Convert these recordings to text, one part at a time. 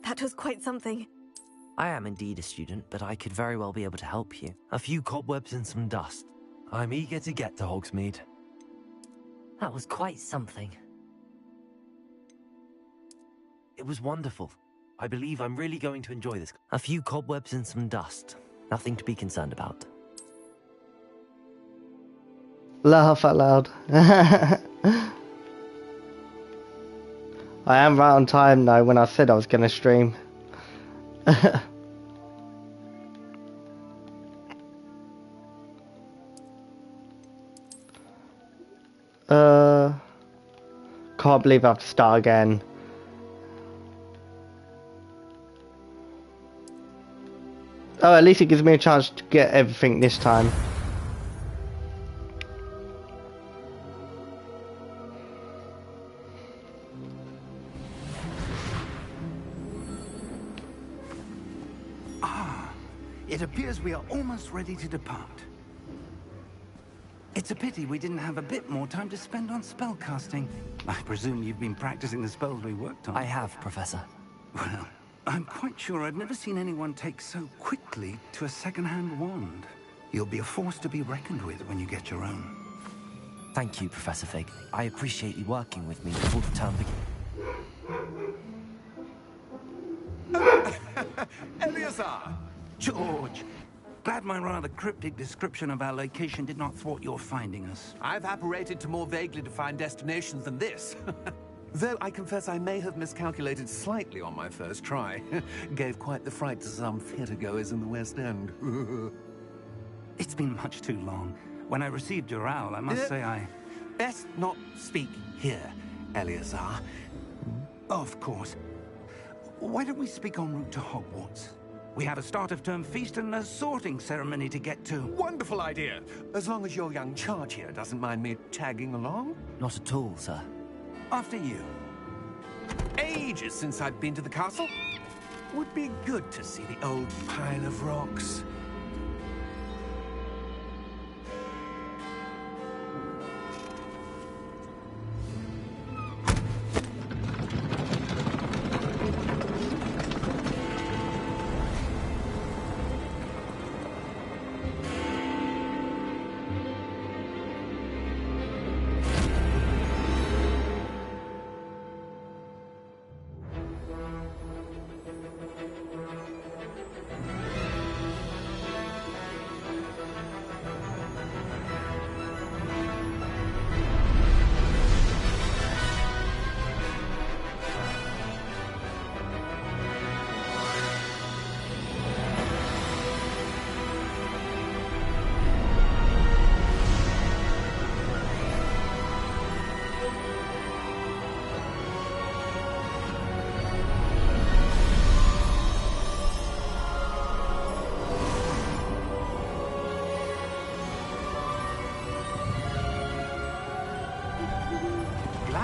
That was quite something. I am indeed a student, but I could very well be able to help you. A few cobwebs and some dust. I'm eager to get to Hogsmeade. That was quite something. It was wonderful. I believe I'm really going to enjoy this. A few cobwebs and some dust. Nothing to be concerned about. Laugh out loud. I am right on time though when I said I was going to stream. Can't believe I have to start again. Oh, at least it gives me a chance to get everything this time. It appears we are almost ready to depart. It's a pity we didn't have a bit more time to spend on spellcasting. I presume you've been practicing the spells we worked on. I have, Professor. Well, I'm quite sure I've never seen anyone take so quickly to a second-hand wand. You'll be a force to be reckoned with when you get your own. Thank you, Professor Fig. I appreciate you working with me before the term begins. Eleazar! George! Glad my rather cryptic description of our location did not thwart your finding us. I've apparated to more vaguely defined destinations than this. Though I confess I may have miscalculated slightly on my first try. Gave quite the fright to some theatre-goers in the West End. It's been much too long. When I received your owl, I must say I... Best not speak here, Eleazar. Of course. Why don't we speak en route to Hogwarts? We have a start-of-term feast and a sorting ceremony to get to. Wonderful idea! As long as your young charge here doesn't mind me tagging along. Not at all, sir. After you. Ages since I've been to the castle. Would be good to see the old pile of rocks.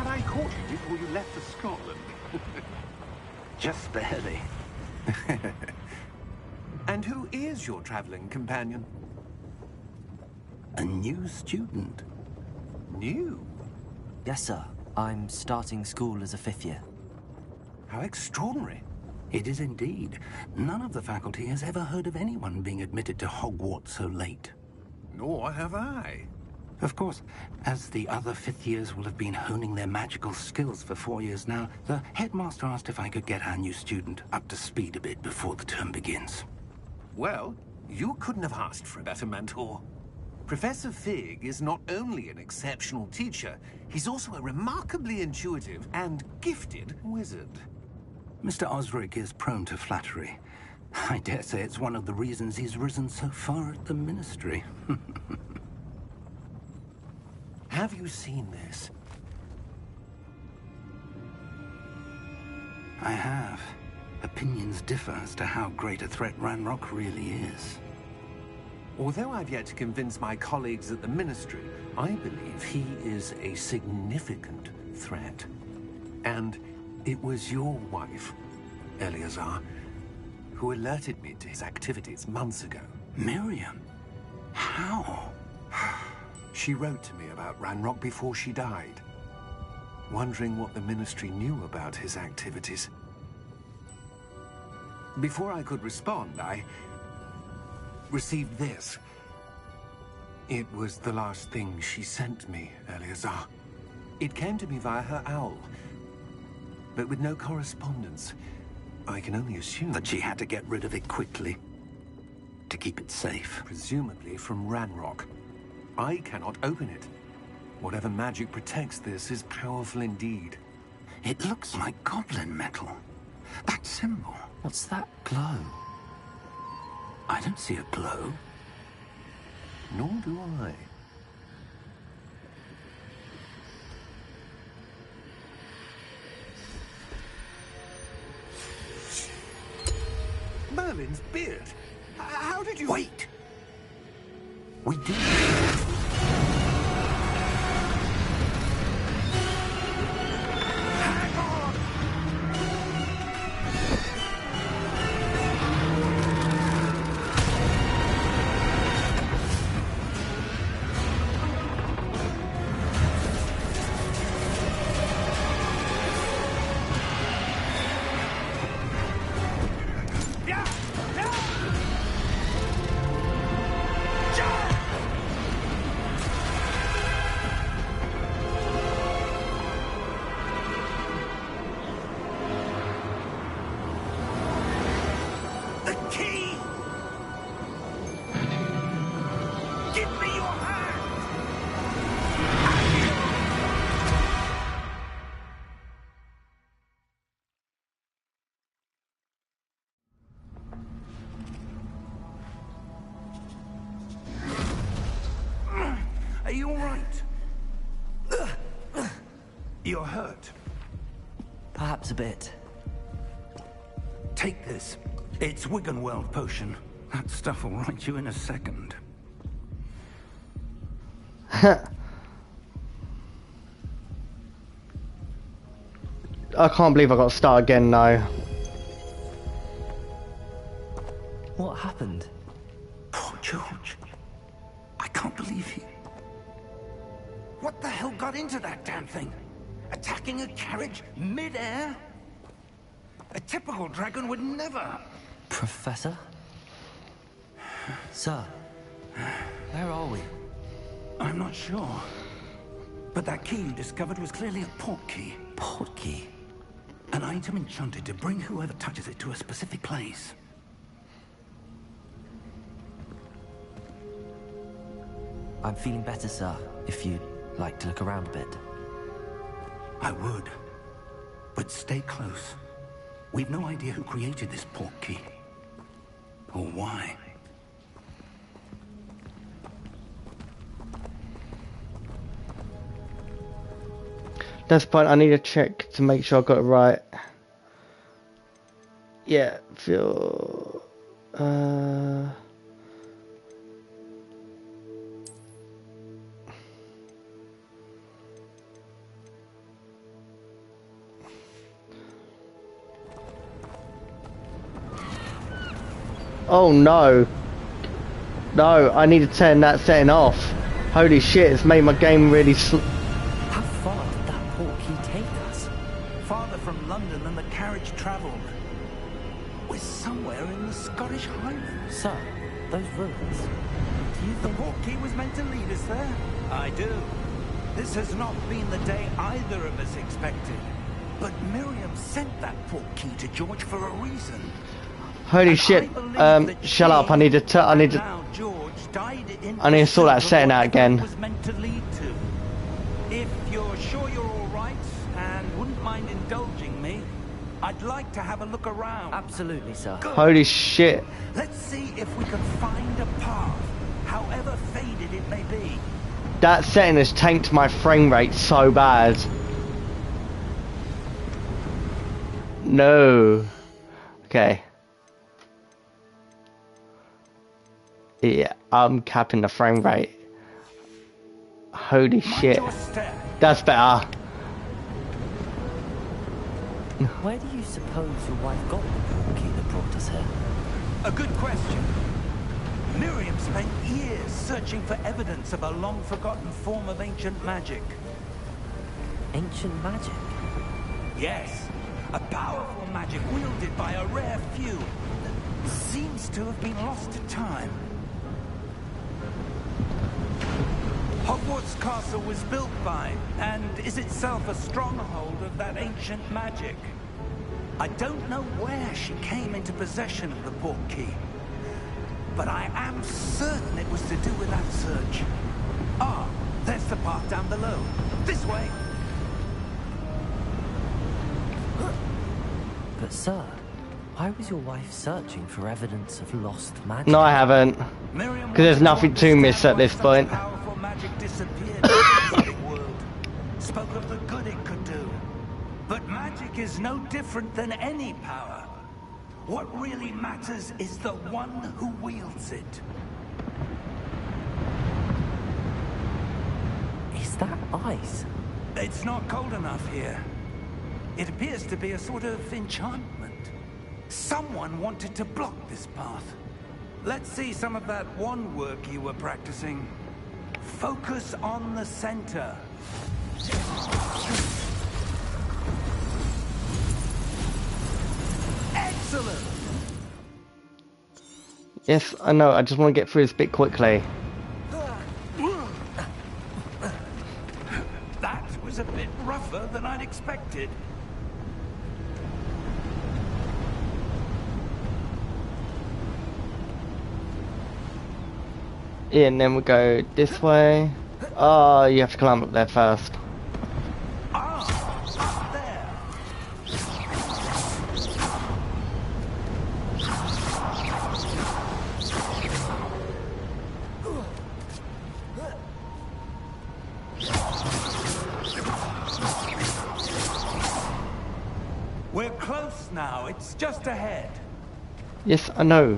Glad I caught you before you left for Scotland. Just barely. And who is your traveling companion? A new student. New? Yes, sir. I'm starting school as a 5th year. How extraordinary. It is indeed. None of the faculty has ever heard of anyone being admitted to Hogwarts so late. Nor have I. Of course, as the other 5th years will have been honing their magical skills for 4 years now, the headmaster asked if I could get our new student up to speed a bit before the term begins. Well, you couldn't have asked for a better mentor. Professor Fig is not only an exceptional teacher, he's also a remarkably intuitive and gifted wizard. Mr. Osric is prone to flattery. I dare say it's one of the reasons he's risen so far at the Ministry. Have you seen this? I have. Opinions differ as to how great a threat Ranrock really is. Although I've yet to convince my colleagues at the Ministry, I believe he is a significant threat. And it was your wife, Eleazar, who alerted me to his activities months ago. Miriam? How? She wrote to me about Ranrock before she died, wondering what the Ministry knew about his activities. Before I could respond, I received this. It was the last thing she sent me, Eleazar. It came to me via her owl, but with no correspondence. I can only assume That she had to get rid of it quickly, to keep it safe. presumably from Ranrock. I cannot open it. Whatever magic protects this is powerful indeed. It looks like goblin metal. That symbol. What's that glow? I don't see a glow. Nor do I. Merlin's beard. How did you... Wait! We did. The key! Give me your hand! Are you all right? You're hurt. Perhaps a bit. Take this. It's Wiggenweld potion. That stuff will right you in a second. I can't believe I got to start again now. What happened? Poor George. I can't believe he... What the hell got into that damn thing? Attacking a carriage mid-air? A typical dragon would never... Professor? Sir, where are we? I'm not sure. But that key you discovered was clearly a port key. Port key? An item enchanted to bring whoever touches it to a specific place. I'm feeling better, sir, if you'd like to look around a bit. I would. But stay close. We've no idea who created this port key. Or why. That's the point. I need to check to make sure I got it right. Yeah, feel... Oh no. No, I need to turn that setting off. Holy shit, it's made my game really How far did that portkey take us? Farther from London than the carriage travelled. We're somewhere in the Scottish Highlands. Sir, those ruins. Do you The think... portkey was meant to lead us there? I do. This has not been the day either of us expected. But Miriam sent that portkey to George for a reason. Holy shit. Shut up. I need to sort that setting out again. Was meant to lead to. If you're sure you're all right and wouldn't mind indulging me, I'd like to have a look around. Absolutely, sir. Good. Holy shit. Let's see if we can find a path, however faded it may be. That setting has tanked my frame rate so bad. No. Okay. Yeah, I'm capping the frame rate. Holy shit. That's better. Where do you suppose your wife got the portkey that brought us here? A good question. Miriam spent years searching for evidence of a long-forgotten form of ancient magic. Ancient magic? Yes, a powerful magic wielded by a rare few that seems to have been lost to time. Hogwarts Castle was built by, and is itself a stronghold of that ancient magic. I don't know where she came into possession of the portkey, but I am certain it was to do with that search. Ah, there's the path down below. This way! But sir, why was your wife searching for evidence of lost magic? No, I haven't. Because there's nothing to miss at this point. Powerful magic disappeared in the magic world. Spoke of the good it could do. But magic is no different than any power. What really matters is the one who wields it. Is that ice? It's not cold enough here. It appears to be a sort of enchantment. Someone wanted to block this path. Let's see some of that wand work you were practicing. Focus on the center. Excellent! Yes, I know. I just want to get through this bit quickly. That was a bit rougher than I'd expected. Yeah, and then we go this way. Oh, you have to climb up there first. Up there. We're close now. It's just ahead. Yes, I know.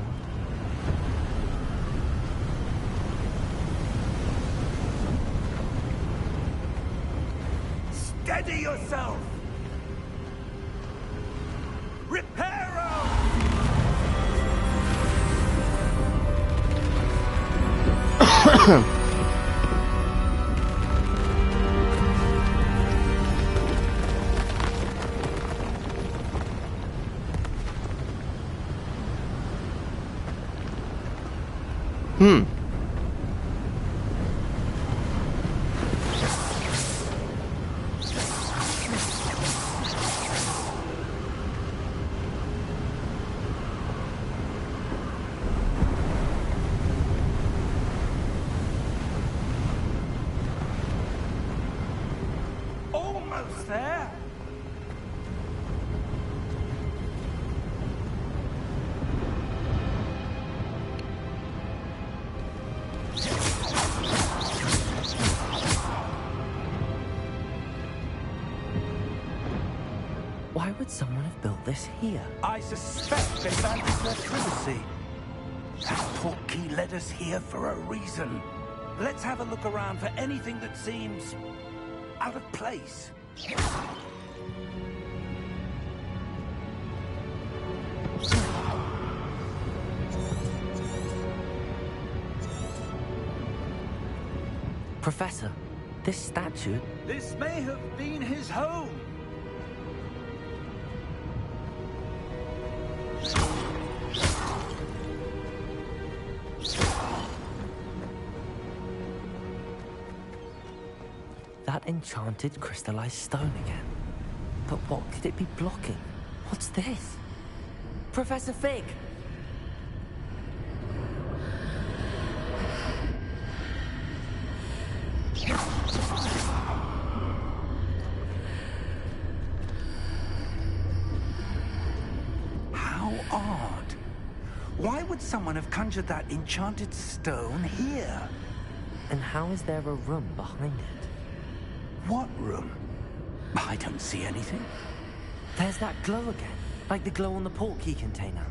Steady yourself! Reparo! Almost there. Why would someone have built this here? I suspect they valued their privacy. That portkey led us here for a reason. Let's have a look around for anything that seems out of place. Professor, this statue... This may have been his home. That enchanted crystallized stone again. But what could it be blocking? What's this? Professor Fig! How odd. Why would someone have conjured that enchanted stone here? And how is there a room behind it? What room? I don't see anything. There's that glow again, like the glow on the portkey container.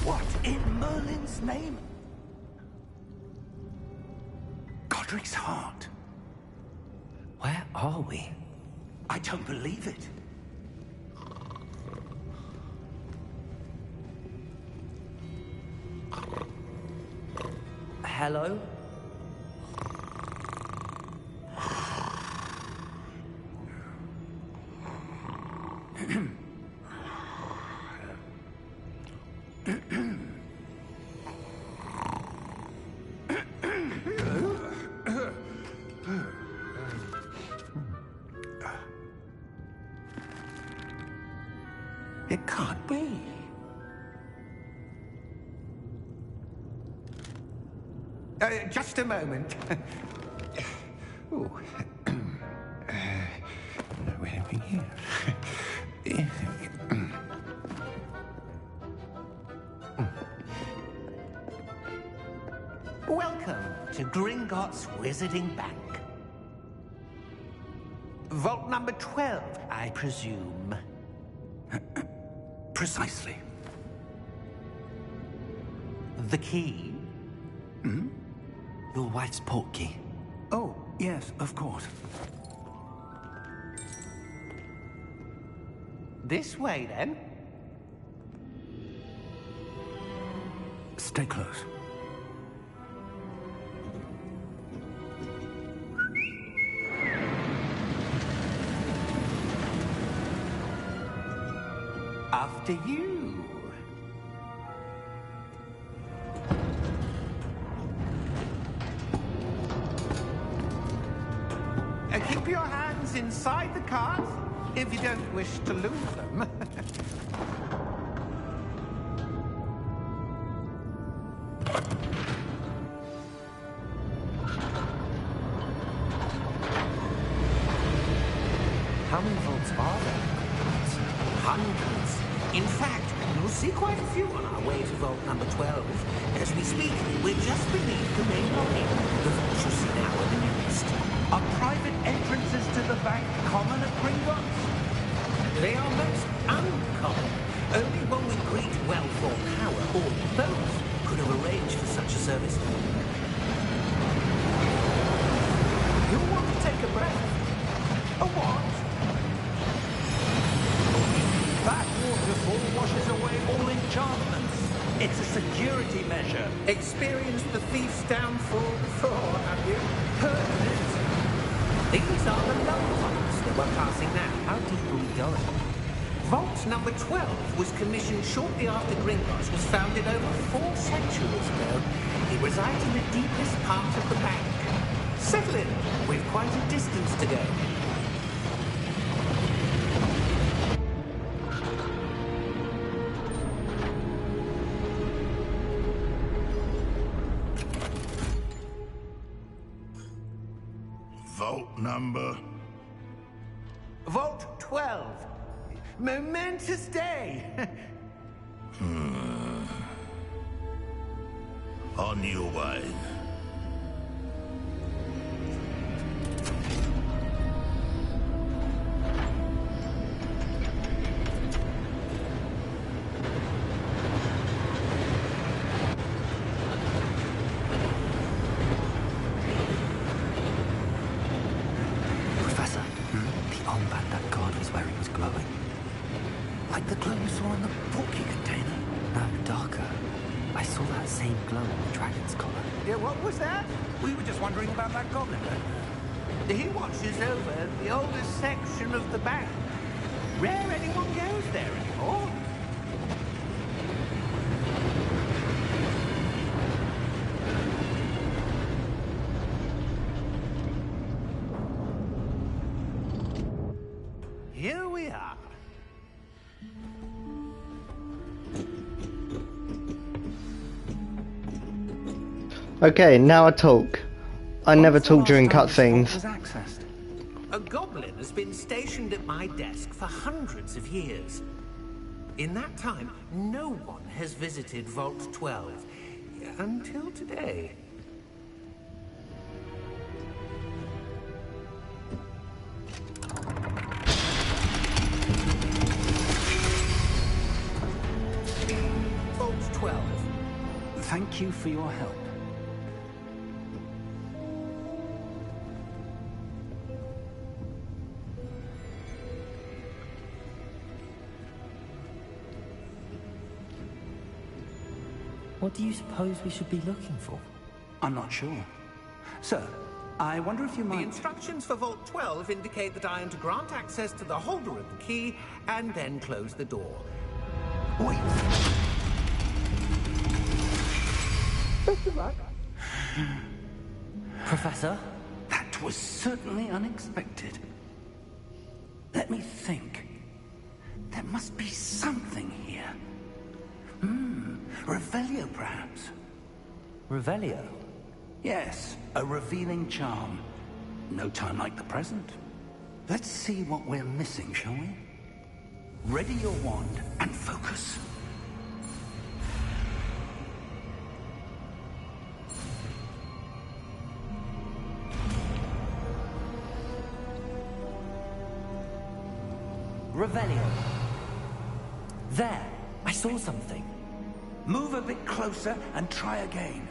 What in Merlin's name? Godric's heart. Where are we? I don't believe it. Hello? It can't be. Just a moment. Ooh. Where are we here? Welcome to Gringotts Wizarding Bank. Vault number 12, I presume. Precisely. The key? Your wife's portkey. Oh, yes, of course. This way, then. Stay close. After you. Keep your hands inside the cart if you don't wish to lose them. How many vaults are there? Hundreds. In fact, you'll see quite a few on our way to vault number 12. As we speak, we're just beneath the main lobby. The vaults you see now are the newest. Are private entrances to the bank common at Gringotts? They are most uncommon. Only one with great wealth or power, or both, could have arranged for such a service. You want to take a breath? A what? That waterfall washes away all enchantments. It's a security measure. Experienced the thief's downfall before, have you? Heard of it? These are the low vaults that we're passing now. How deep are we going? Vault number 12 was commissioned shortly after Gringotts was founded over 4 centuries ago. It resides in the deepest part of the bank. Settle in. We've quite a distance to go. Vault number? Vault 12. Momentous day. On your way. Professor, the armband that guard was wearing was glowing. Like the glow you saw in the portkey container. No, same glow on the dragon's collar. Yeah, what was that? We were just wondering about that goblin. He watches over the oldest section of the bank. Rare anyone goes there anymore. Here we are. Okay, now I talk. I never What's the talk during last time this cutscenes. vault was accessed? A goblin has been stationed at my desk for hundreds of years. In that time, no one has visited Vault 12. Until today. Vault 12. Thank you for your help. What do you suppose we should be looking for? I'm not sure. Sir, I wonder if you The might... instructions for Vault 12 indicate that I am to grant access to the holder of the key and then close the door. Wait. Professor? That was certainly unexpected. Let me think. There must be something here. Revelio, perhaps? Revelio? Yes, a revealing charm. No time like the present. Let's see what we're missing, shall we? Ready your wand and focus. Revelio. There! I saw something. Move a bit closer and try again.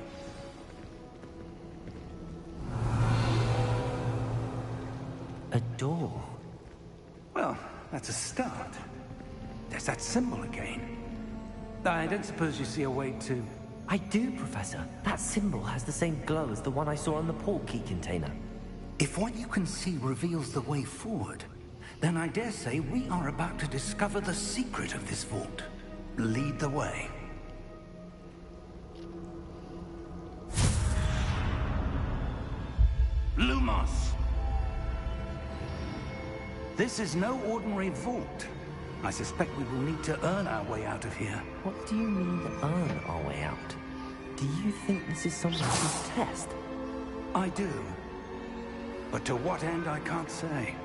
A door. Well, that's a start. There's that symbol again. I don't suppose you see a way to... I do, Professor. That symbol has the same glow as the one I saw on the port key container. If what you can see reveals the way forward, then I dare say we are about to discover the secret of this vault. Lead the way. Lumos! This is no ordinary vault. I suspect we will need to earn our way out of here. What do you mean, earn our way out? Do you think this is some sort of test? I do. But to what end, I can't say.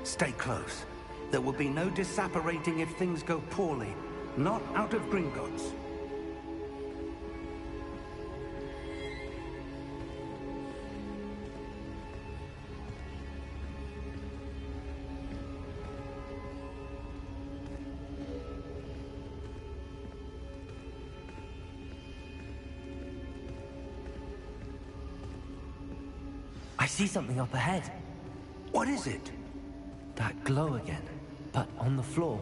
Stay close. There will be no disapparating if things go poorly. Not out of Gringotts. I see something up ahead. What is it? That glow again, but on the floor.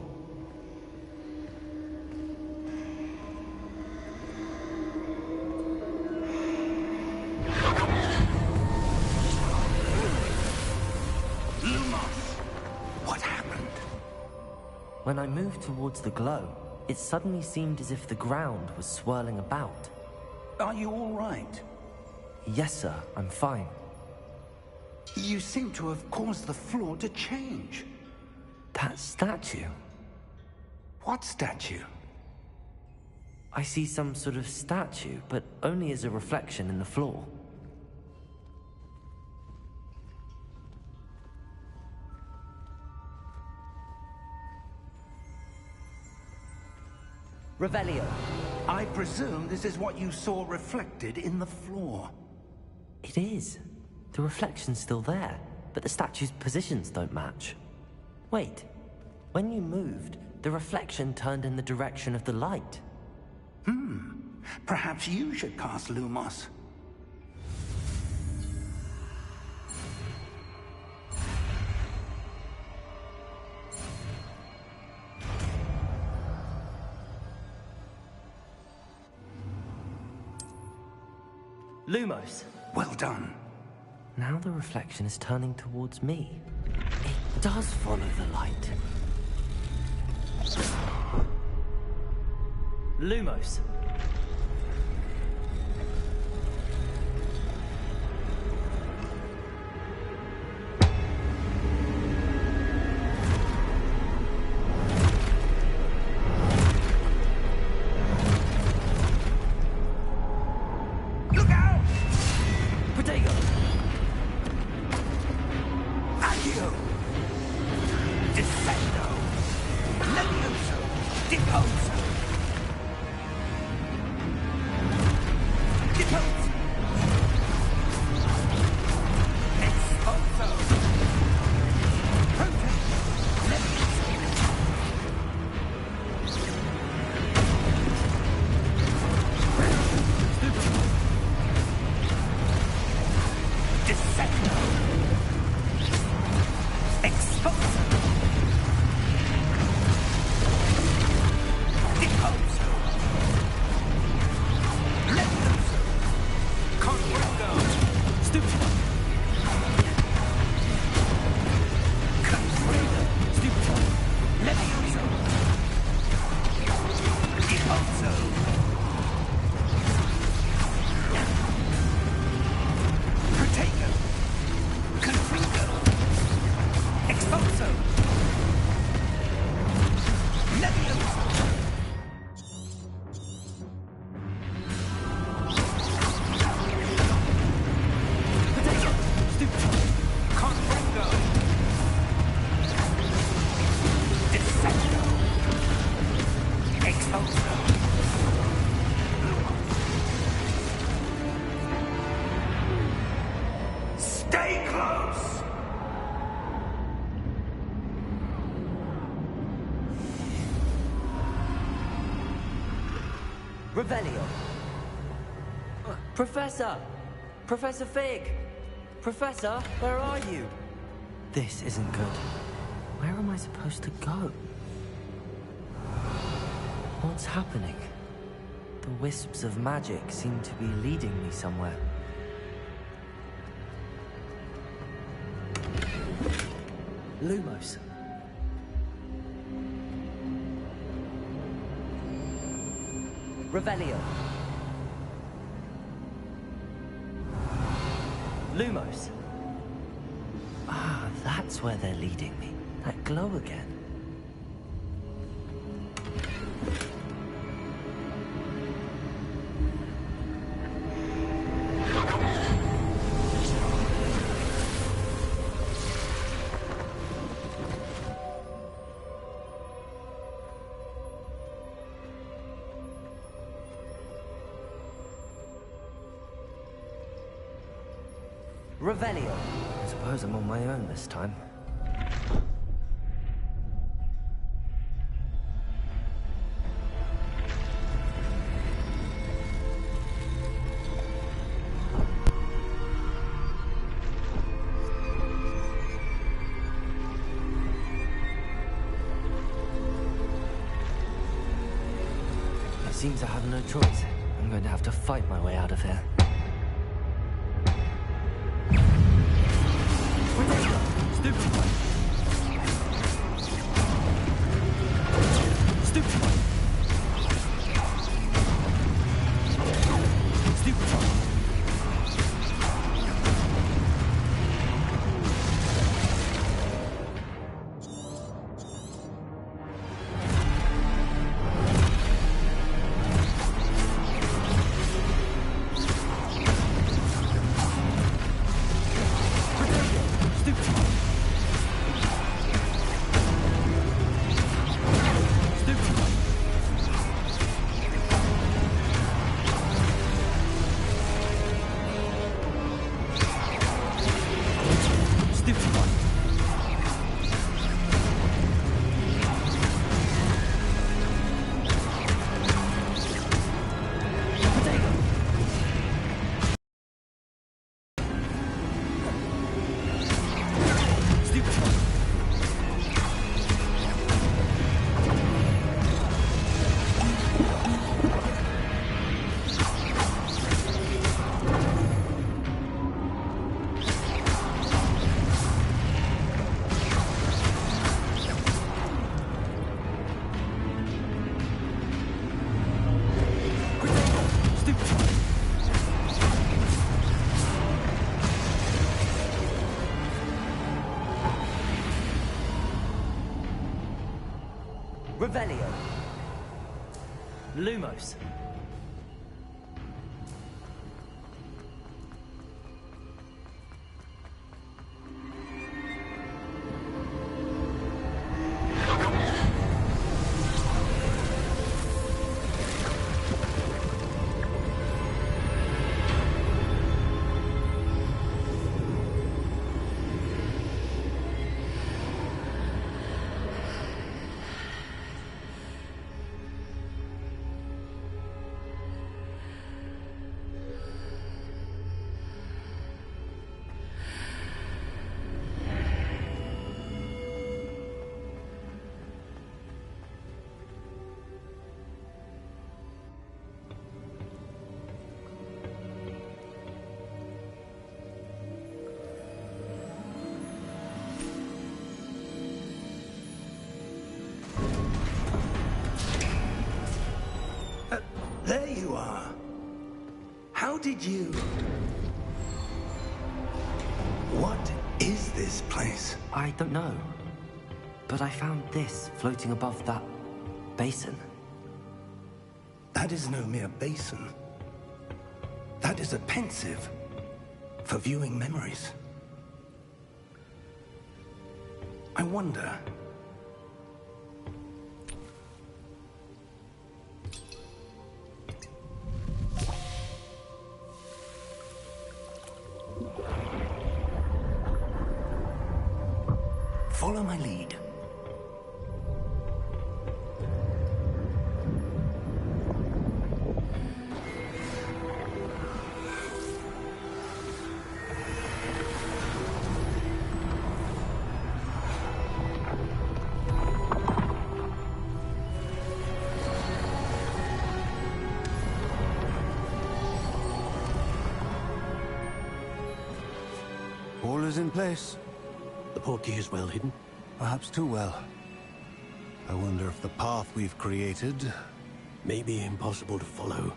Lumos! What happened? When I moved towards the glow, it suddenly seemed as if the ground was swirling about. Are you all right? Yes, sir, I'm fine. You seem to have caused the floor to change. That statue? What statue? I see some sort of statue, but only as a reflection in the floor. Revelio. I presume this is what you saw reflected in the floor. It is. The reflection's still there, but the statue's positions don't match. Wait, when you moved, the reflection turned in the direction of the light. Perhaps you should cast Lumos. Lumos. Well done. Now the reflection is turning towards me. It does follow the light. Lumos. Look out! Protego. Accio! Descendo! Levioso! Deposo! Depose! Exposo! Protect! Levioso! Descendo! Exposo! Deposo! Levioso! Confundo! Stupid. Confundo! Stupid. Levioso! Deposo! Protego! Confundo! Exposo! Levioso! Protego. Stupid. Confundo! Descendo! Exposo! Stay close! Revelio. Professor! Professor Fig! Professor, where are you? This isn't good. Where am I supposed to go? What's happening? The wisps of magic seem to be leading me somewhere. Lumos. Revelio. Lumos. Ah, that's where they're leading me. That glow again. Revelio. I suppose I'm on my own this time. It seems I have no choice. I'm going to have to fight my way out of here. Stupid one. Stupid one. Stupid one. Revelio. Lumos. There you are. How did you... What is this place? I don't know. But I found this floating above that basin. That is no mere basin. That is a pensive for viewing memories. I wonder... Follow my lead. All is in place. The portkey is well hidden. Perhaps too well. I wonder if the path we've created... May be impossible to follow.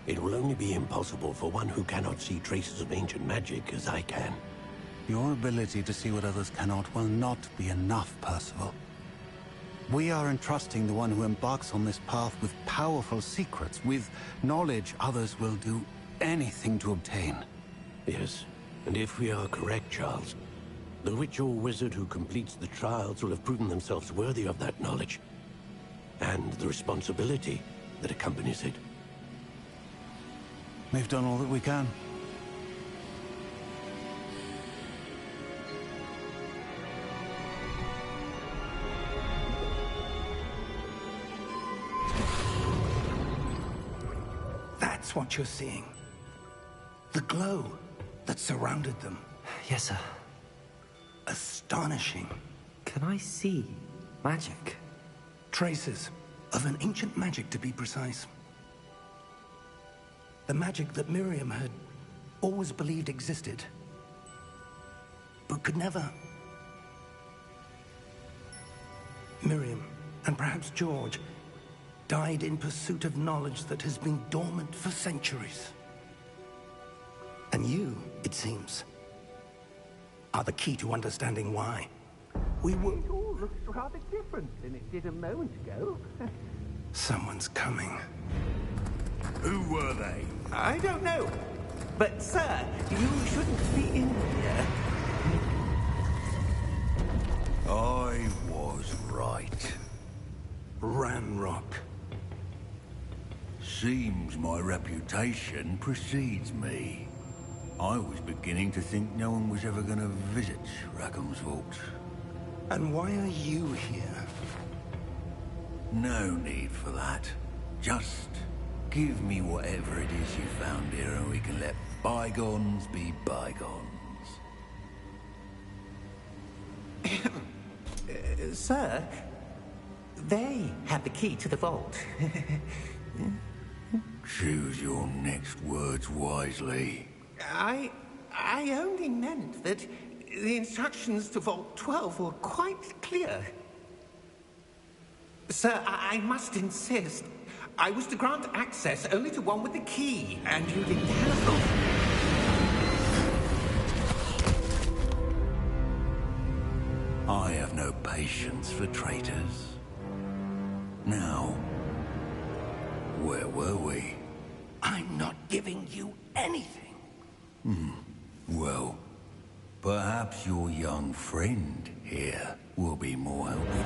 It will only be impossible for one who cannot see traces of ancient magic as I can. Your ability to see what others cannot will not be enough, Percival. We are entrusting the one who embarks on this path with powerful secrets, with knowledge others will do anything to obtain. Yes, and if we are correct, Charles, the witch or wizard who completes the trials will have proven themselves worthy of that knowledge, and the responsibility that accompanies it. We've done all that we can. That's what you're seeing. The glow that surrounded them. Yes, sir. Astonishing. Can I see magic? Traces of an ancient magic, to be precise. The magic that Miriam had always believed existed, but could never. Miriam, and perhaps George, died in pursuit of knowledge that has been dormant for centuries. And you, it seems, are the key to understanding why. We were... It all looks rather different than it did a moment ago. Someone's coming. Who were they? I don't know. But, sir, you shouldn't be in here. I was right. Ramrock. Seems my reputation precedes me. I was beginning to think no one was ever going to visit Rackham's vault. And why are you here? No need for that. Just give me whatever it is you found here and we can let bygones be bygones. Sir, they have the key to the vault. Choose your next words wisely. I only meant that the instructions to Vault 12 were quite clear. Sir, I must insist. I was to grant access only to one with the key, and you didn't have them. I have no patience for traitors. Now, where were we? I'm not giving you anything. Well, perhaps your young friend here will be more helpful.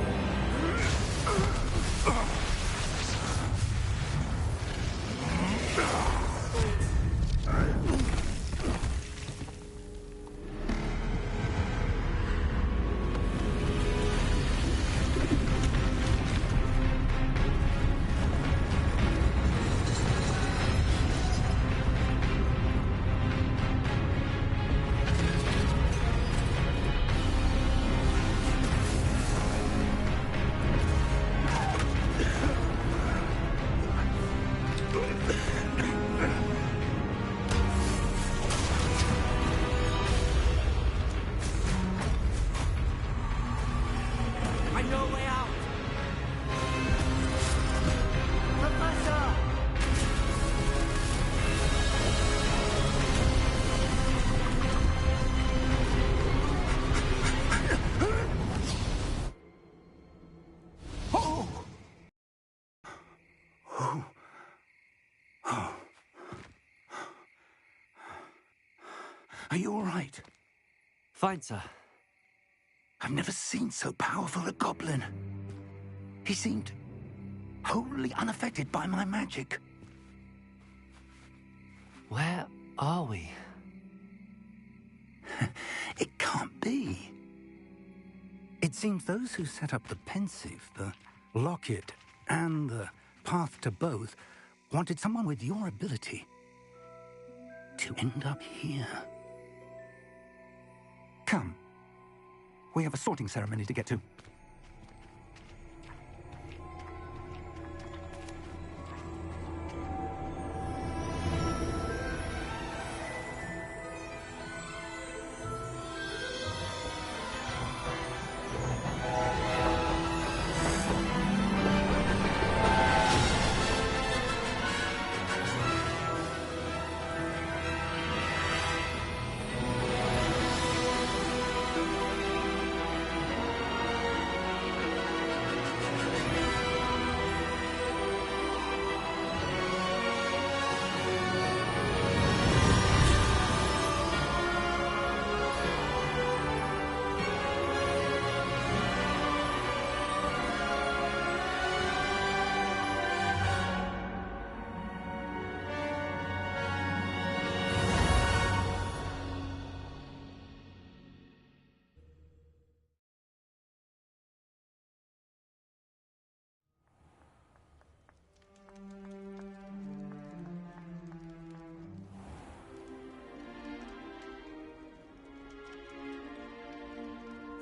Are you all right? Fine, sir. I've never seen so powerful a goblin. He seemed wholly unaffected by my magic. Where are we? It can't be. It seems those who set up the pensive, the locket, and the path to both wanted someone with your ability to end up here. Come. We have a sorting ceremony to get to.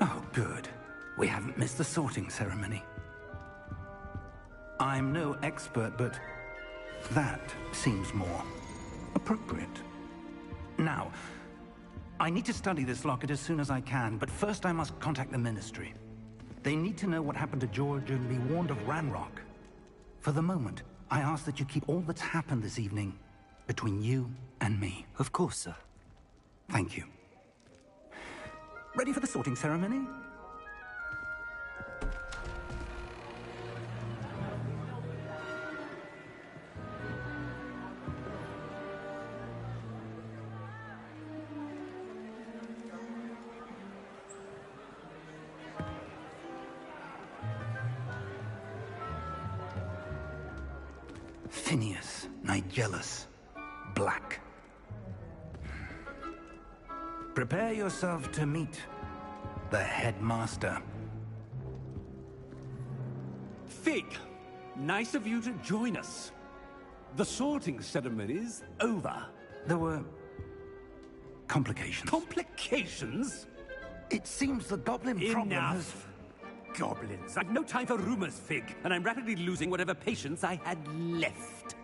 Oh, good. We haven't missed the sorting ceremony. I'm no expert, but that seems more appropriate. Now, I need to study this locket as soon as I can, but first I must contact the Ministry. They need to know what happened to George and be warned of Ranrock. For the moment, I ask that you keep all that's happened this evening between you and me. Of course, sir. Thank you. Ready for the sorting ceremony? Phineas, Nigellus, Black. Prepare yourself to meet the headmaster. Fig, nice of you to join us. The sorting ceremony's over. There were complications. Complications? It seems the goblin problem has... Enough! Goblins. I've no time for rumors, Fig, and I'm rapidly losing whatever patience I had left.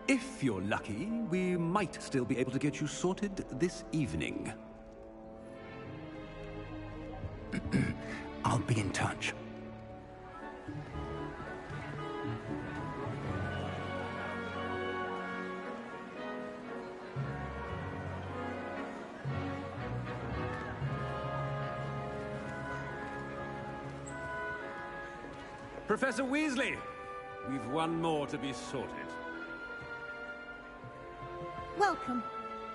If you're lucky, we might still be able to get you sorted this evening. I'll be in touch. Professor Weasley, we've one more to be sorted. Welcome.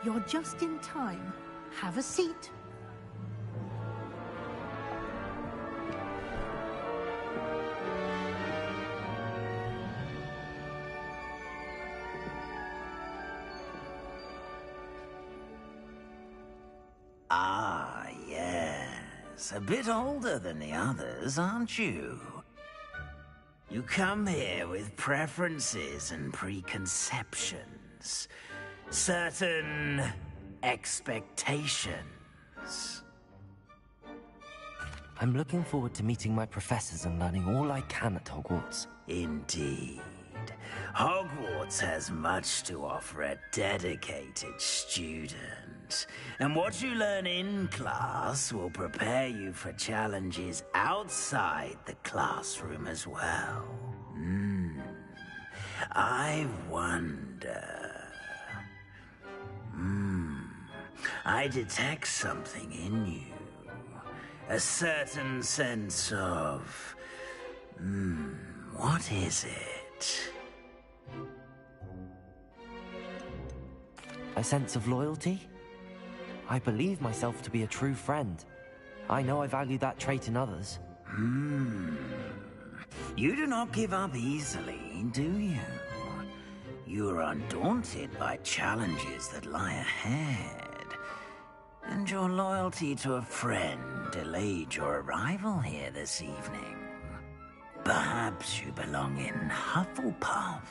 You're just in time. Have a seat. Ah, yes. A bit older than the others, aren't you? You come here with preferences and preconceptions. Certain expectations. I'm looking forward to meeting my professors and learning all I can at Hogwarts. Indeed. Hogwarts has much to offer a dedicated student. And what you learn in class will prepare you for challenges outside the classroom as well. I wonder... I detect something in you. A certain sense of... what is it? A sense of loyalty? I believe myself to be a true friend. I know I value that trait in others. You do not give up easily, do you? You are undaunted by challenges that lie ahead. And your loyalty to a friend delayed your arrival here this evening. Perhaps you belong in Hufflepuff.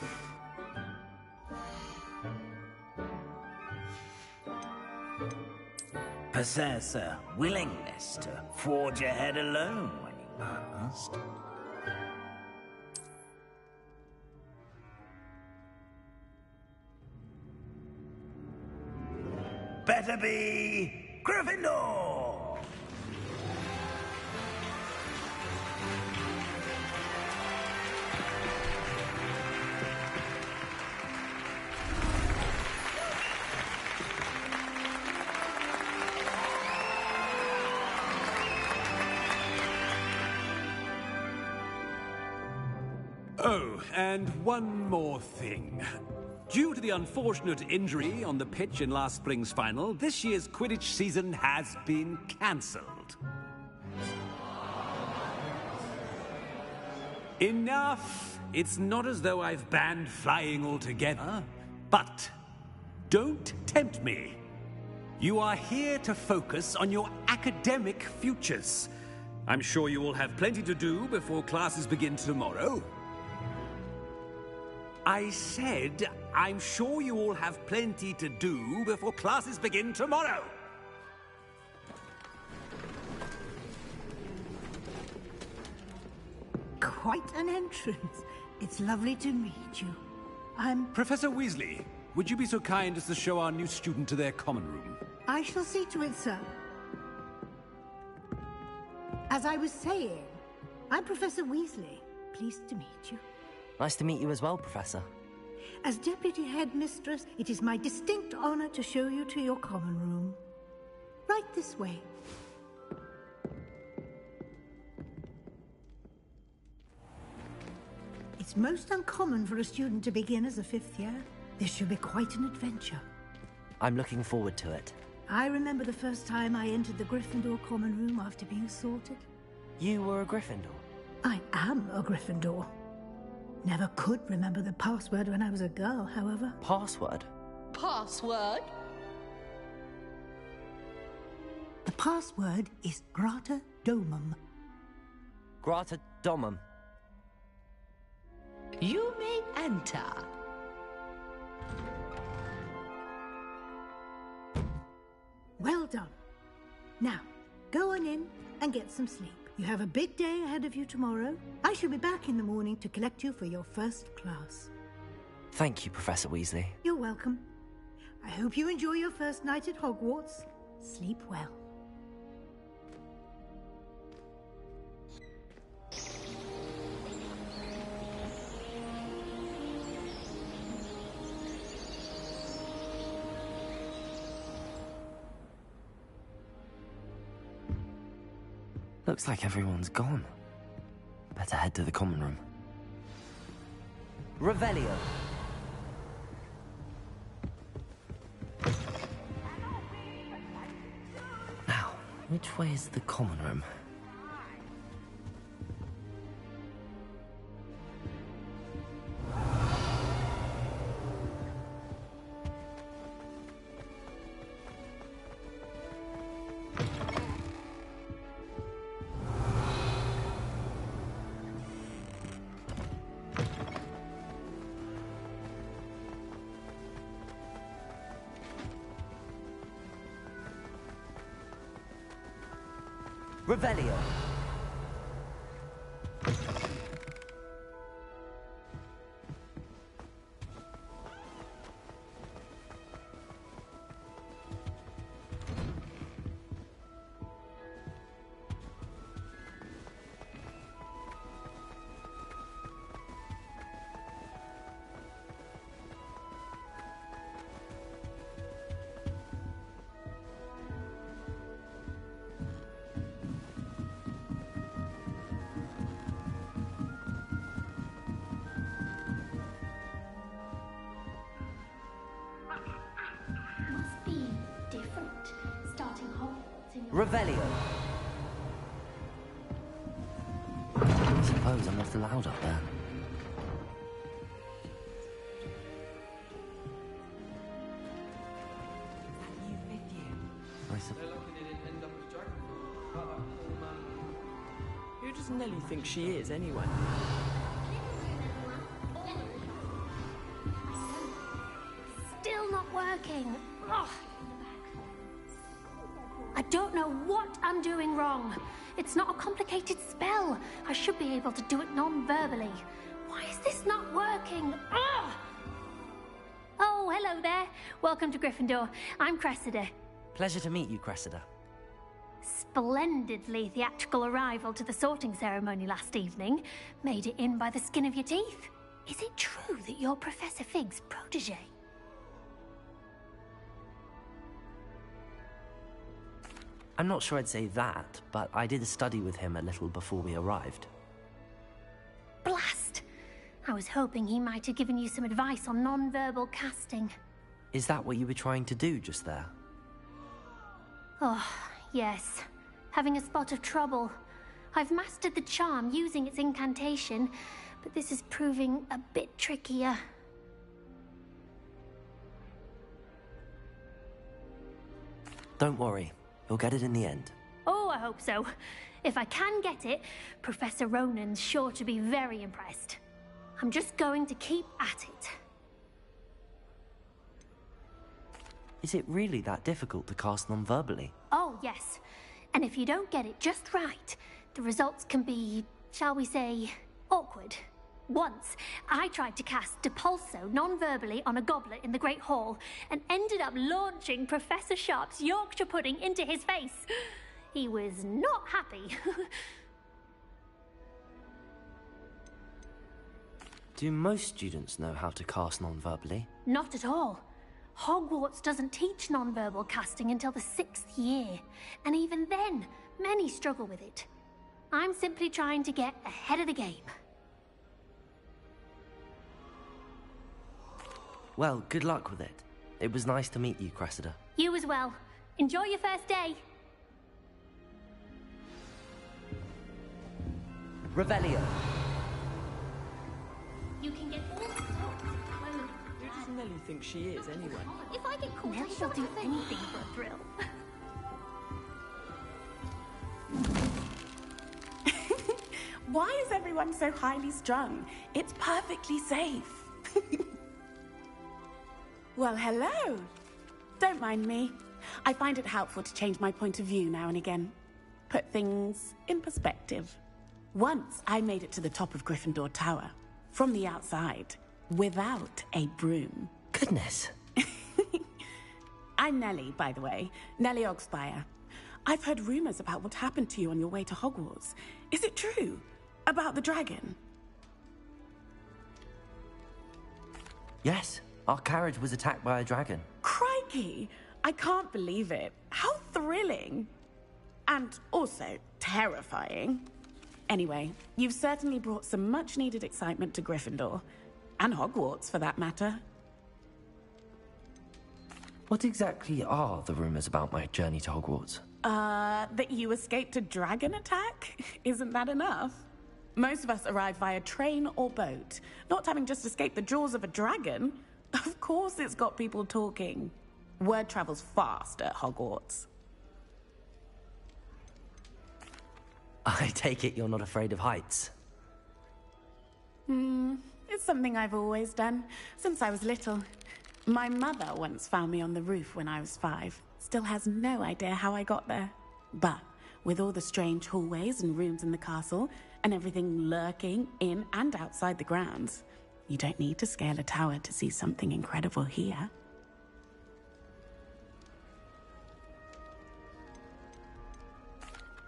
Possess a willingness to forge ahead alone when you must. Better be Gryffindor! Oh, and one more thing. Due to the unfortunate injury on the pitch in last spring's final, this year's Quidditch season has been cancelled. Enough! It's not as though I've banned flying altogether, but don't tempt me. You are here to focus on your academic futures. I'm sure you will have plenty to do before classes begin tomorrow. I said, I'm sure you all have plenty to do before classes begin tomorrow. Quite an entrance. It's lovely to meet you. I'm... Professor Weasley, would you be so kind as to show our new student to their common room? I shall see to it, sir. As I was saying, I'm Professor Weasley. Pleased to meet you. Nice to meet you as well, Professor. As Deputy Headmistress, it is my distinct honor to show you to your common room. Right this way. It's most uncommon for a student to begin as a fifth year. This should be quite an adventure. I'm looking forward to it. I remember the first time I entered the Gryffindor common room after being sorted. You were a Gryffindor? I am a Gryffindor. Never could remember the password when I was a girl, however. Password? Password? The password is Grata Domum. Grata Domum. You may enter. Well done. Now, go on in and get some sleep. You have a big day ahead of you tomorrow. I shall be back in the morning to collect you for your first class. Thank you, Professor Weasley. You're welcome. I hope you enjoy your first night at Hogwarts. Sleep well. Looks like everyone's gone. Better head to the common room. Revelio. Now, which way is the common room? Revelio. Revelio. I suppose I'm not allowed up there. Who does Nelly think she is, anyway? Still not working. Ugh. I don't know what I'm doing wrong. It's not a complicated spell. I should be able to do it non-verbally. Why is this not working? Ugh! Oh, hello there. Welcome to Gryffindor. I'm Cressida. Pleasure to meet you, Cressida. Splendidly theatrical arrival to the sorting ceremony last evening. Made it in by the skin of your teeth. Is it true that you're Professor Fig's protege? I'm not sure I'd say that, but I did study with him a little before we arrived. Blast! I was hoping he might have given you some advice on non-verbal casting. Is that what you were trying to do just there? Oh, yes. Having a spot of trouble. I've mastered the charm using its incantation, but this is proving a bit trickier. Don't worry. You'll get it in the end. Oh, I hope so. If I can get it, Professor Ronan's sure to be very impressed. I'm just going to keep at it. Is it really that difficult to cast non-verbally? Oh, yes. And if you don't get it just right, the results can be, shall we say, awkward. Once, I tried to cast Depulso non-verbally on a goblet in the Great Hall and ended up launching Professor Sharp's Yorkshire pudding into his face. He was not happy. Do most students know how to cast non-verbally? Not at all. Hogwarts doesn't teach non-verbal casting until the 6th year, and even then, many struggle with it. I'm simply trying to get ahead of the game. Well, good luck with it. It was nice to meet you, Cressida. You as well. Enjoy your first day. Revelio. You can get all the Who does Nelly think she is, anyway? If I get caught, Nelly will do anything for a thrill. Why is everyone so highly strung? It's perfectly safe. Well, hello. Don't mind me. I find it helpful to change my point of view now and again. Put things in perspective. Once I made it to the top of Gryffindor Tower, from the outside, without a broom. Goodness. I'm Nelly, by the way. Nelly Ogspire. I've heard rumors about what happened to you on your way to Hogwarts. Is it true? About the dragon? Yes, our carriage was attacked by a dragon. Crikey! I can't believe it. How thrilling. And also terrifying. Anyway, you've certainly brought some much-needed excitement to Gryffindor. And Hogwarts, for that matter. What exactly are the rumors about my journey to Hogwarts? That you escaped a dragon attack? Isn't that enough? Most of us arrive via train or boat, not having just escaped the jaws of a dragon. Of course it's got people talking. Word travels fast at Hogwarts. I take it you're not afraid of heights? It's something I've always done, since I was little. My mother once found me on the roof when I was 5. Still has no idea how I got there. But with all the strange hallways and rooms in the castle, and everything lurking in and outside the grounds, you don't need to scale a tower to see something incredible here.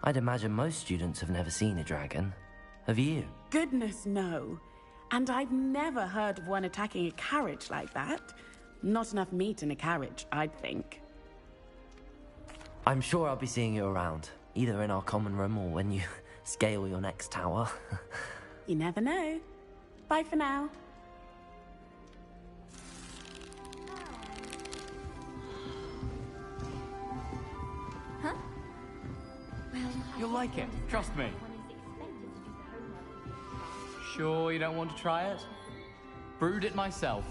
I'd imagine most students have never seen a dragon. Have you? Goodness, no. And I've never heard of one attacking a carriage like that. Not enough meat in a carriage, I'd think. I'm sure I'll be seeing you around, either in our common room or when you scale your next tower. You never know. Bye for now. Huh? Well, you'll like it, trust me. Sure you don't want to try it? Brewed it myself.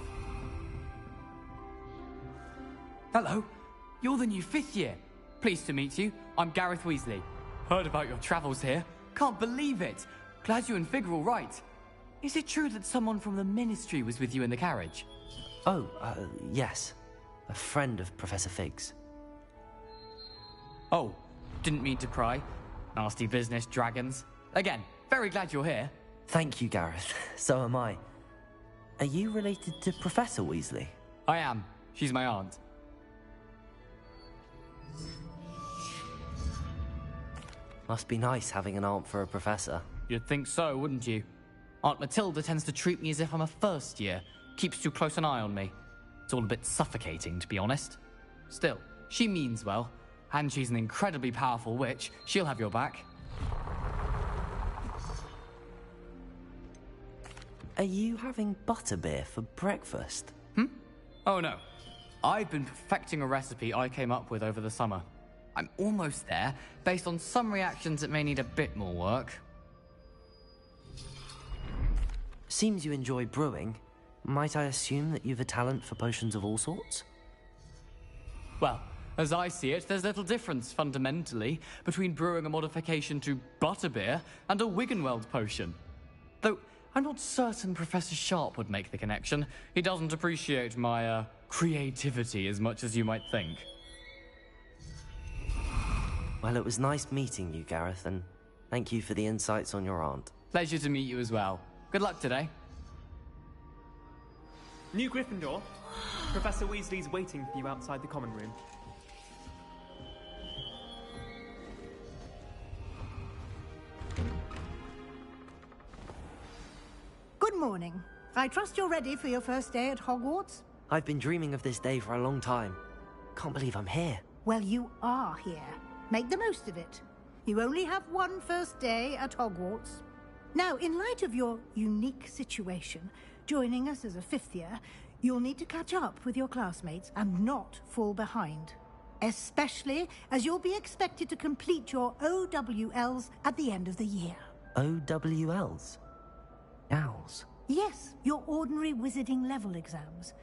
Hello, you're the new 5th year. Pleased to meet you. I'm Gareth Weasley. Heard about your travels here. Can't believe it. Glad you and Fig are all right. Is it true that someone from the Ministry was with you in the carriage? Oh, yes. A friend of Professor Fig's. Oh, didn't mean to pry. Nasty business, dragons. Again, very glad you're here. Thank you, Gareth. So am I. Are you related to Professor Weasley? I am. She's my aunt. Must be nice having an aunt for a professor. You'd think so, wouldn't you? Aunt Matilda tends to treat me as if I'm a first year. Keeps too close an eye on me. It's all a bit suffocating, to be honest. Still, she means well. And she's an incredibly powerful witch. She'll have your back. Are you having butterbeer for breakfast? Oh no. I've been perfecting a recipe I came up with over the summer. I'm almost there. Based on some reactions, it may need a bit more work. Seems you enjoy brewing. Might I assume that you've a talent for potions of all sorts? Well, as I see it, there's little difference, fundamentally, between brewing a modification to butterbeer and a Wiggenweld potion. Though, I'm not certain Professor Sharp would make the connection. He doesn't appreciate my, creativity as much as you might think. Well, it was nice meeting you, Gareth, and thank you for the insights on your aunt. Pleasure to meet you as well. Good luck today. New Gryffindor. Professor Weasley's waiting for you outside the common room. Good morning. I trust you're ready for your first day at Hogwarts? I've been dreaming of this day for a long time. Can't believe I'm here. Well, you are here. Make the most of it. You only have one first day at Hogwarts. Now, in light of your unique situation, joining us as a 5th year, you'll need to catch up with your classmates and not fall behind. Especially as you'll be expected to complete your OWLs at the end of the year. OWLs? Owls? Yes, your ordinary wizarding level exams.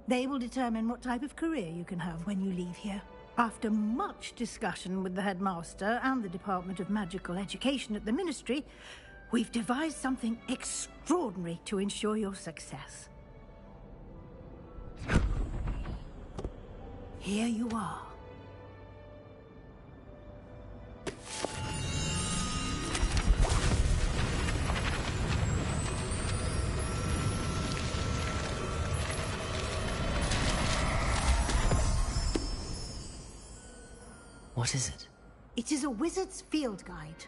They will determine what type of career you can have when you leave here. After much discussion with the headmaster and the Department of Magical Education at the Ministry, we've devised something extraordinary to ensure your success. Here you are. What is it? It is a wizard's field guide.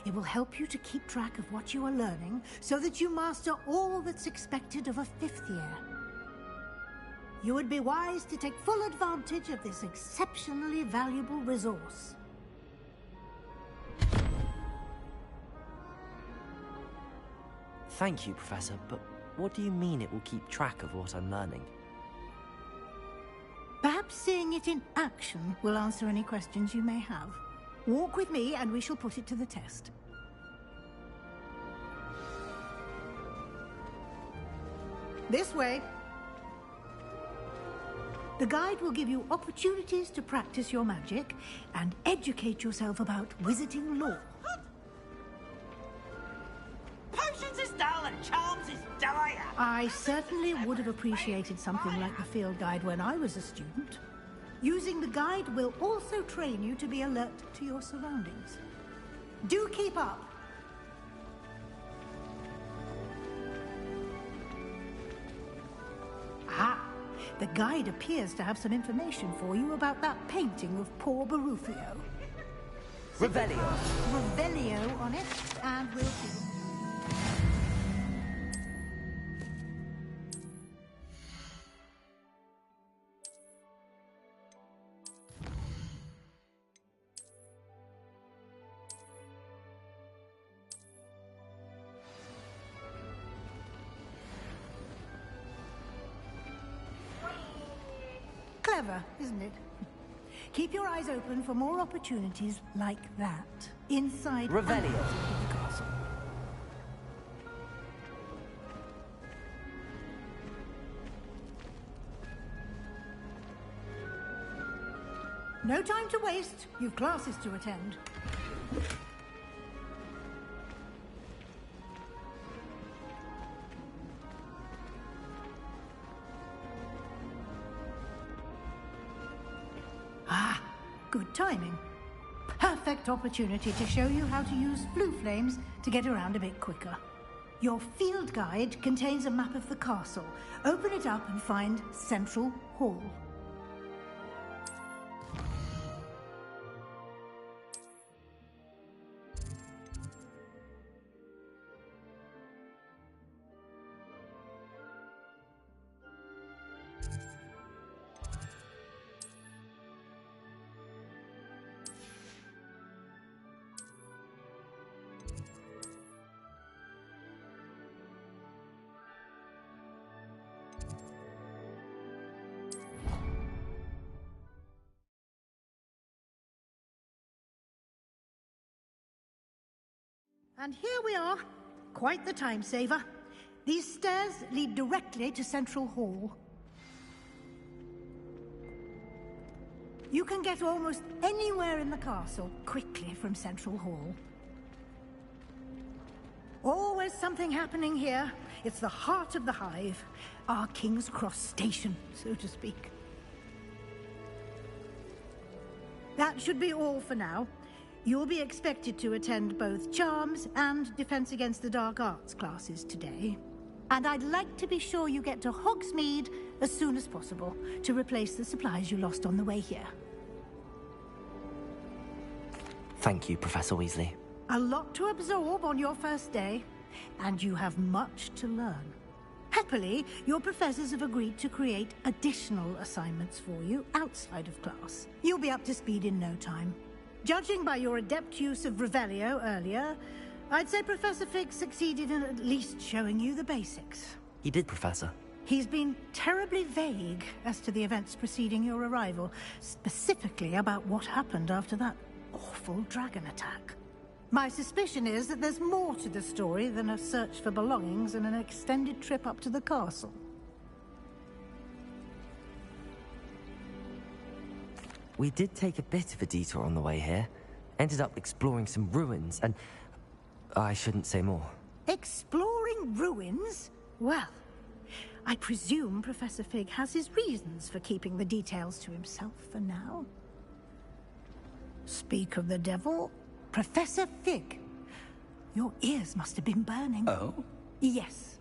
It will help you to keep track of what you are learning so that you master all that's expected of a 5th year. You would be wise to take full advantage of this exceptionally valuable resource. Thank you, Professor, but what do you mean it will keep track of what I'm learning? Perhaps seeing it in action will answer any questions you may have. Walk with me and we shall put it to the test. This way. The guide will give you opportunities to practice your magic and educate yourself about wizarding lore. Potions is dull and charms is dire. I certainly would have appreciated something like the field guide when I was a student. Using the guide will also train you to be alert to your surroundings. Do keep up. Ah, the guide appears to have some information for you about that painting of poor Barufio. Revelio. Revelio on it, and we'll see. Clever, isn't it? Keep your eyes open for more opportunities like that inside and outside of the castle. No time to waste. You've classes to attend. Ah, good timing. Perfect opportunity to show you how to use blue flames to get around a bit quicker. Your field guide contains a map of the castle. Open it up and find Central Hall. And here we are. Quite the time saver. These stairs lead directly to Central Hall. You can get almost anywhere in the castle quickly from Central Hall. Always something happening here. It's the heart of the hive. Our King's Cross station, so to speak. That should be all for now. You'll be expected to attend both Charms and Defense Against the Dark Arts classes today. And I'd like to be sure you get to Hogsmeade as soon as possible to replace the supplies you lost on the way here. Thank you, Professor Weasley. A lot to absorb on your first day, and you have much to learn. Happily, your professors have agreed to create additional assignments for you outside of class. You'll be up to speed in no time. Judging by your adept use of Revelio earlier, I'd say Professor Fig succeeded in at least showing you the basics. He did, Professor. He's been terribly vague as to the events preceding your arrival, specifically about what happened after that awful dragon attack. My suspicion is that there's more to the story than a search for belongings and an extended trip up to the castle. We did take a bit of a detour on the way here. Ended up exploring some ruins and... I shouldn't say more. Exploring ruins? Well, I presume Professor Fig has his reasons for keeping the details to himself for now. Speak of the devil, Professor Fig. Your ears must have been burning. Oh? Yes.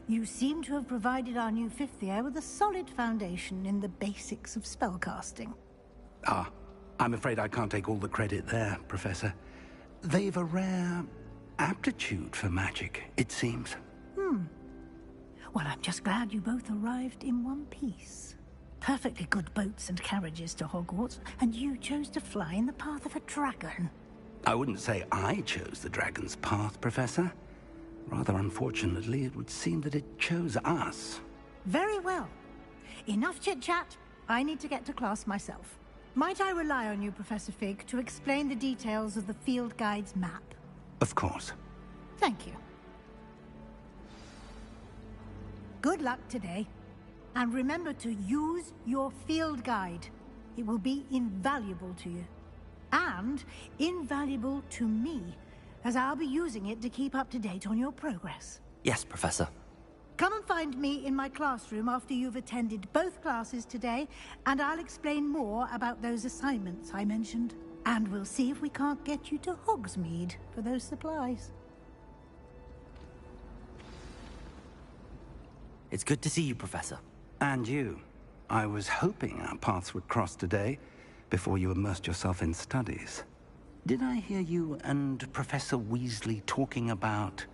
You seem to have provided our new fifth year with a solid foundation in the basics of spellcasting. Ah, I'm afraid I can't take all the credit there, Professor. They've a rare aptitude for magic, it seems. Well, I'm just glad you both arrived in one piece. Perfectly good boats and carriages to Hogwarts, and you chose to fly in the path of a dragon. I wouldn't say I chose the dragon's path, Professor. Rather unfortunately, it would seem that it chose us. Very well. Enough chit-chat. I need to get to class myself. Might I rely on you, Professor Fig, to explain the details of the field guide's map? Of course. Thank you. Good luck today. And remember to use your field guide. It will be invaluable to you. And invaluable to me, as I'll be using it to keep up to date on your progress. Yes, Professor. Come and find me in my classroom after you've attended both classes today, and I'll explain more about those assignments I mentioned. And we'll see if we can't get you to Hogsmeade for those supplies. It's good to see you, Professor. And you. I was hoping our paths would cross today, before you immersed yourself in studies. Did I hear you and Professor Weasley talking about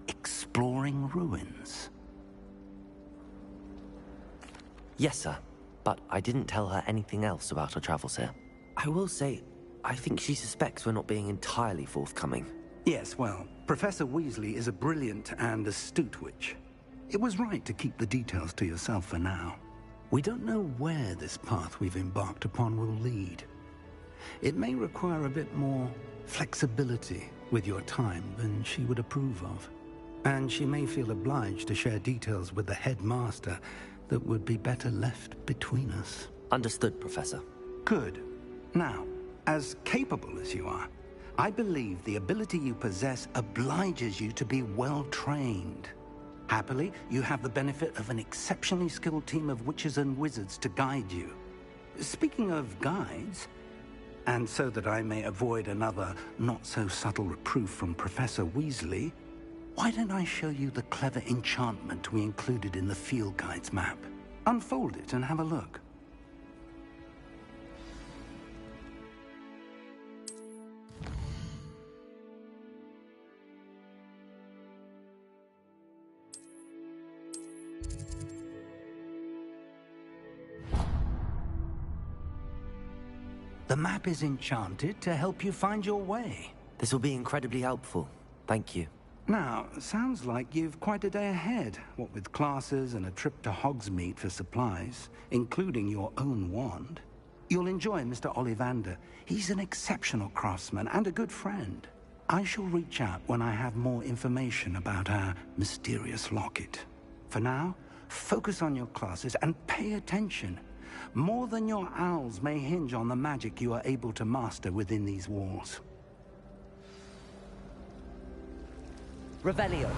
exploring ruins? Yes, sir. But I didn't tell her anything else about our travels here. I will say, I think she suspects we're not being entirely forthcoming. Yes, well, Professor Weasley is a brilliant and astute witch. It was right to keep the details to yourself for now. We don't know where this path we've embarked upon will lead. It may require a bit more flexibility with your time than she would approve of. And she may feel obliged to share details with the headmaster that would be better left between us. Understood, Professor. Good. Now, as capable as you are, I believe the ability you possess obliges you to be well trained. Happily, you have the benefit of an exceptionally skilled team of witches and wizards to guide you. Speaking of guides, and so that I may avoid another not-so-subtle reproof from Professor Weasley, why don't I show you the clever enchantment we included in the field guide's map? Unfold it and have a look. The map is enchanted to help you find your way. This will be incredibly helpful. Thank you. Now, sounds like you've quite a day ahead, what with classes and a trip to Hogsmeade for supplies, including your own wand. You'll enjoy Mr. Ollivander. He's an exceptional craftsman and a good friend. I shall reach out when I have more information about our mysterious locket. For now, focus on your classes and pay attention. More than your owls may hinge on the magic you are able to master within these walls. Revelio.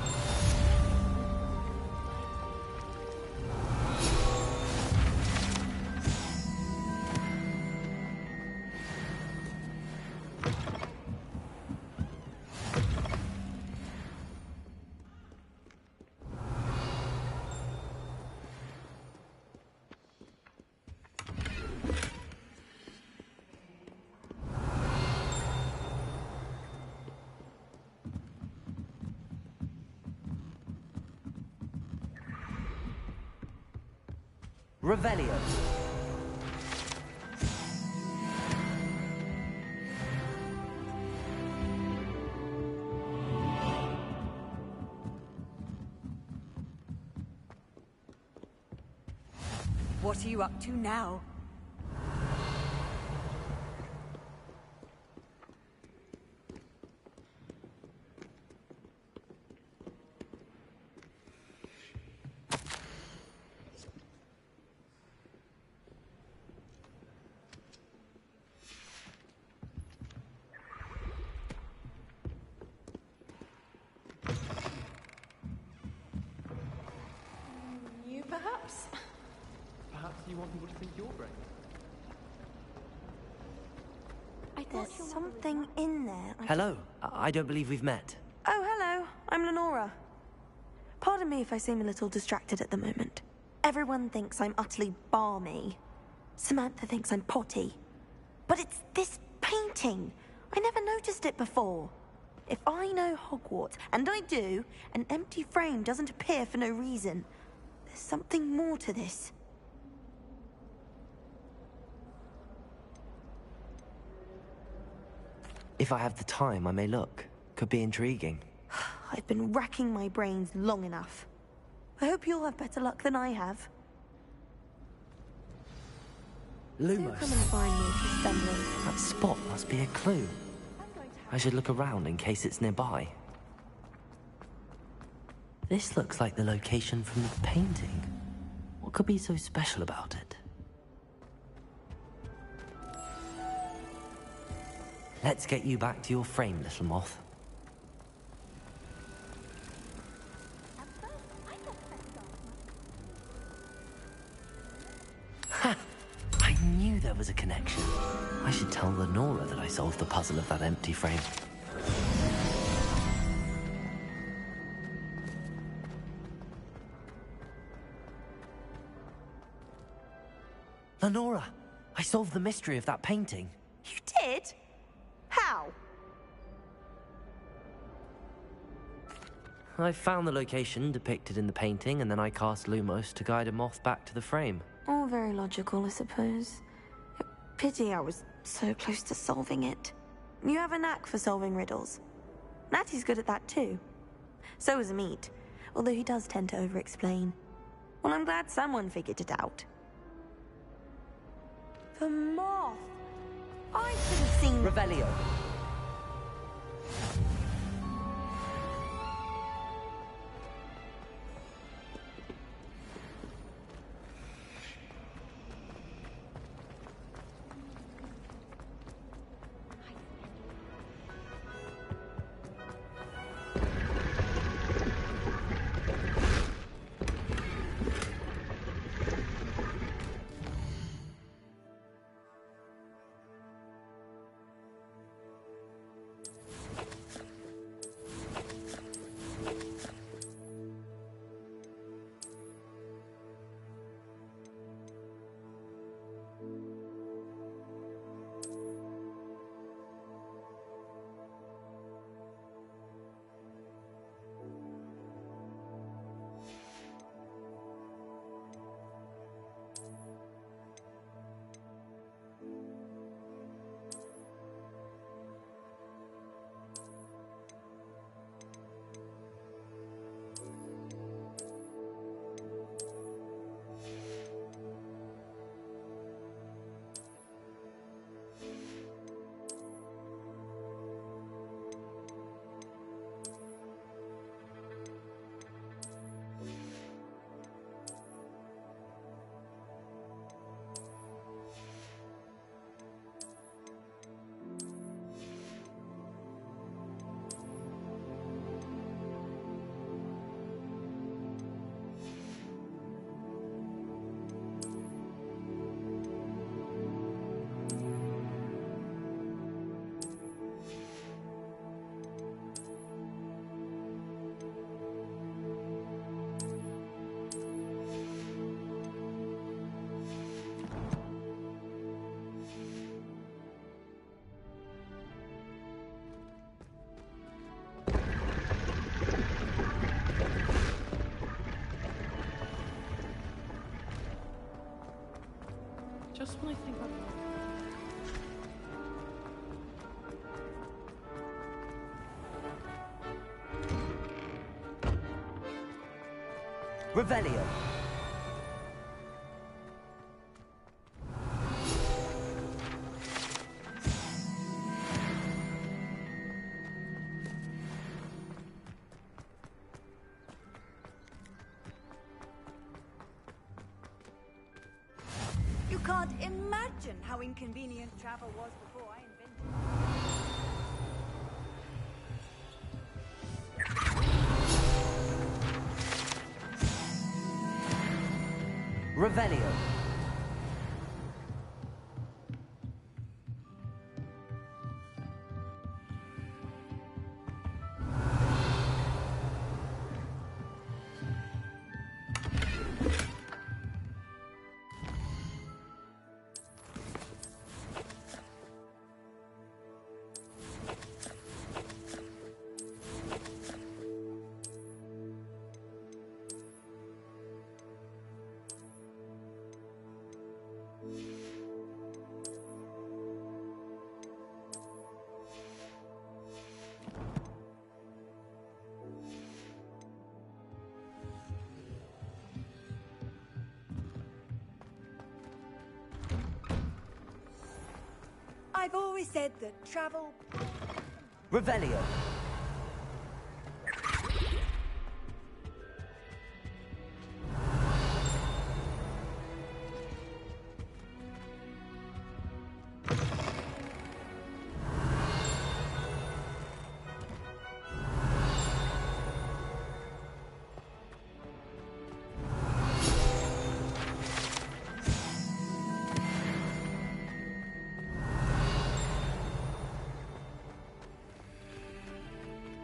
Revelio. What are you up to now? You, perhaps? Perhaps you want people to think you're brave. There's something in there. Hello. I don't believe we've met. Oh, hello. I'm Lenora. Pardon me if I seem a little distracted at the moment. Everyone thinks I'm utterly balmy. Samantha thinks I'm potty. But it's this painting. I never noticed it before. If I know Hogwarts, and I do, an empty frame doesn't appear for no reason. There's something more to this. If I have the time, I may look. Could be intriguing. I've been racking my brains long enough. I hope you'll have better luck than I have. Do come and Lumos. find me if you're stumbling. That spot must be a clue. I should look around in case it's nearby. This looks like the location from the painting. What could be so special about it? Let's get you back to your frame, little moth. Ha! I knew there was a connection. I should tell Lenora that I solved the puzzle of that empty frame. Lenora, I solved the mystery of that painting. You did? How? I found the location depicted in the painting, and then I cast Lumos to guide a moth back to the frame. All very logical, I suppose. Pity I was so close to solving it. You have a knack for solving riddles. Natty's good at that too. So is Amit, although he does tend to over-explain. Well, I'm glad someone figured it out. The moth! I should have seen... Revelio. Just when I think I'm... Revelio. You can't imagine how inconvenient travel was before I invented it. Revelio. I've always said that travel... Revelio.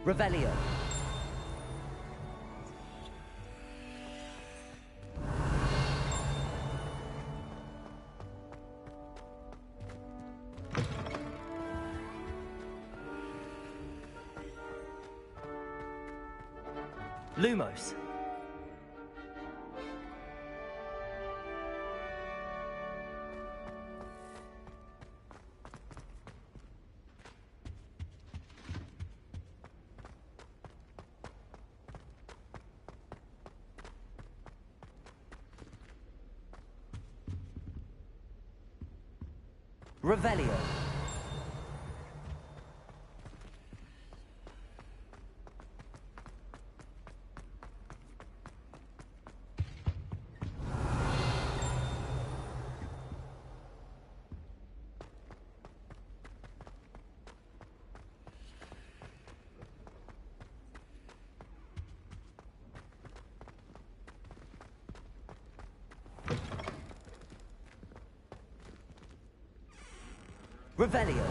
Revelio. Lumos. Revelio. Revelio.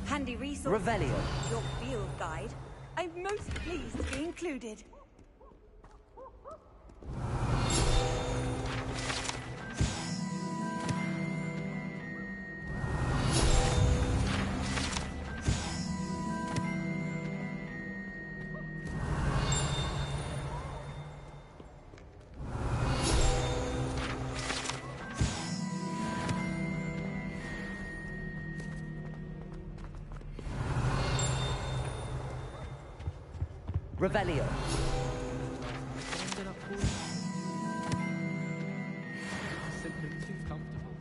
Handy resource. Revelio. Your field guide. I'm most pleased to be included. Revelio. Simply too comfortable.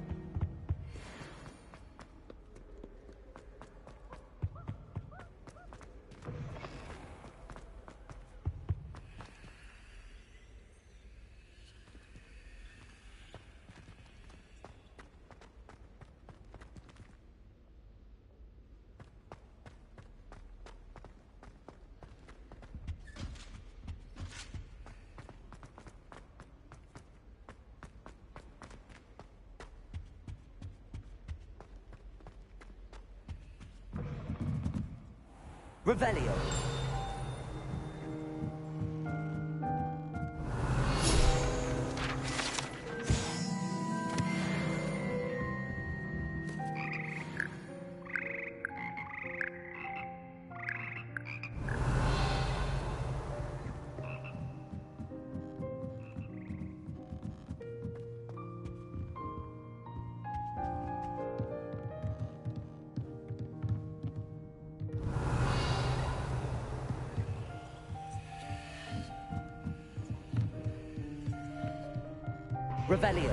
Revelio. Revelio.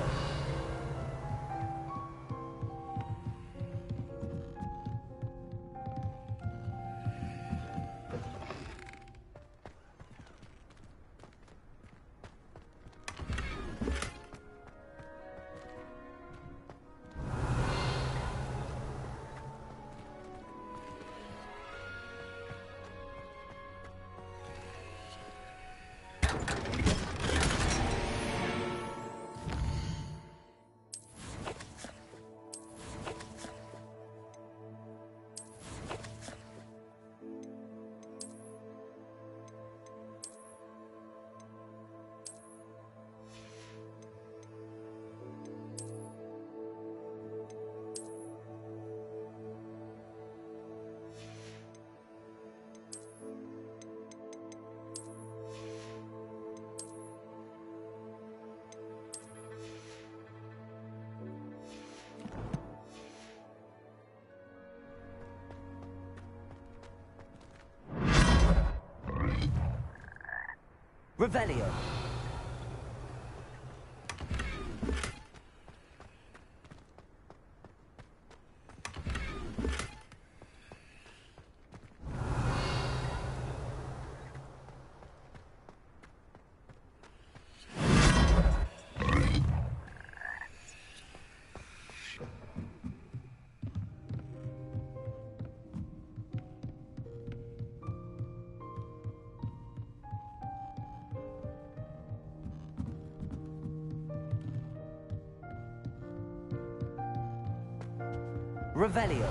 Revelio. Revelio.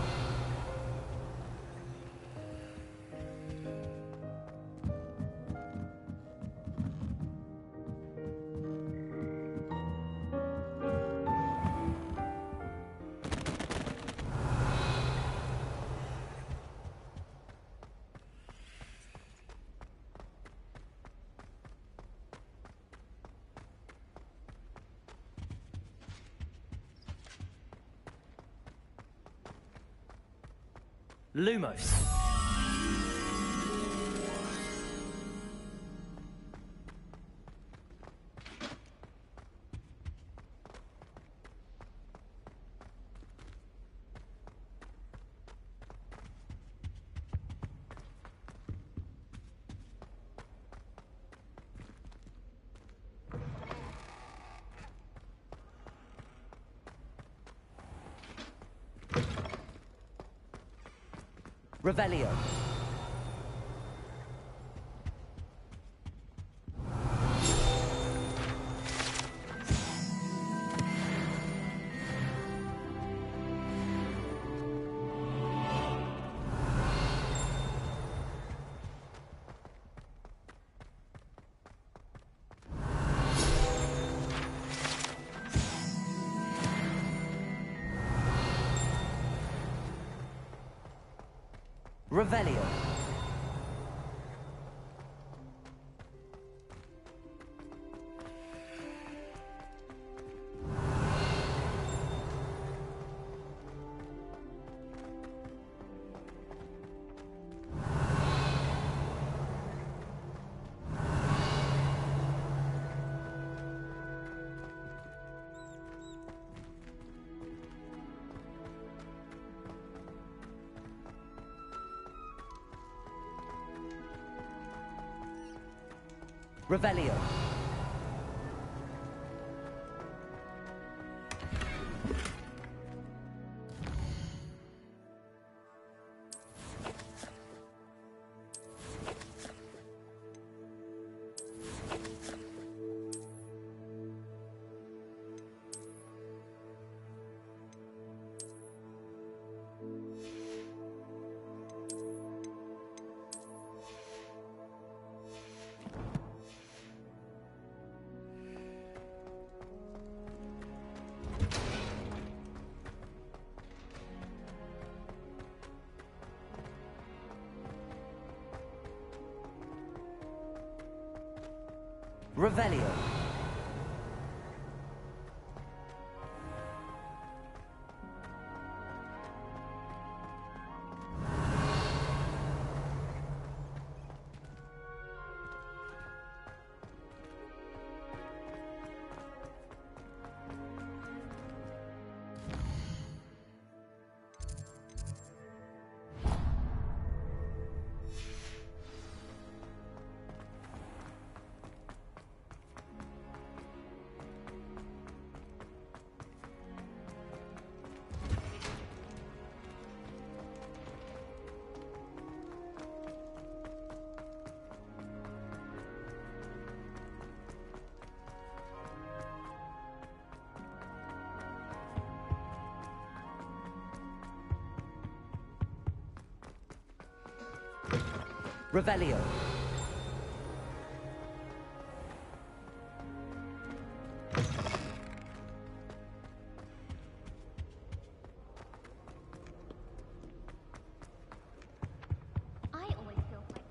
Lumos. Revelio. Revelio. Revelio. Revelio. Revelio. I always feel like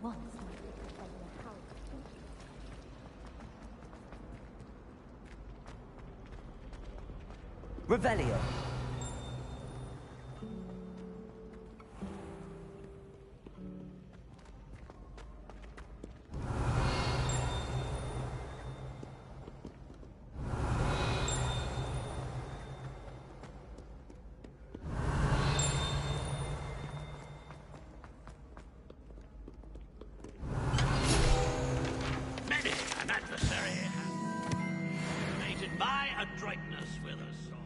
Once. Revelio. Many an adversary has mated my adroitness with a sword.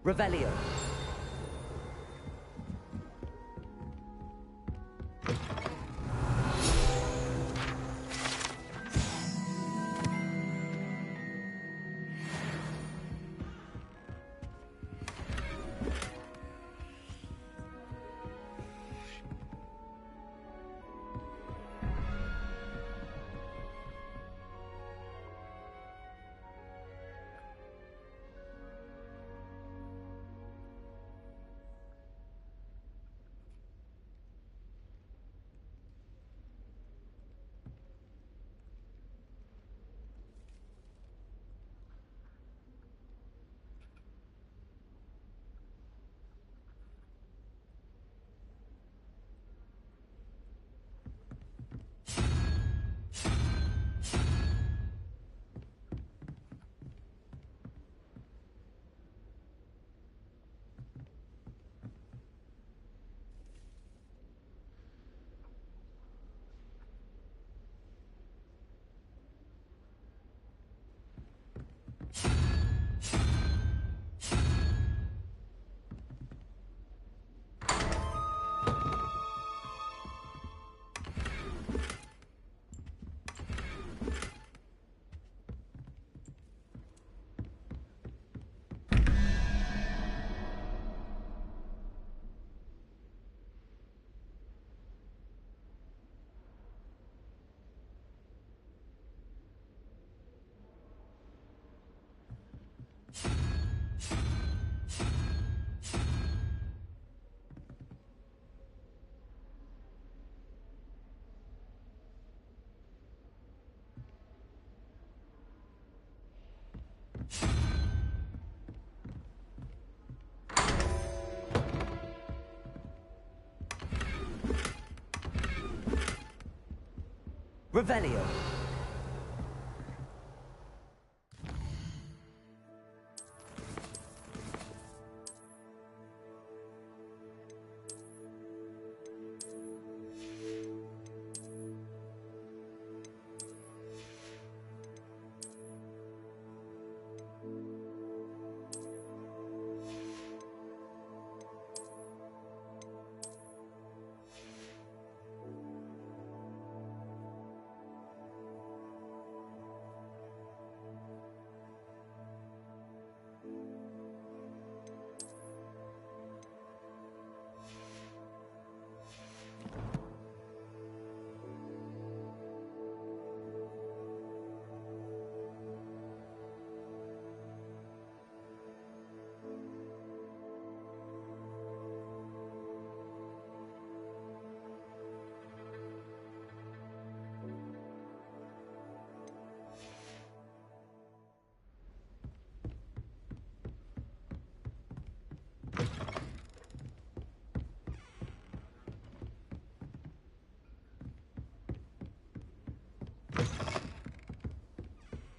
Revelio. Revelio.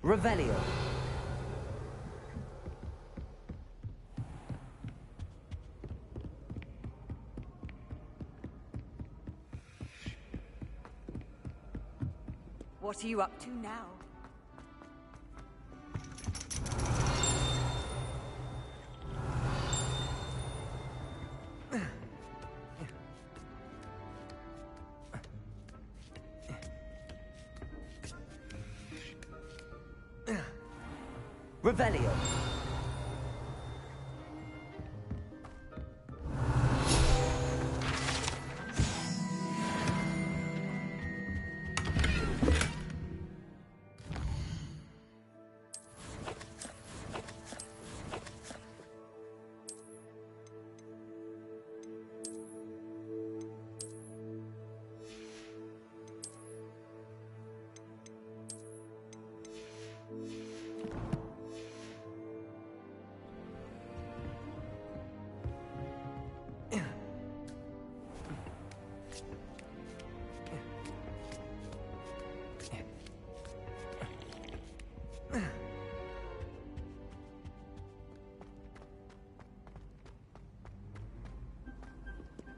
Revelio. What are you up to now? Revelio.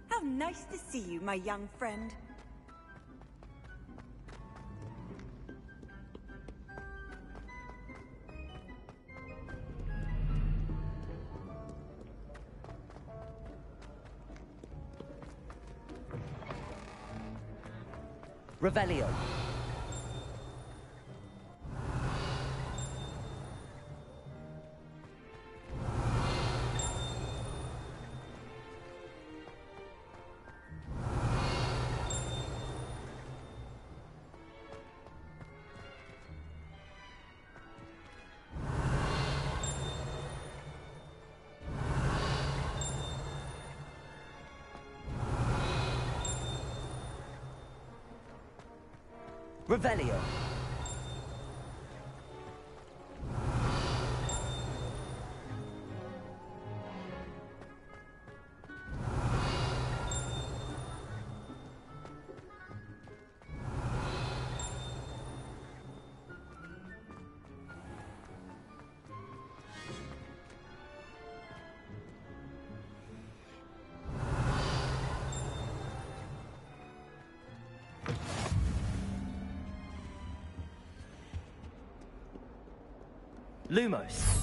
How nice to see you, my young friend. Revelio. Revelio. Lumos.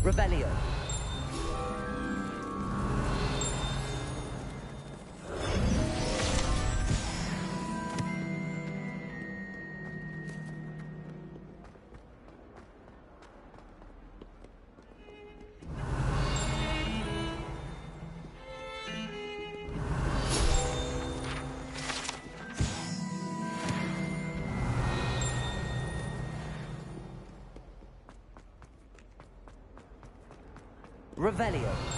Revelio. Revelio.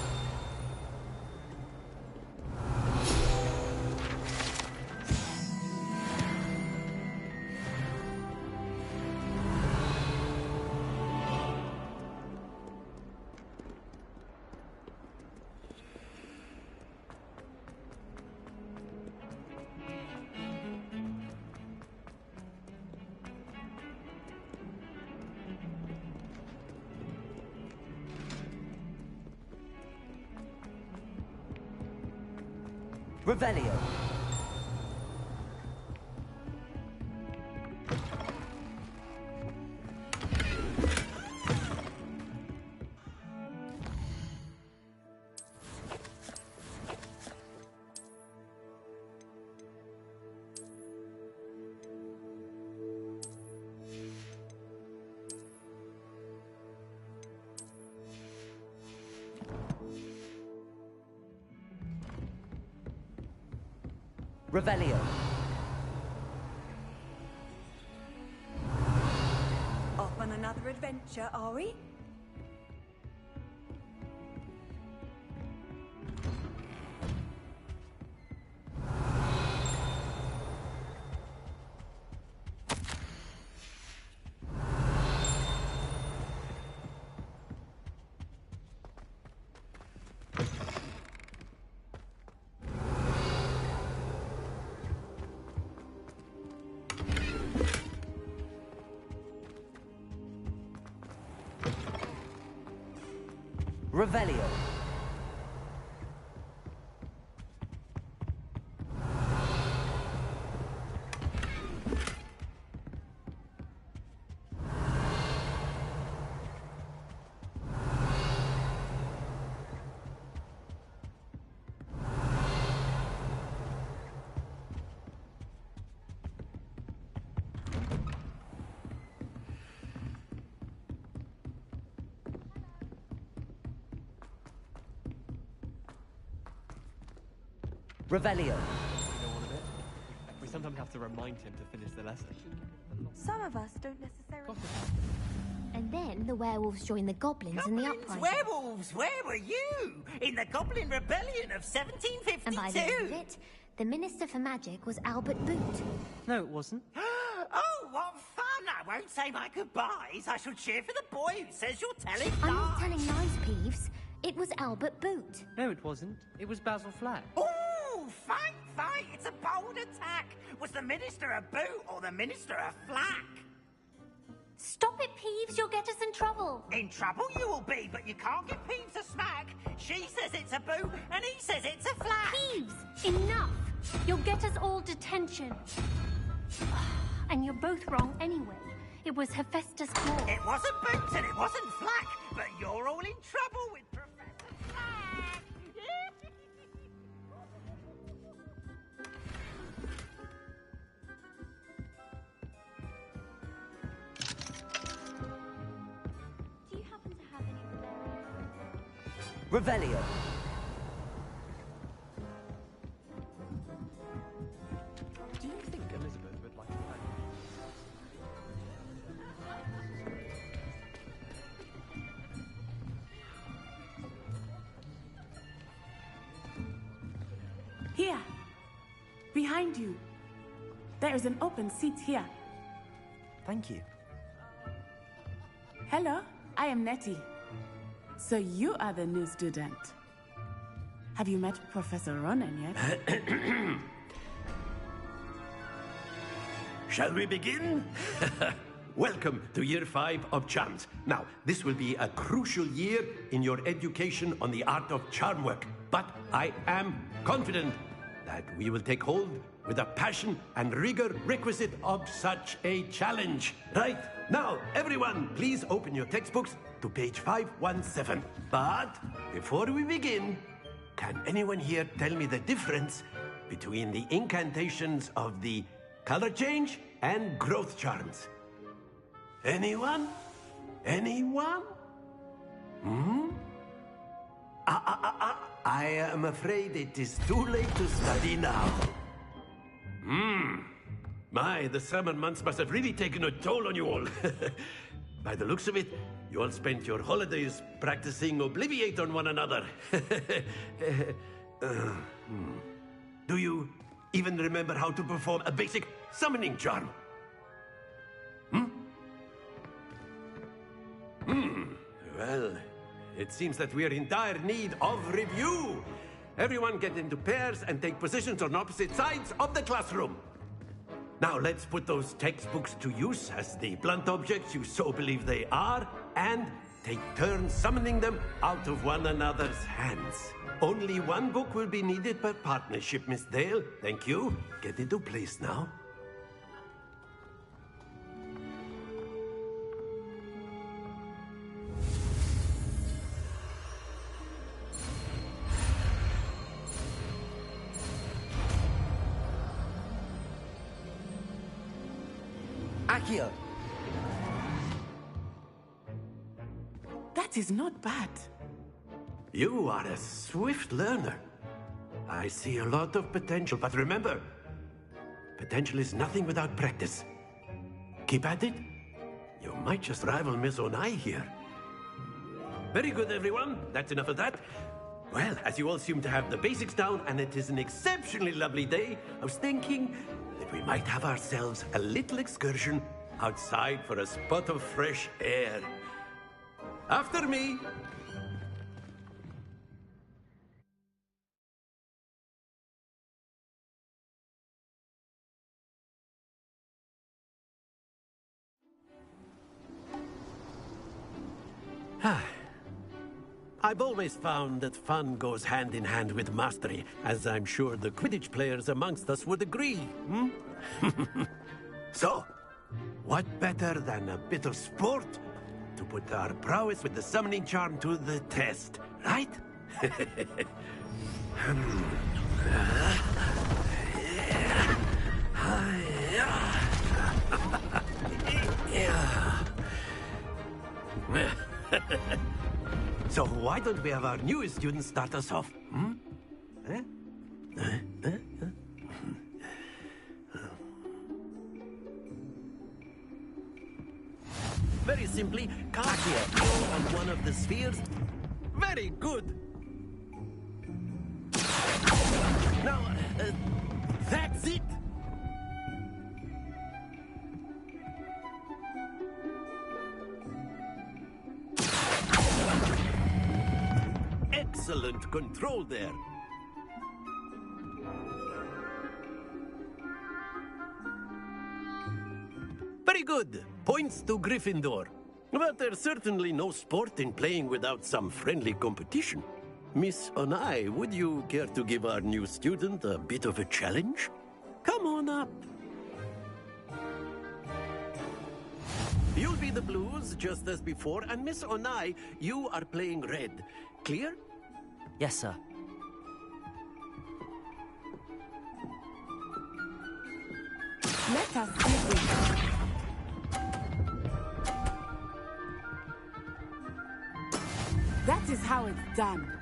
Revelio. Revelio. Off on another adventure, are we? Revelio. Revelio. You know what of it? We sometimes have to remind him to finish the lesson. Some of us don't necessarily... And then the werewolves joined the goblins in the uprising. Werewolves, where were you? In the Goblin Rebellion of 1752? And by the end of it, the Minister for Magic was Albert Boot. No, it wasn't. Oh, what fun! I won't say my goodbyes. I shall cheer for the boy who says you're telling I'm lies. not telling lies, Peeves. It was Albert Boot. No, it wasn't. It was Basil Flack. Ooh, fight, fight! It's a bold attack. Was the Minister a boot or the Minister a flack? Stop it, Peeves. You'll get us in trouble. In trouble you will be, but you can't give Peeves a smack. She says it's a boot, and he says it's a flack. Peeves, enough. You'll get us all detention. And you're both wrong anyway. It was Hephaestus Claw. It wasn't boot and it wasn't flack, but you're all in trouble with Professor Flack. Do you happen to have any Revelio. Do you think Elizabeth would like to play? Here. Behind you. There is an open seat here. Thank you. Hello, I am Nettie. So you are the new student. Have you met Professor Ronan yet? Shall we begin? Welcome to Year 5 of Charms. Now, this will be a crucial year in your education on the art of charm work. But I am confident that we will take hold with the passion and rigor requisite of such a challenge. Right, now, everyone, please open your textbooks to page 517. But before we begin, can anyone here tell me the difference between the incantations of the color change and growth charms? Anyone? Anyone? I am afraid it is too late to study now. My, the summer months must have really taken a toll on you all. By the looks of it, you all spent your holidays practicing Obliviate on one another. Do you even remember how to perform a basic summoning charm? Well, it seems that we are in dire need of review. Everyone get into pairs and take positions on opposite sides of the classroom. Now let's put those textbooks to use as the blunt objects you so believe they are, and take turns summoning them out of one another's hands. Only one book will be needed per partnership, Miss Dale. Thank you. Get into place now. Accio. That is not bad. You are a swift learner. I see a lot of potential, but remember, Potential is nothing without practice. Keep at it. You might just rival Miss Onai here. Very good, everyone. That's enough of that. Well, as you all seem to have the basics down, and it is an exceptionally lovely day, I was thinking that we might have ourselves a little excursion outside for a spot of fresh air. After me. I've always found that fun goes hand in hand with mastery, as I'm sure the Quidditch players amongst us would agree, hmm? So, what better than a bit of sport to put our prowess with the summoning charm to the test, right? So why don't we have our newest student start us off? Hmm? Very simply, cast your skill on one of the spheres. Very good. Now, that's it. Excellent control there. Very good. Points to Gryffindor. But there's certainly no sport in playing without some friendly competition. Miss Onai, would you care to give our new student a bit of a challenge? Come on up. You'll be the blues, just as before, and Miss Onai, you are playing red. Clear? Yes, sir. Let us see this. That is how it's done.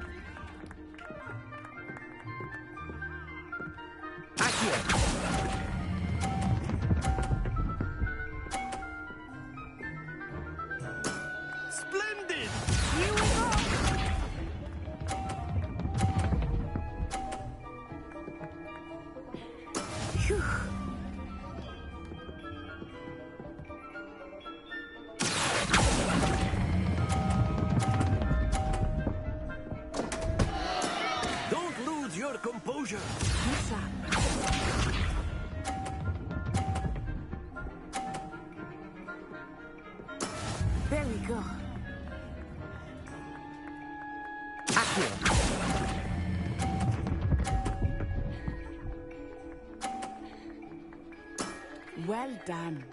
Splendid! Here we go! Phew. Don't lose your composure. Yes, sir. There we go. Well done.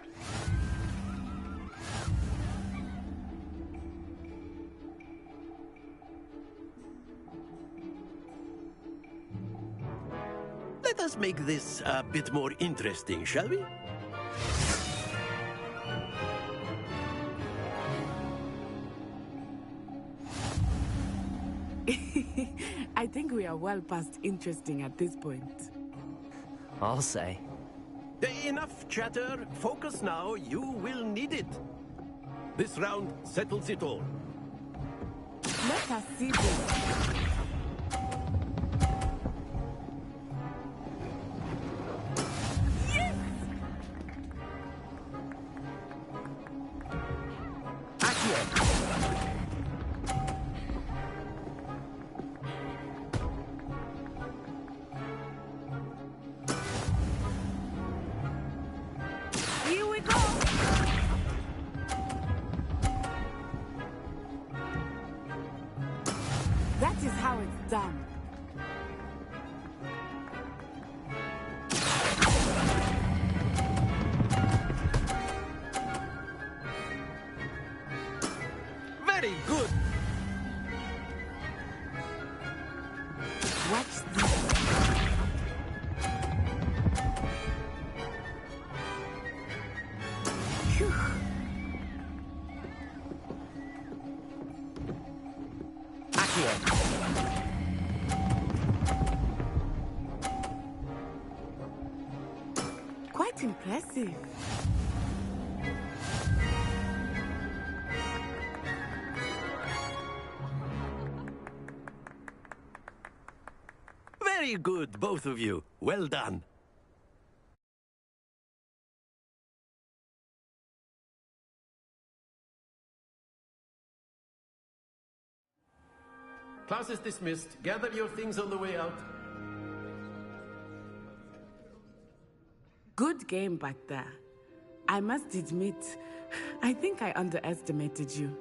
Let us make this a bit more interesting, shall we? I think we are well past interesting at this point. I'll say. Enough chatter. Focus now. You will need it. This round settles it all. Let us see this. Here we go! That is how it's done. Very good. Watch this. Phew. quite impressive. Very good, both of you. Well done. Class is dismissed. Gather your things on the way out. Good game back there. I must admit, I think I underestimated you.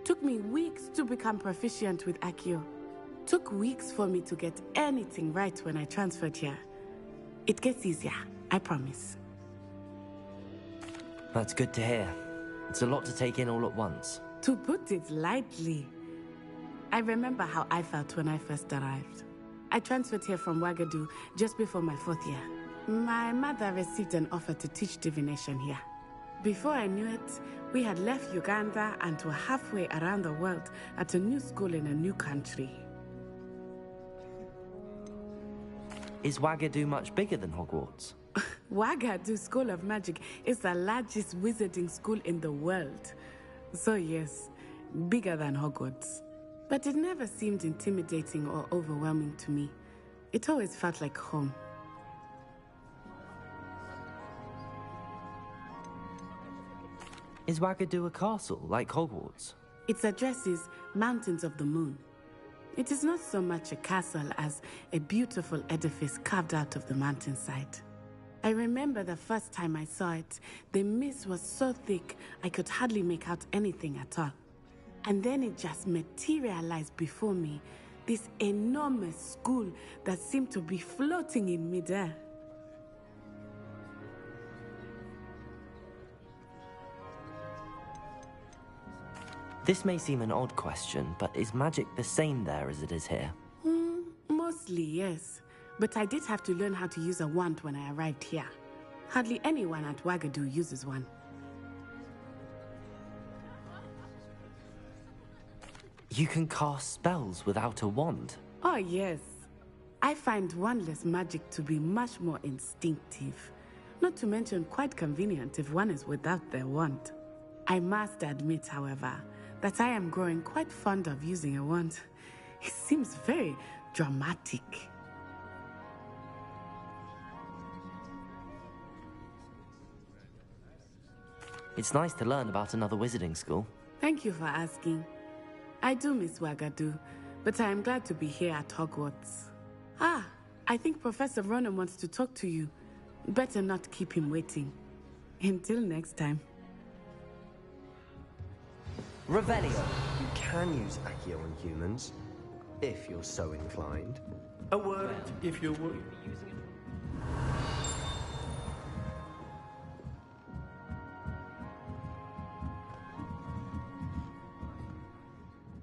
Took me weeks to become proficient with Accio. Took weeks for me to get anything right when I transferred here. It gets easier, I promise. That's good to hear. It's a lot to take in all at once. To put it lightly, I remember how I felt when I first arrived. I transferred here from Wagadu just before my 4th year. My mother received an offer to teach divination here. Before I knew it, we had left Uganda and were halfway around the world at a new school in a new country. Is Wagadu much bigger than Hogwarts? Wagadu School of Magic is the largest wizarding school in the world. So yes, bigger than Hogwarts. But it never seemed intimidating or overwhelming to me. It always felt like home. Is Wagadu a castle, like Hogwarts? Its address is Mountains of the Moon. It is not so much a castle as a beautiful edifice carved out of the mountainside. I remember the first time I saw it, the mist was so thick I could hardly make out anything at all. And then it just materialized before me, this enormous school that seemed to be floating in midair. This may seem an odd question, but is magic the same there as it is here? Mostly, yes. But I did have to learn how to use a wand when I arrived here. Hardly anyone at Wagadu uses one. You can cast spells without a wand? Oh, yes. I find wandless magic to be much more instinctive. Not to mention quite convenient if one is without their wand. I must admit, however, that I am growing quite fond of using a wand. It seems very dramatic. It's nice to learn about another wizarding school. Thank you for asking. I do miss Wagadu, but I am glad to be here at Hogwarts. Ah, I think Professor Ronan wants to talk to you. Better not keep him waiting. Until next time. Revelio. You can use Accio on humans, if you're so inclined. A word, if you would.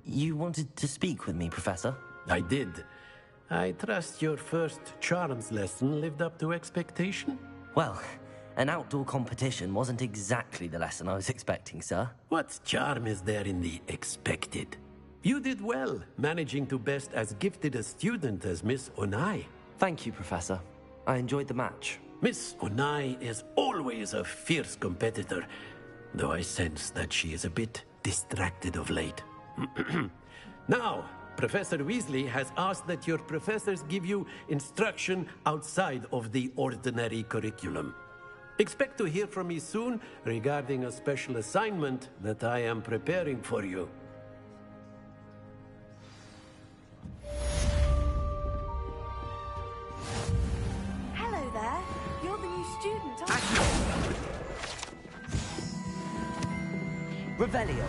You wanted to speak with me, Professor? I did. I trust your first charms lesson lived up to expectation? Well, an outdoor competition wasn't exactly the lesson I was expecting, sir. What charm is there in the expected? You did well, managing to best as gifted a student as Miss Onai. Thank you, Professor. I enjoyed the match. Miss Onai is always a fierce competitor, though I sense that she is a bit distracted of late. Now, Professor Weasley has asked that your professors give you instruction outside of the ordinary curriculum. Expect to hear from me soon regarding a special assignment that I am preparing for you. Hello there. You're the new student, aren't you? Revelio.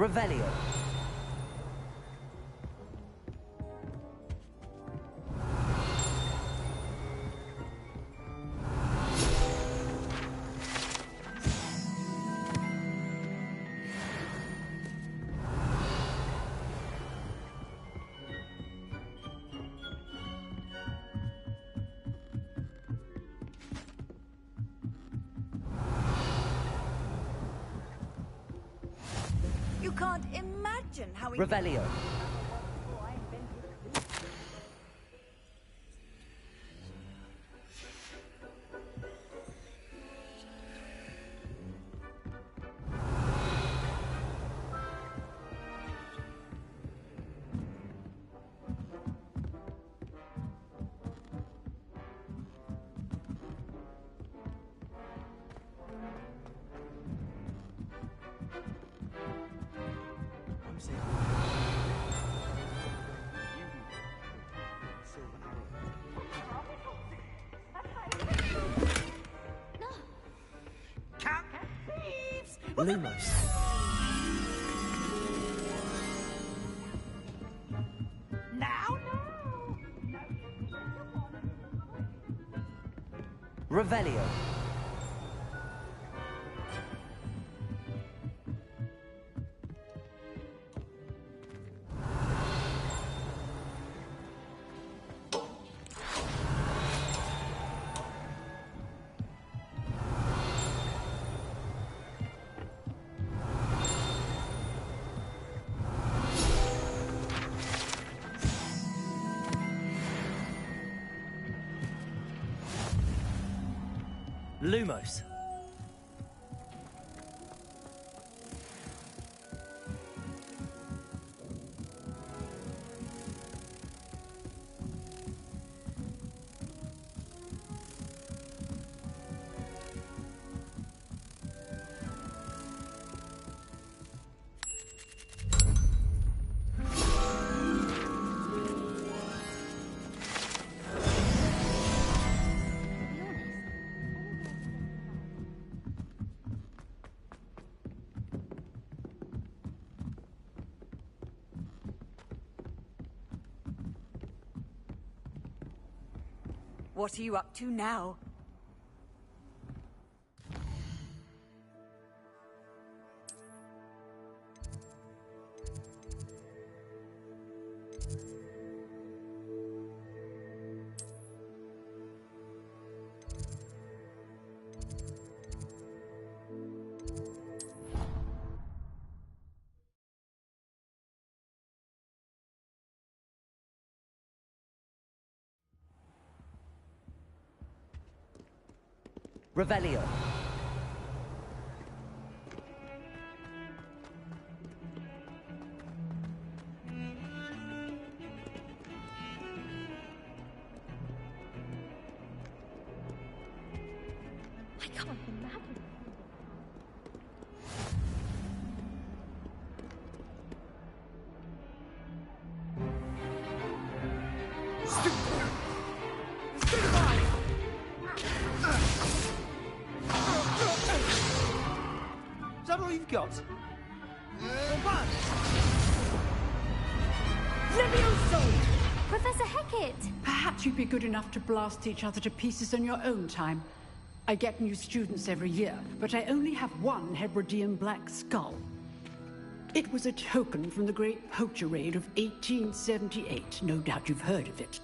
Revelio. can't imagine how Revelio. Lumos. Now, Revelio. Lumos. what are you up to now? Revelio. I can't imagine. Is that all you've got? Levioso! Professor Hecat! Perhaps you'd be good enough to blast each other to pieces in your own time. I get new students every year, but I only have one Hebridean black skull. It was a token from the Great Poacher Raid of 1878. No doubt you've heard of it.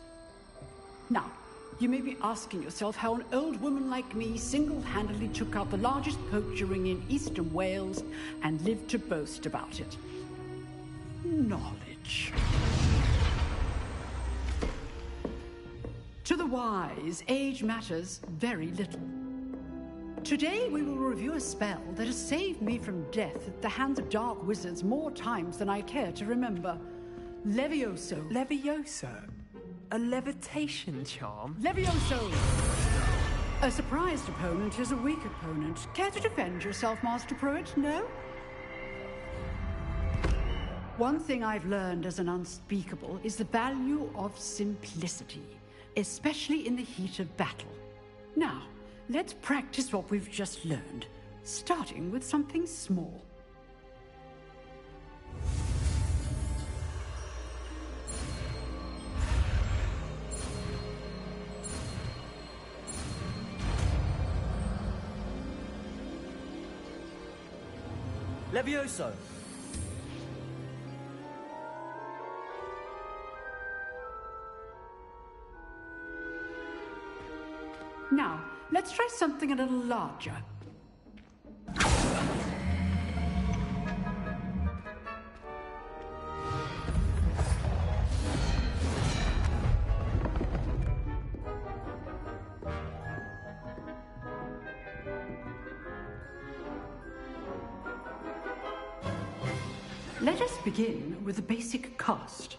Now, you may be asking yourself how an old woman like me single-handedly took out the largest poacher ring in eastern Wales and lived to boast about it. Knowledge. To the wise, age matters very little. Today we will review a spell that has saved me from death at the hands of dark wizards more times than I care to remember. Levioso. Levioso? A levitation charm? Levioso! A surprised opponent is a weak opponent. Care to defend yourself, Master Pruitt? No? One thing I've learned as an unspeakable is the value of simplicity, especially in the heat of battle. Now, let's practice what we've just learned, starting with something small. Levioso! Now, let's try something a little larger. Let us begin with the basic cast.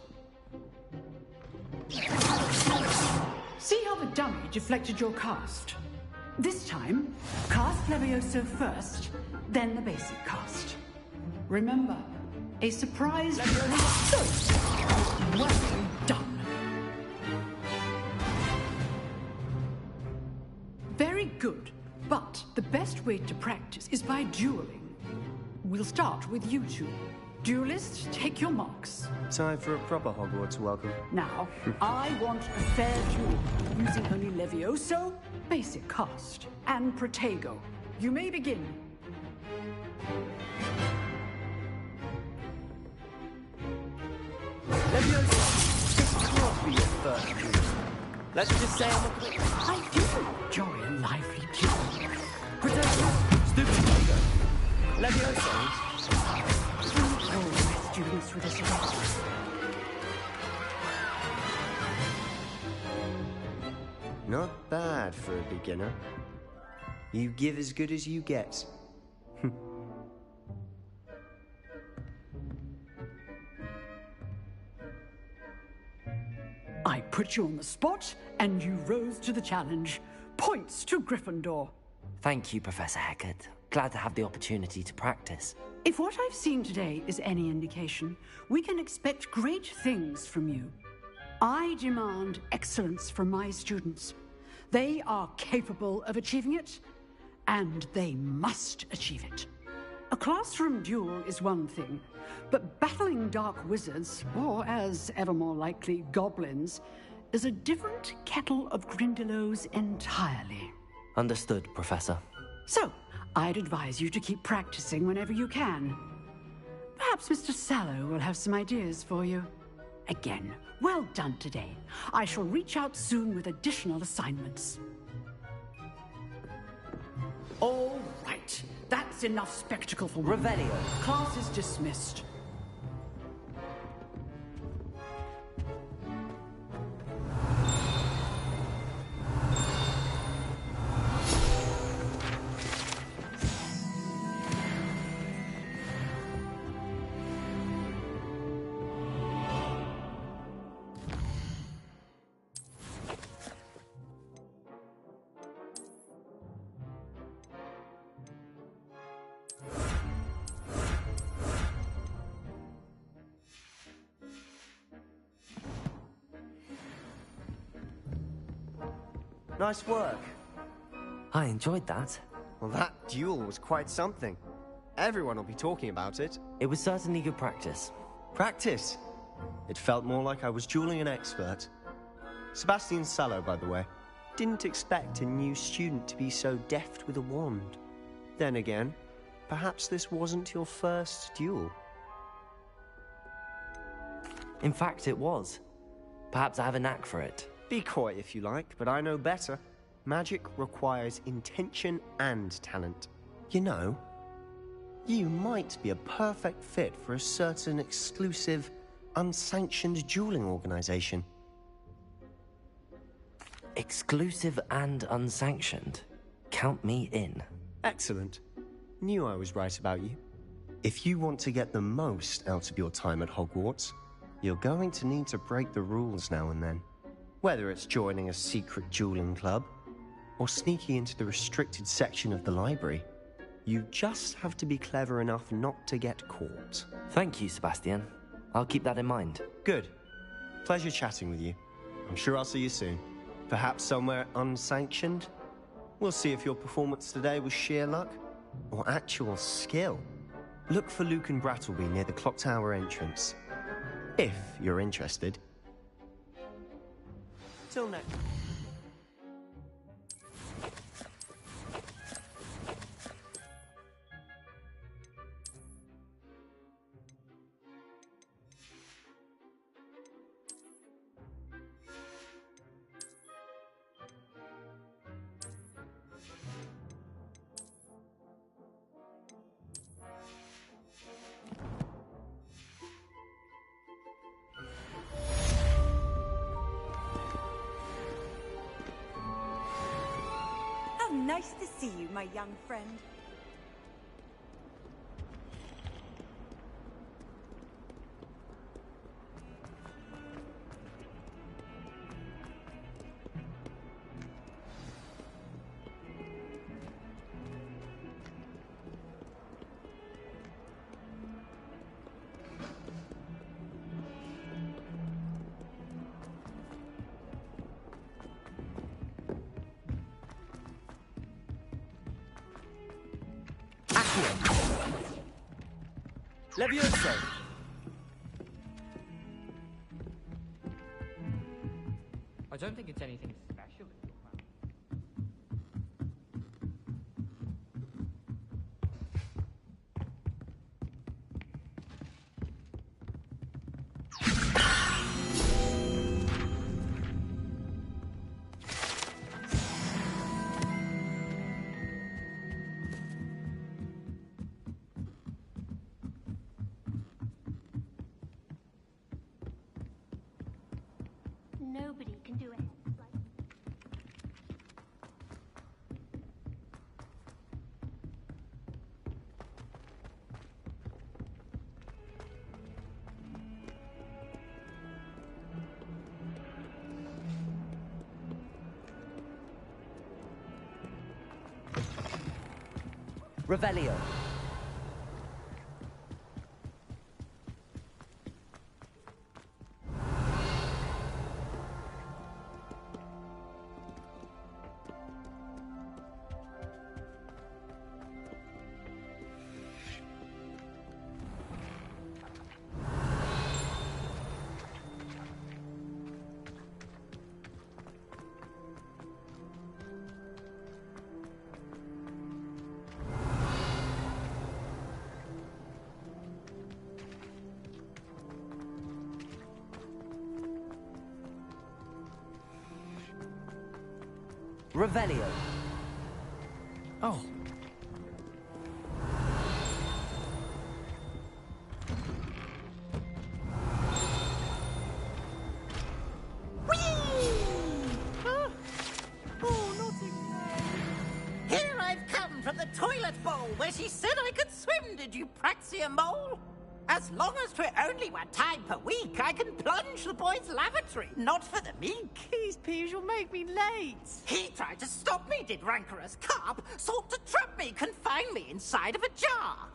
See how the dummy deflected your cast? This time, cast Levioso first, then the basic cast. Remember, a surprise Levioso is well done. Very good, but the best way to practice is by dueling. We'll start with you two. Duelists, take your marks. Time for a proper Hogwarts welcome. Now, I want a fair duel, using only Levioso, basic cast, and Protego. You may begin. Levioso, this can't be your first duel. Let's just say I do enjoy a lively duel. Protego, stupid Protego. Levioso. All my students with us. Not bad for a beginner. You give as good as you get. I put you on the spot, and you rose to the challenge. Points to Gryffindor. Thank you, Professor Hecat. Glad to have the opportunity to practice. If what I've seen today is any indication, we can expect great things from you. I demand excellence from my students. They are capable of achieving it, and they must achieve it. A classroom duel is one thing, but battling dark wizards, or as ever more likely, goblins, is a different kettle of Grindylows entirely. Understood, Professor. So, I'd advise you to keep practicing whenever you can. Perhaps Mr. Sallow will have some ideas for you. Again, well done today. I shall reach out soon with additional assignments. All right. That's enough spectacle for one. Revelio. Class is dismissed. Nice work. I enjoyed that. Well, that duel was quite something. Everyone will be talking about it. It was certainly good practice. Practice? It felt more like I was dueling an expert. Sebastian Sallow, by the way. Didn't expect a new student to be so deft with a wand. Then again, perhaps this wasn't your first duel. In fact, it was. Perhaps I have a knack for it. Be coy if you like, but I know better. Magic requires intention and talent. You know, you might be a perfect fit for a certain exclusive, unsanctioned dueling organization. Exclusive and unsanctioned? Count me in. Excellent. Knew I was right about you. If you want to get the most out of your time at Hogwarts, you're going to need to break the rules now and then. Whether it's joining a secret dueling club, or sneaking into the restricted section of the library, you just have to be clever enough not to get caught. Thank you, Sebastian. I'll keep that in mind. Good. Pleasure chatting with you. I'm sure I'll see you soon. Perhaps somewhere unsanctioned? We'll see if your performance today was sheer luck, or actual skill. Look for Luke and Brattleby near the clock tower entrance. If you're interested. Till next. Nice to see you, my young friend. Levioso! I don't think it's anything special. Nobody can do it. Revelio. Revelio. Oh. Here I've come from the toilet bowl where she said I could swim, did you praxia mole? As long as 'twere only 1 time per week, I can plunge the boy's lavatory, not for the meek. These peas will make me late. He tried to stop me, did rancorous carp, sought to trap me, confine me inside of a jar.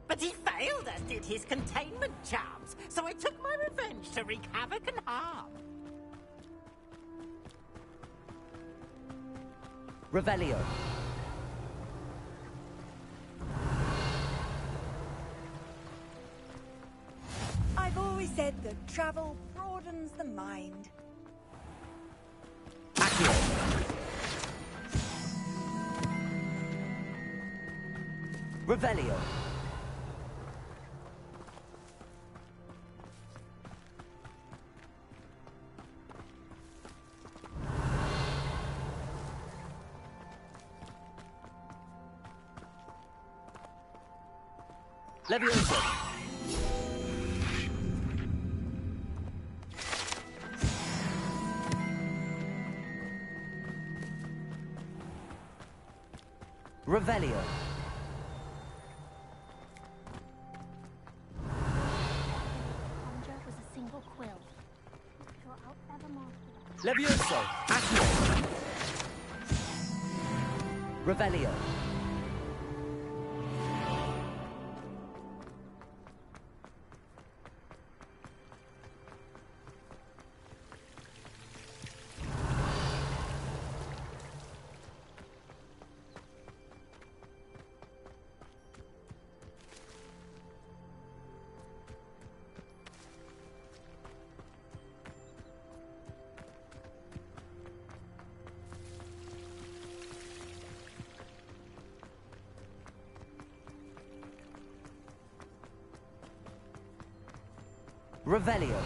But he failed, as did his containment charms, so I took my revenge to wreak havoc and harm. Revelio. I've always said that travel broadens the mind. Revelio. Levioso. Revelio. Conjure was a single quill. Sure I'll ever master that. Levioso! Accio! Revelio. Revelio.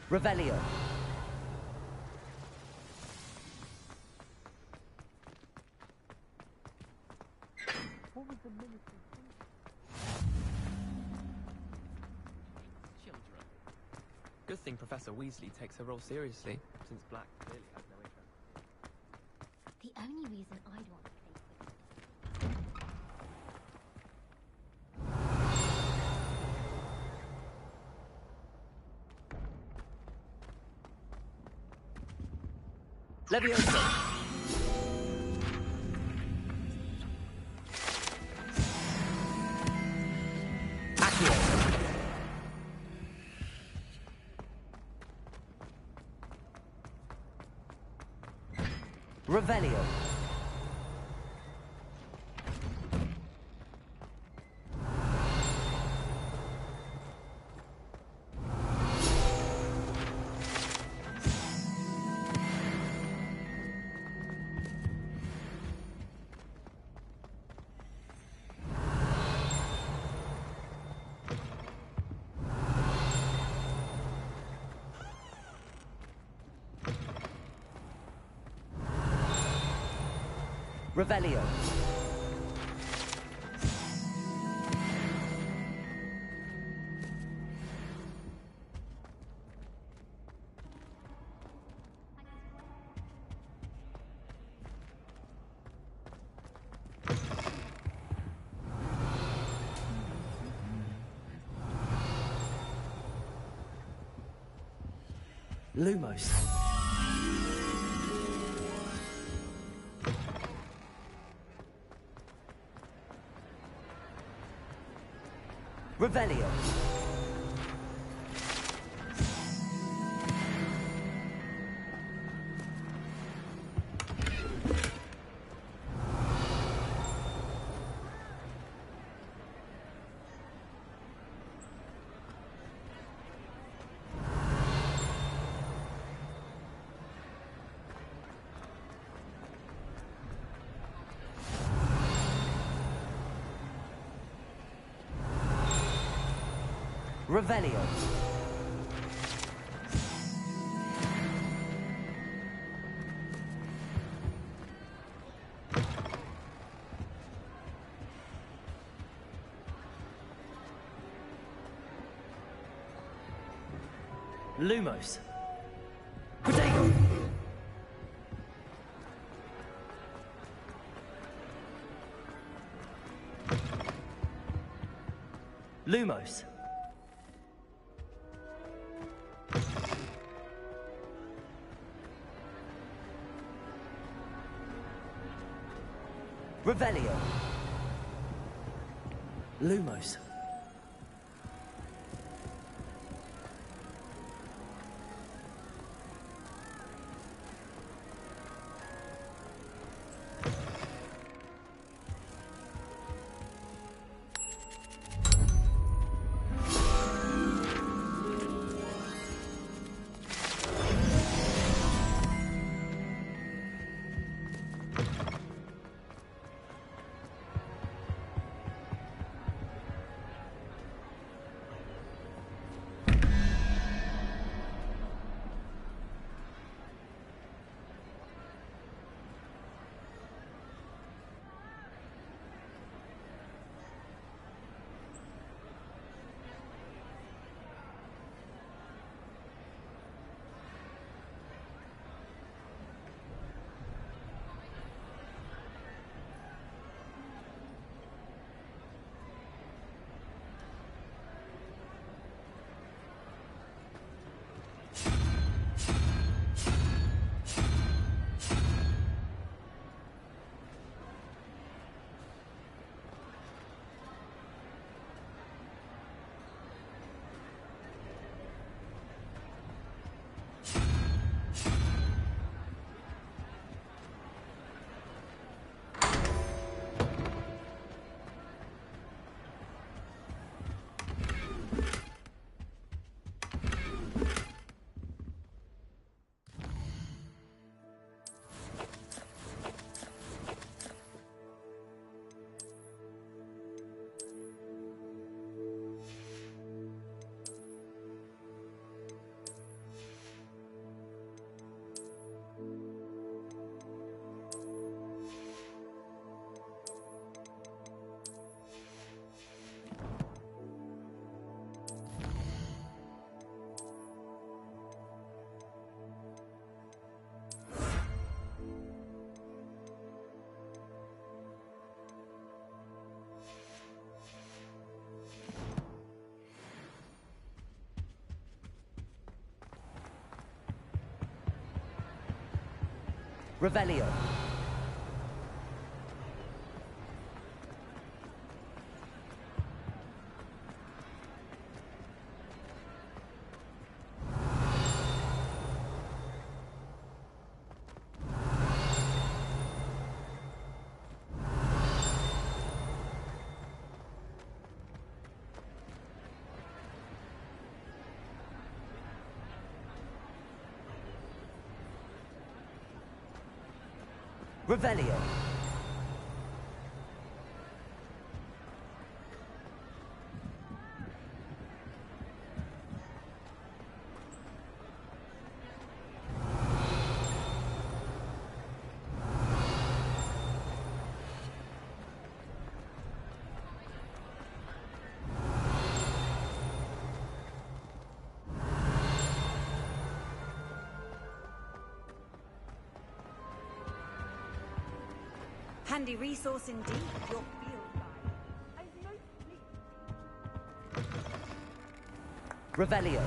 Revelio. What was the minister? Children. Good thing Professor Weasley takes her role seriously, since Black clearly has no interest. only reason I'd want to pay Leviosa! Accio! Revelio! Revelio. Lumos. Revelio. Revelio. Lumos. Protego. Lumos. Revelio. Lumos. Revelio. Revelio. Handy resource indeed, your field guide. Revelio.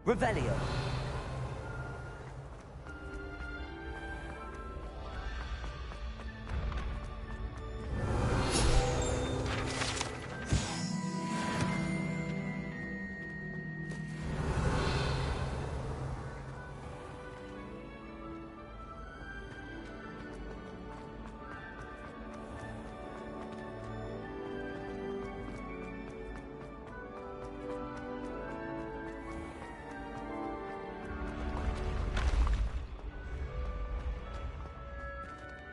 Revelio.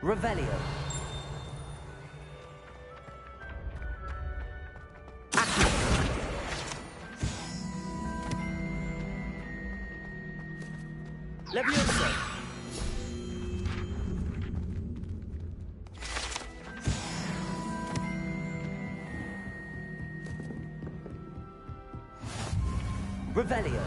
Revelio. Levioso. Revelio.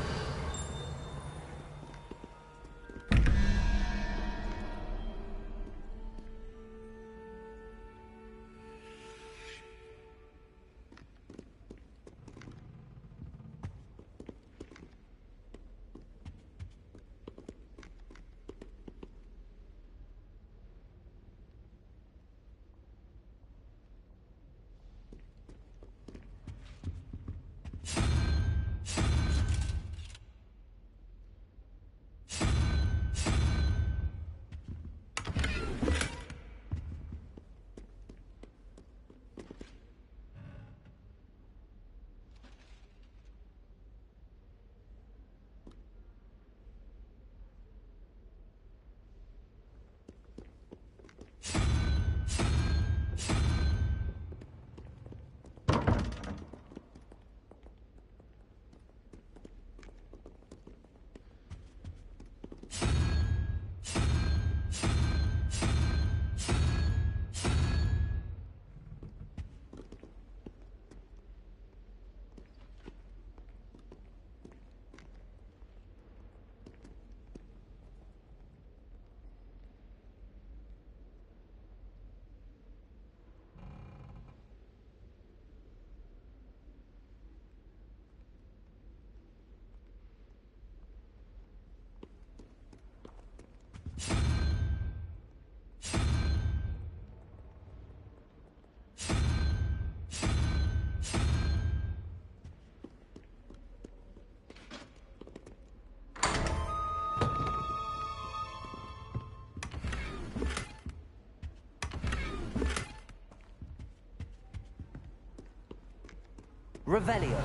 Revelio.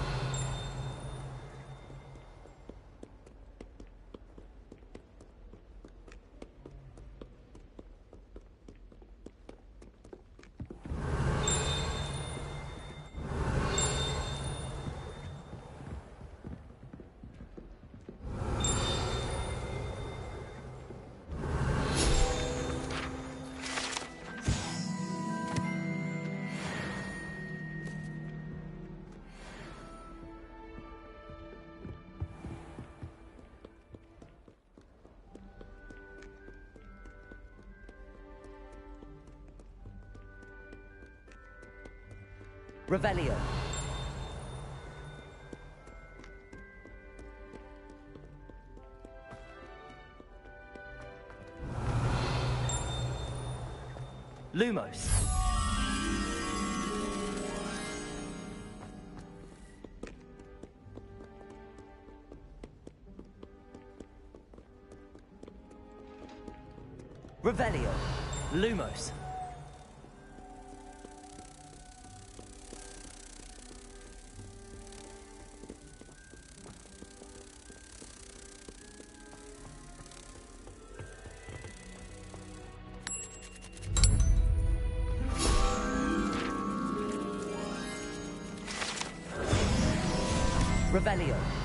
Revelio. Lumos. Revelio. Lumos. Revelio.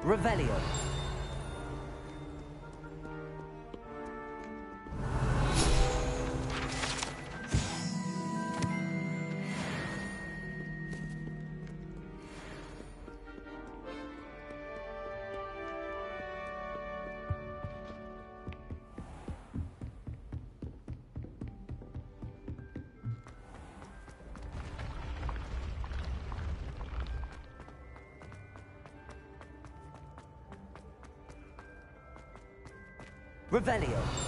Revelio. Revelio.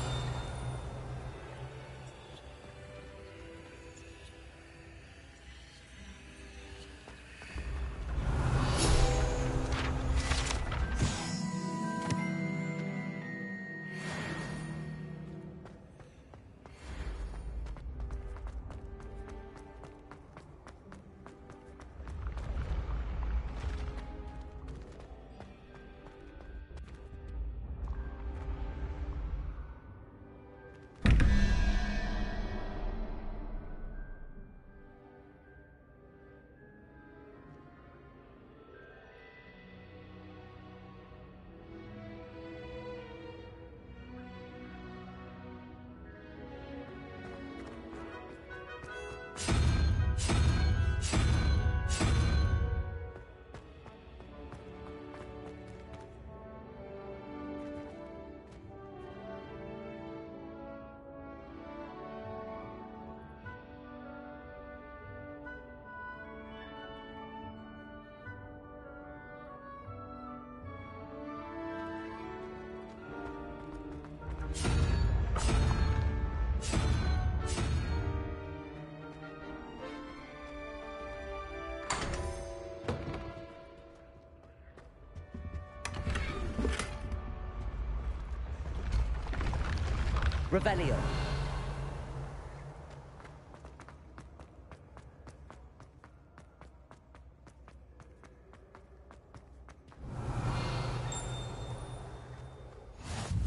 Revelio.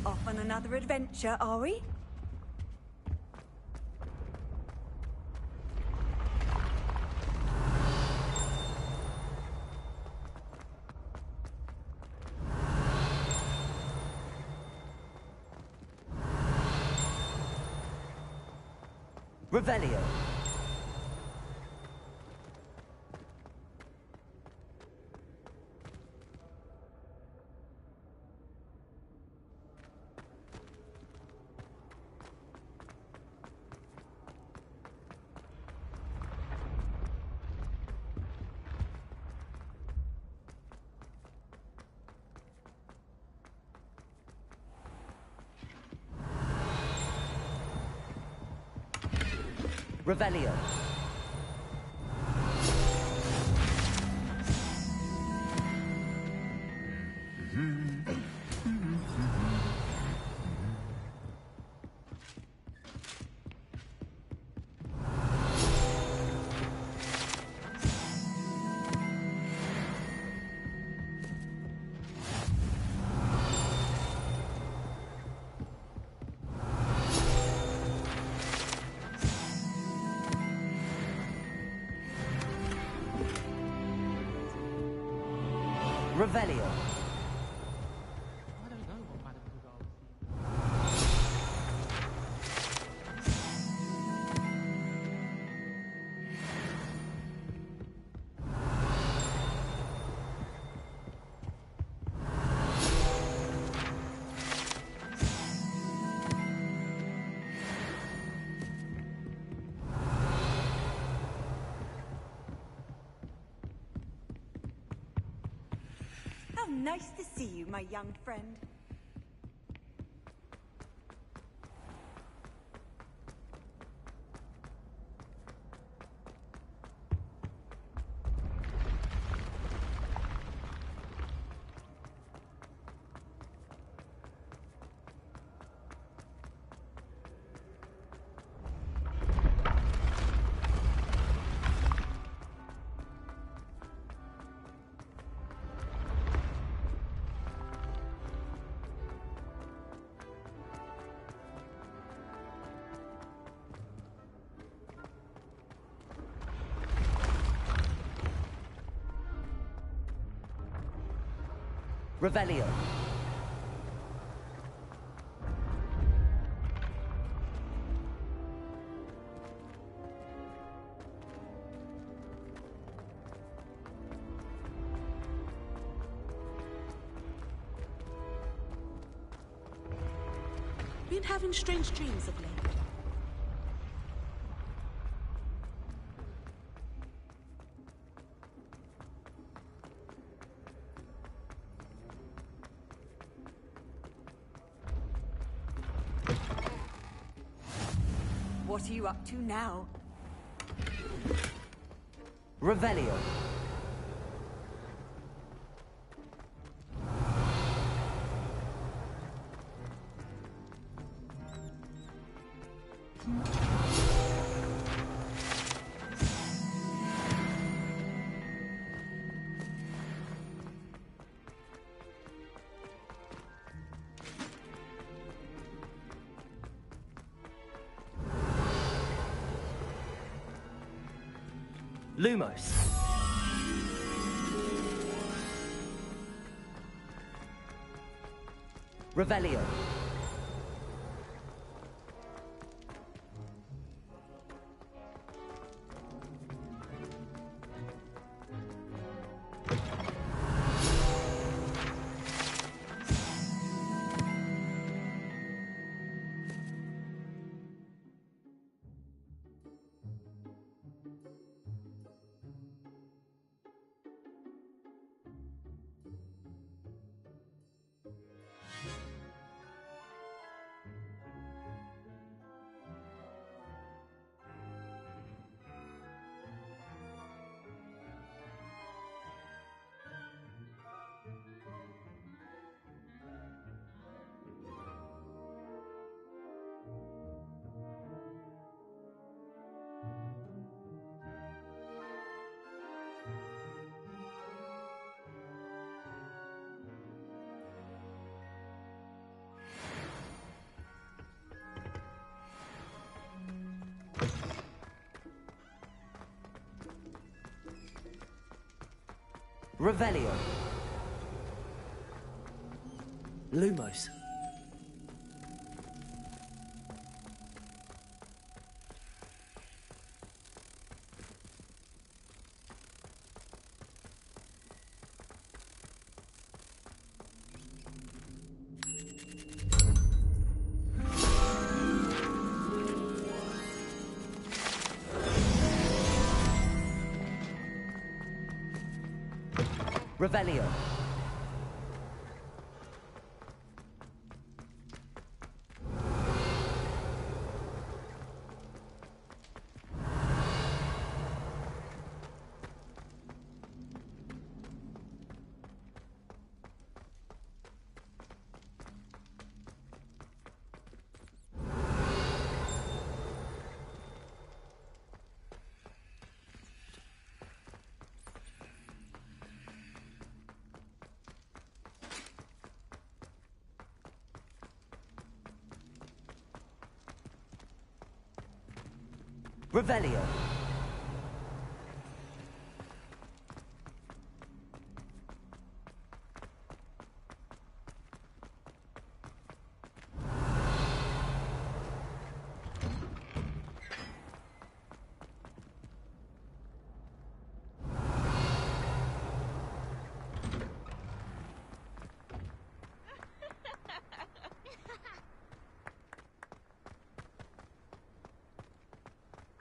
Off on another adventure, are we? Revelio. Revelio. Revelio. How nice to see you, my young friend. Revelio. Been having strange dreams of late. What are you up to now? Revelio. Lumos. Revelio. Revelio. Lumos. Revelio. Revelio.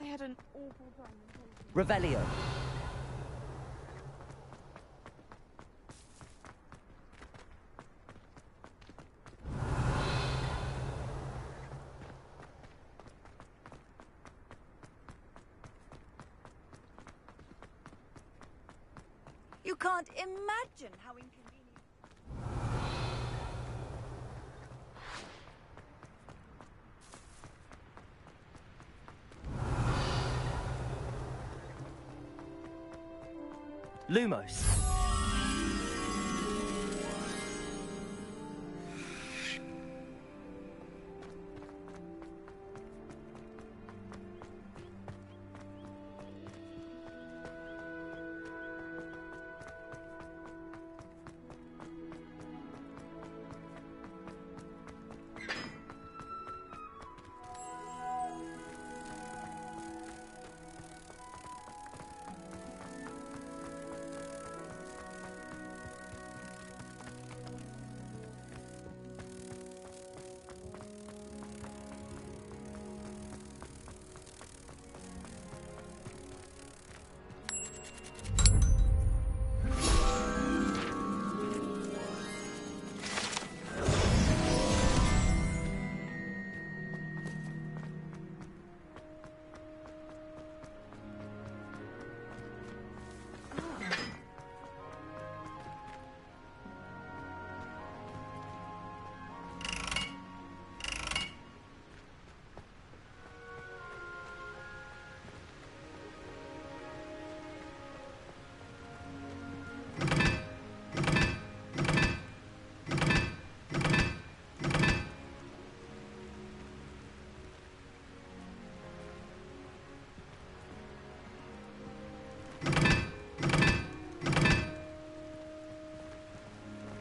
I had an awful time. Revelio. You can't imagine how inconvenient. Lumos.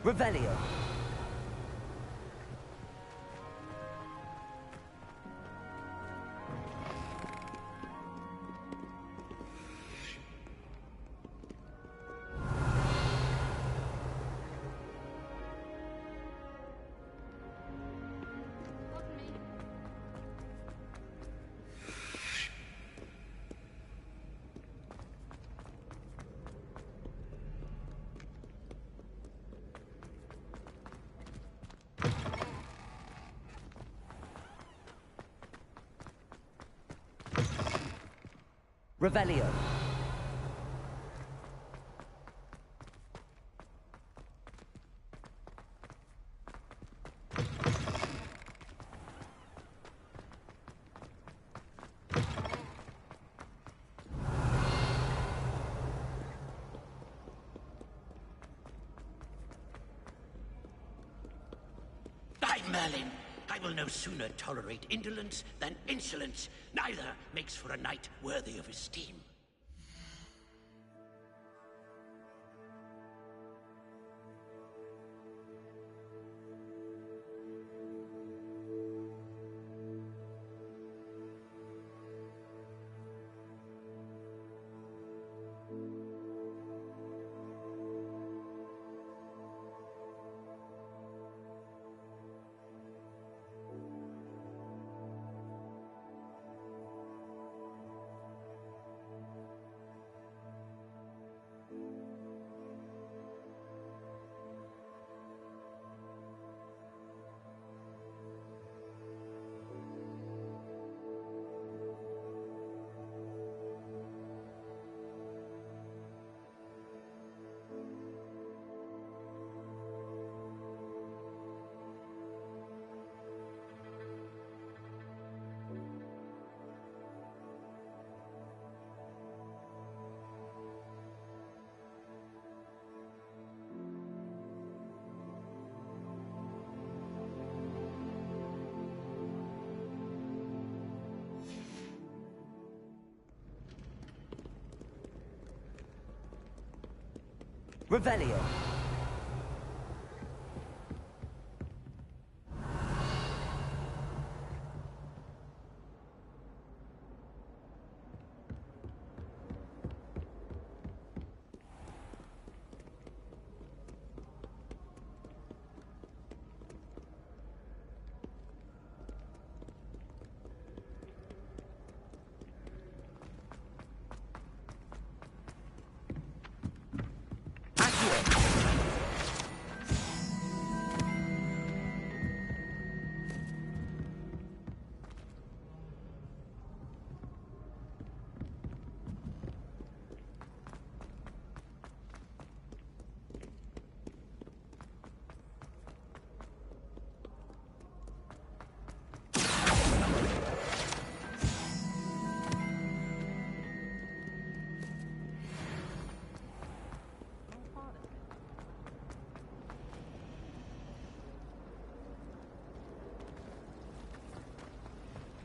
Revelio. Revelio. By Merlin, I will no sooner tolerate indolence than insolence. Neither makes for a knight worthy of esteem. Revelio.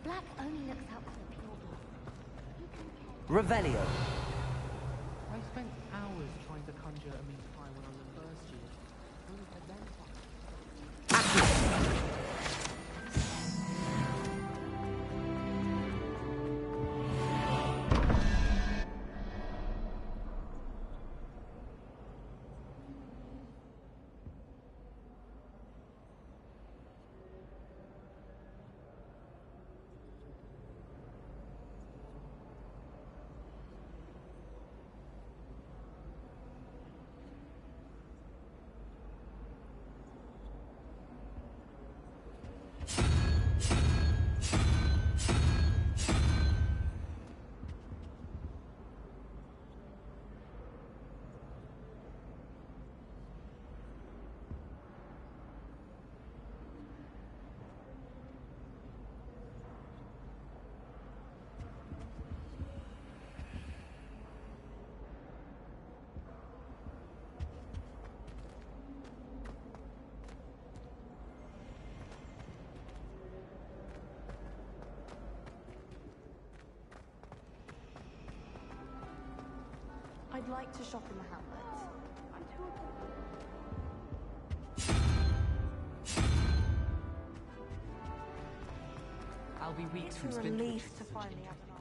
Black only looks out for the pure blood. Revelio. I spent hours trying to conjure a meat pie when I was in first year. Only had then I'd like to shop in the Hamlet. I'll be weeks from It's a Spindle. relief to finally have an arm.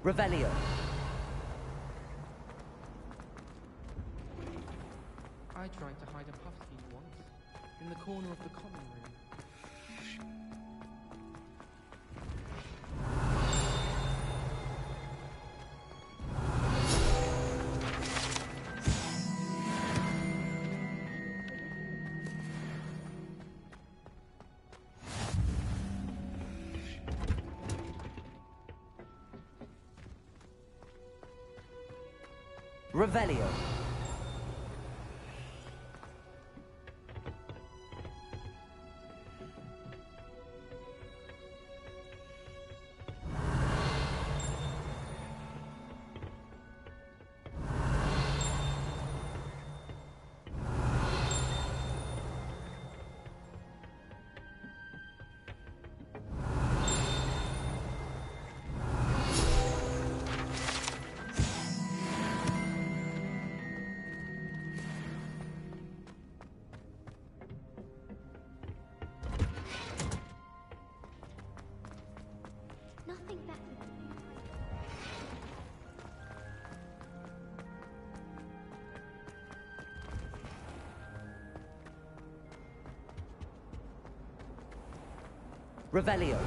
Revelio. I tried to hide a puffskein once, in the corner of the common room. Revelio. Nothing better. Revelio.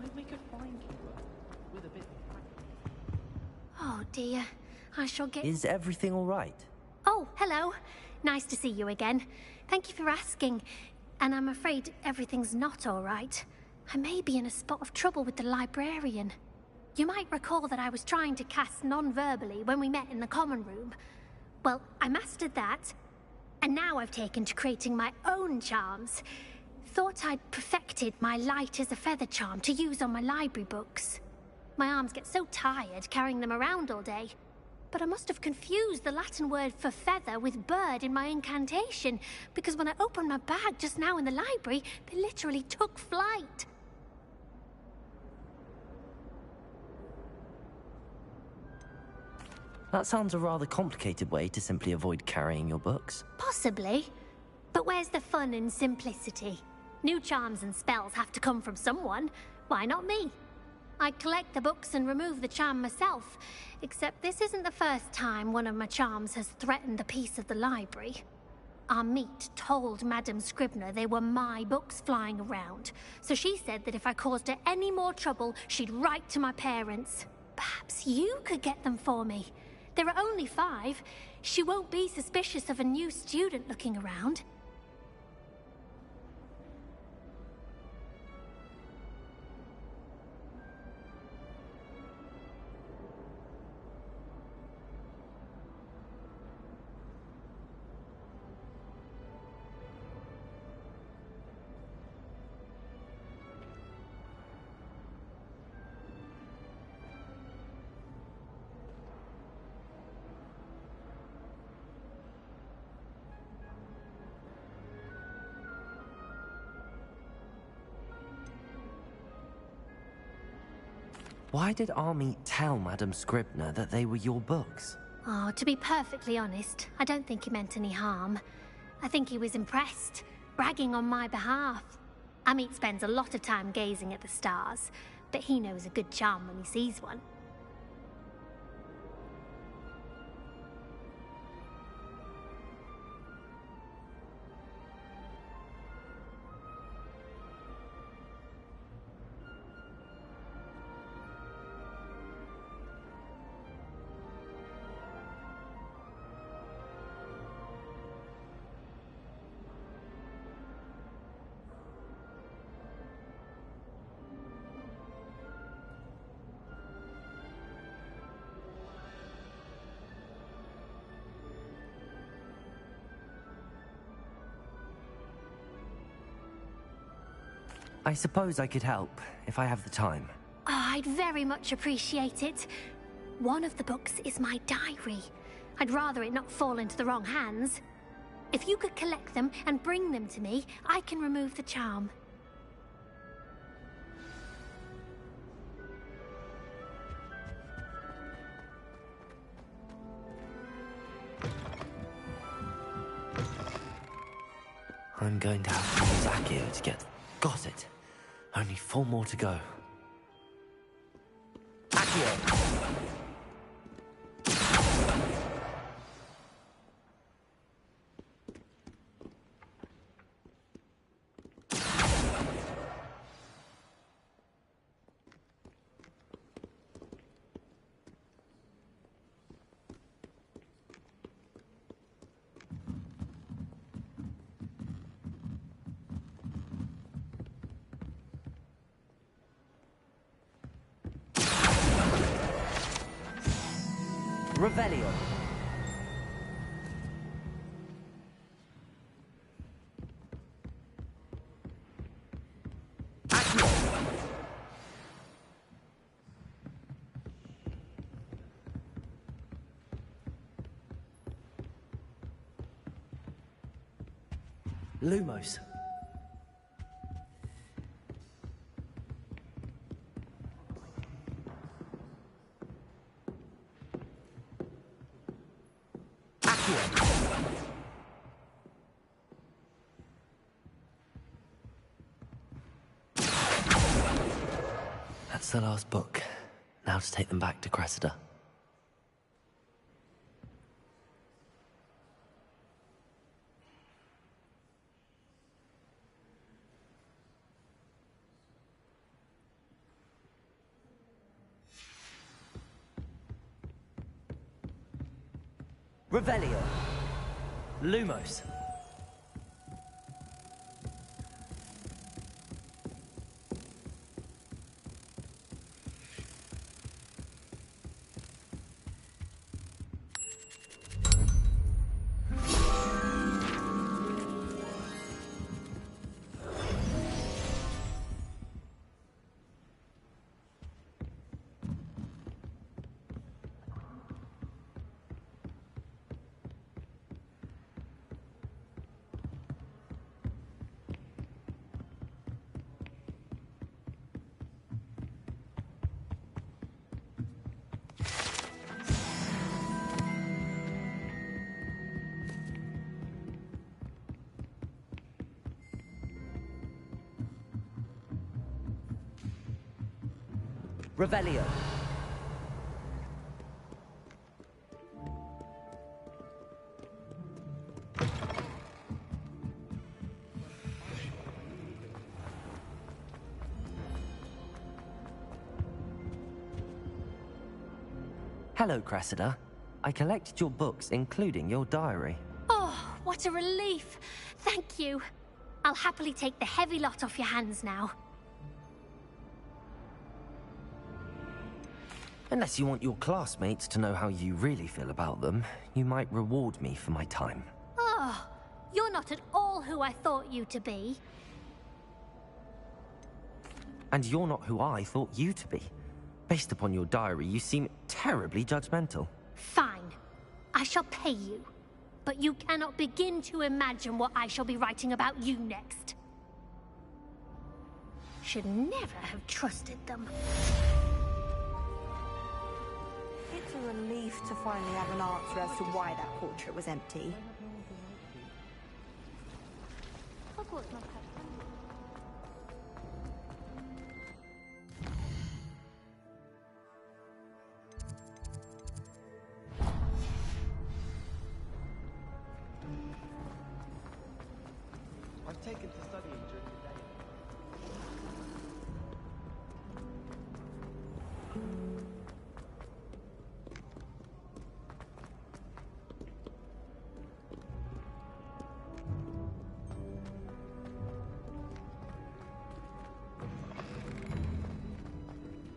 I'd make a fine keeper, with dear. I shall get... Is everything all right? Oh, hello. Nice to see you again. Thank you for asking. And I'm afraid everything's not all right. I may be in a spot of trouble with the librarian. You might recall that I was trying to cast non-verbally when we met in the common room. Well, I mastered that, and now I've taken to creating my own charms. Thought I'd perfected my light as a feather charm to use on my library books. My arms get so tired carrying them around all day. But I must have confused the Latin word for feather with bird in my incantation, because when I opened my bag just now in the library, they literally took flight. That sounds a rather complicated way to simply avoid carrying your books. Possibly. But where's the fun in simplicity? New charms and spells have to come from someone. Why not me? I'd collect the books and remove the charm myself, except this isn't the first time one of my charms has threatened the peace of the library. Our meet told Madame Scribner they were my books flying around, so she said that if I caused her any more trouble, she'd write to my parents. Perhaps you could get them for me. There are only 5. She won't be suspicious of a new student looking around. Why did Army tell Madame Scribner that they were your books? Oh, to be perfectly honest, I don't think he meant any harm. I think he was impressed, bragging on my behalf. Amit spends a lot of time gazing at the stars, but he knows a good charm when he sees one. I suppose I could help, if I have the time. Oh, I'd very much appreciate it. One of the books is my diary. I'd rather it not fall into the wrong hands. If you could collect them and bring them to me, I can remove the charm. I'm going to have to use Accio to get... Got it. Only 4 more to go. Accio! Revelio. Lumos. That's the last book. Now to take them back to Cressida. Revelio. Lumos. Revelio. Hello, Cressida. I collected your books, including your diary. Oh, what a relief. Thank you. I'll happily take the heavy lot off your hands now. Unless you want your classmates to know how you really feel about them, you might reward me for my time. Oh, you're not at all who I thought you to be. And you're not who I thought you to be. Based upon your diary, you seem terribly judgmental. Fine. I shall pay you. But you cannot begin to imagine what I shall be writing about you next. Should never have trusted them. It's a relief to finally have an answer as to why that portrait was empty. Hogwarts must have. I've taken to studying during the day.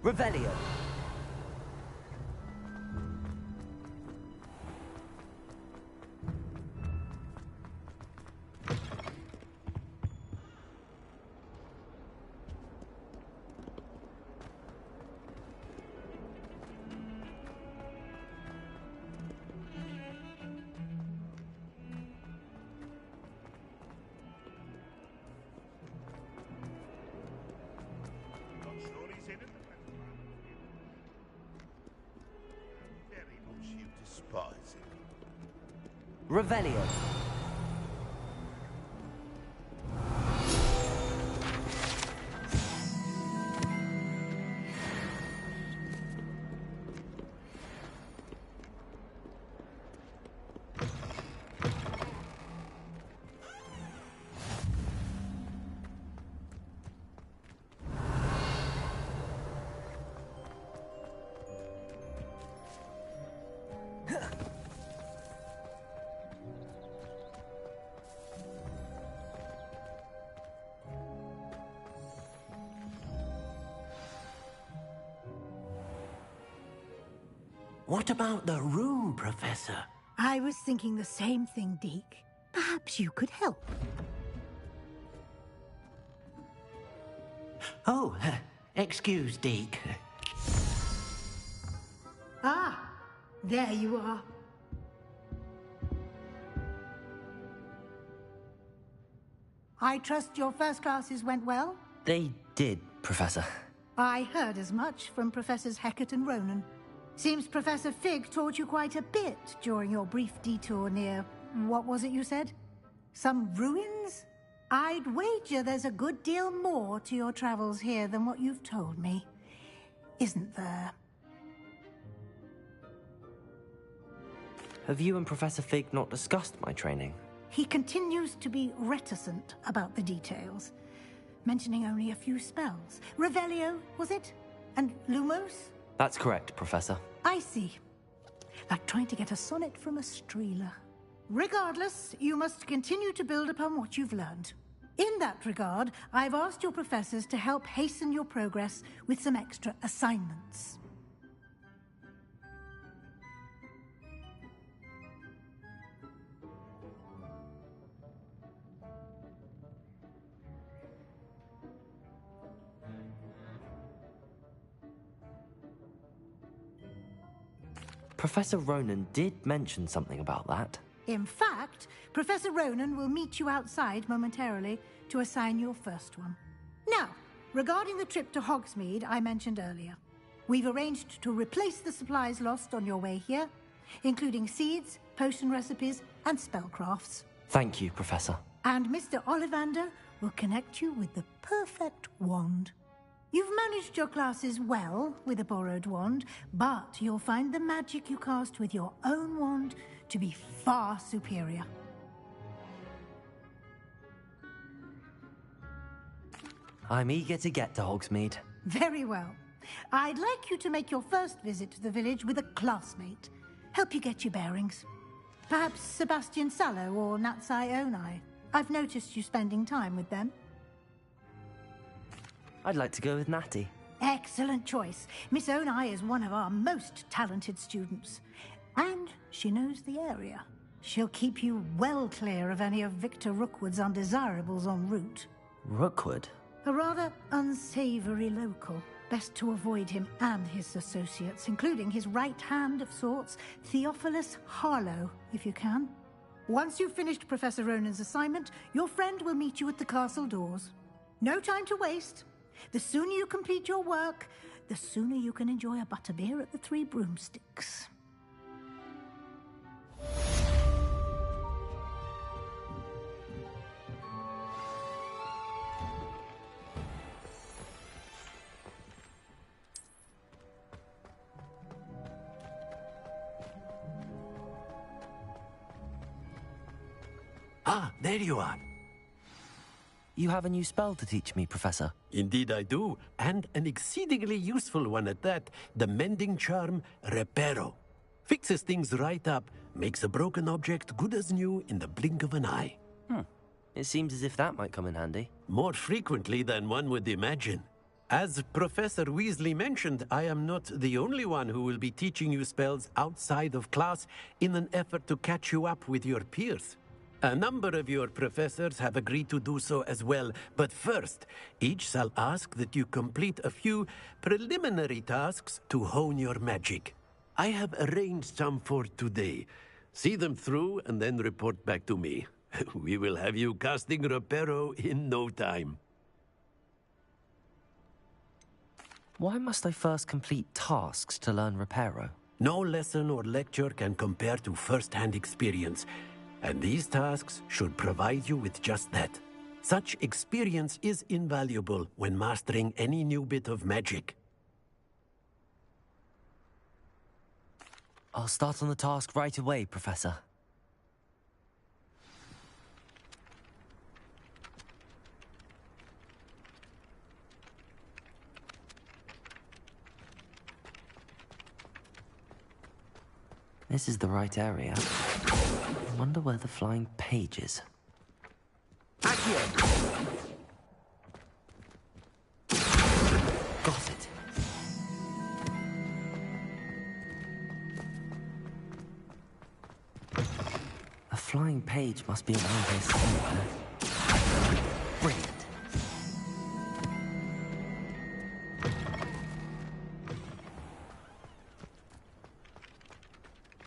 Revelio. Revelio. What about the room, Professor? I was thinking the same thing, Deke. Perhaps you could help. Oh, excuse, Deke. Ah, there you are. I trust your first classes went well? They did, Professor. I heard as much from Professors Hecat and Ronan. Seems Professor Fig taught you quite a bit during your brief detour near... what was it you said? Some ruins? I'd wager there's a good deal more to your travels here than what you've told me. Isn't there? Have you and Professor Fig not discussed my training? He continues to be reticent about the details, mentioning only a few spells. Revelio, was it? And Lumos? That's correct, Professor. I see. like trying to get a sonnet from a streeler. Regardless, you must continue to build upon what you've learned. In that regard, I've asked your professors to help hasten your progress with some extra assignments. Professor Ronan did mention something about that. In fact, Professor Ronan will meet you outside momentarily to assign your first one. Now, regarding the trip to Hogsmeade I mentioned earlier, we've arranged to replace the supplies lost on your way here, including seeds, potion recipes, and spellcrafts. Thank you, Professor. And Mr. Ollivander will connect you with the perfect wand. You've managed your classes well with a borrowed wand, but you'll find the magic you cast with your own wand to be far superior. I'm eager to get to Hogsmeade. Very well. I'd like you to make your first visit to the village with a classmate. Help you get your bearings. Perhaps Sebastian Sallow or Natsai Onai. I've noticed you spending time with them. I'd like to go with Natty. Excellent choice. Miss Onai is one of our most talented students. And she knows the area. She'll keep you well clear of any of Victor Rookwood's undesirables en route. Rookwood? A rather unsavory local. Best to avoid him and his associates, including his right hand of sorts, Theophilus Harlow, if you can. Once you've finished Professor Ronan's assignment, your friend will meet you at the castle doors. No time to waste. The sooner you complete your work, the sooner you can enjoy a butterbeer at the Three Broomsticks. Ah, there you are. You have a new spell to teach me, Professor. Indeed I do, and an exceedingly useful one at that. The mending charm, Reparo. Fixes things right up, makes a broken object good as new in the blink of an eye. It seems as if that might come in handy. More frequently than one would imagine. As Professor Weasley mentioned, I am not the only one who will be teaching you spells outside of class in an effort to catch you up with your peers. A number of your professors have agreed to do so as well, but first, each shall ask that you complete a few preliminary tasks to hone your magic. I have arranged some for today. See them through and then report back to me. We will have you casting Reparo in no time. Why must I first complete tasks to learn Reparo? No lesson or lecture can compare to first-hand experience, and these tasks should provide you with just that. Such experience is invaluable when mastering any new bit of magic. I'll start on the task right away, Professor. This is the right area. I wonder where the flying page is. Accio! Got it. A flying page must be around here somewhere. Brilliant.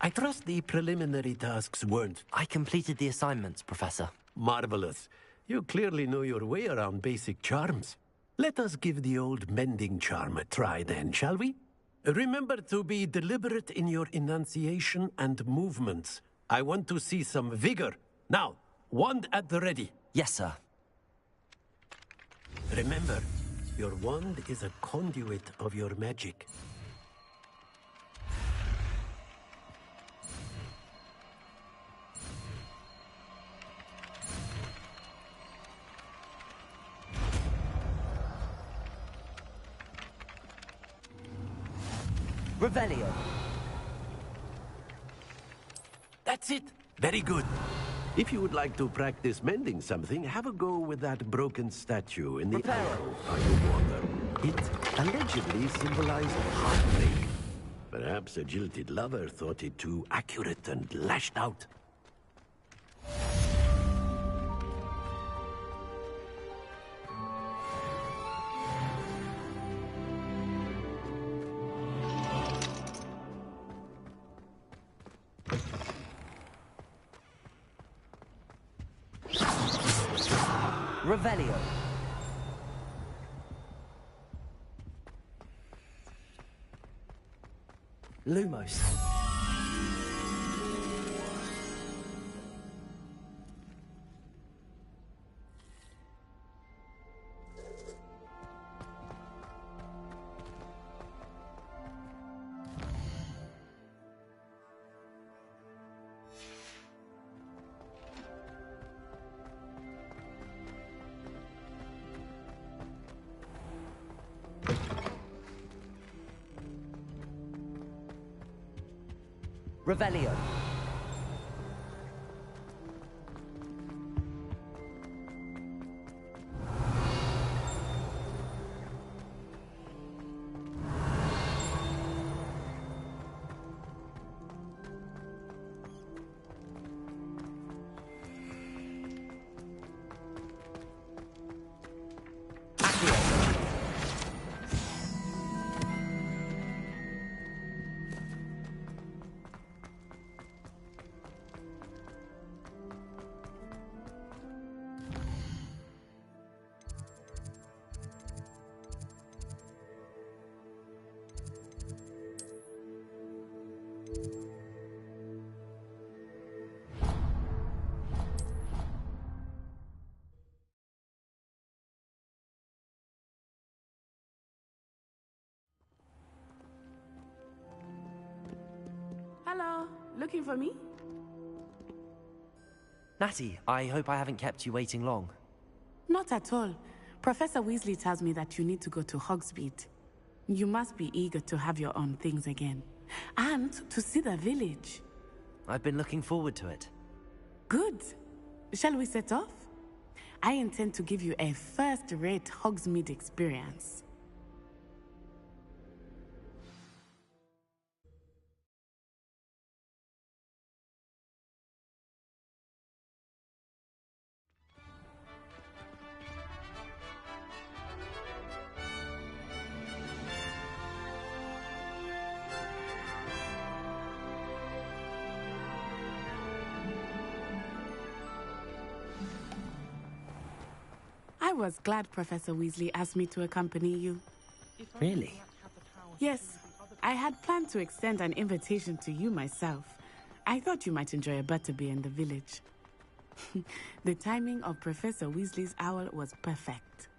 I trust the preliminary tasks weren't... I completed the assignments, Professor. Marvelous. You clearly know your way around basic charms. Let us give the old mending charm a try then, shall we? Remember to be deliberate in your enunciation and movements. I want to see some vigor. Now, wand at the ready. Yes, sir. Remember, your wand is a conduit of your magic. Revelio. That's it. Very good. If you would like to practice mending something, have a go with that broken statue in the arrow on your water. It allegedly symbolized heartbreak. Perhaps a jilted lover thought it too accurate and lashed out. Revelio. Lumos. Revelio. Hello, looking for me? Natty, I hope I haven't kept you waiting long. Not at all. Professor Weasley tells me that you need to go to Hogsmeade. You must be eager to have your own things again. And to see the village. I've been looking forward to it. Good. Shall we set off? I intend to give you a first-rate Hogsmeade experience. I was glad Professor Weasley asked me to accompany you. Really? Yes, I had planned to extend an invitation to you myself. I thought you might enjoy a butterbeer in the village. The timing of Professor Weasley's owl was perfect.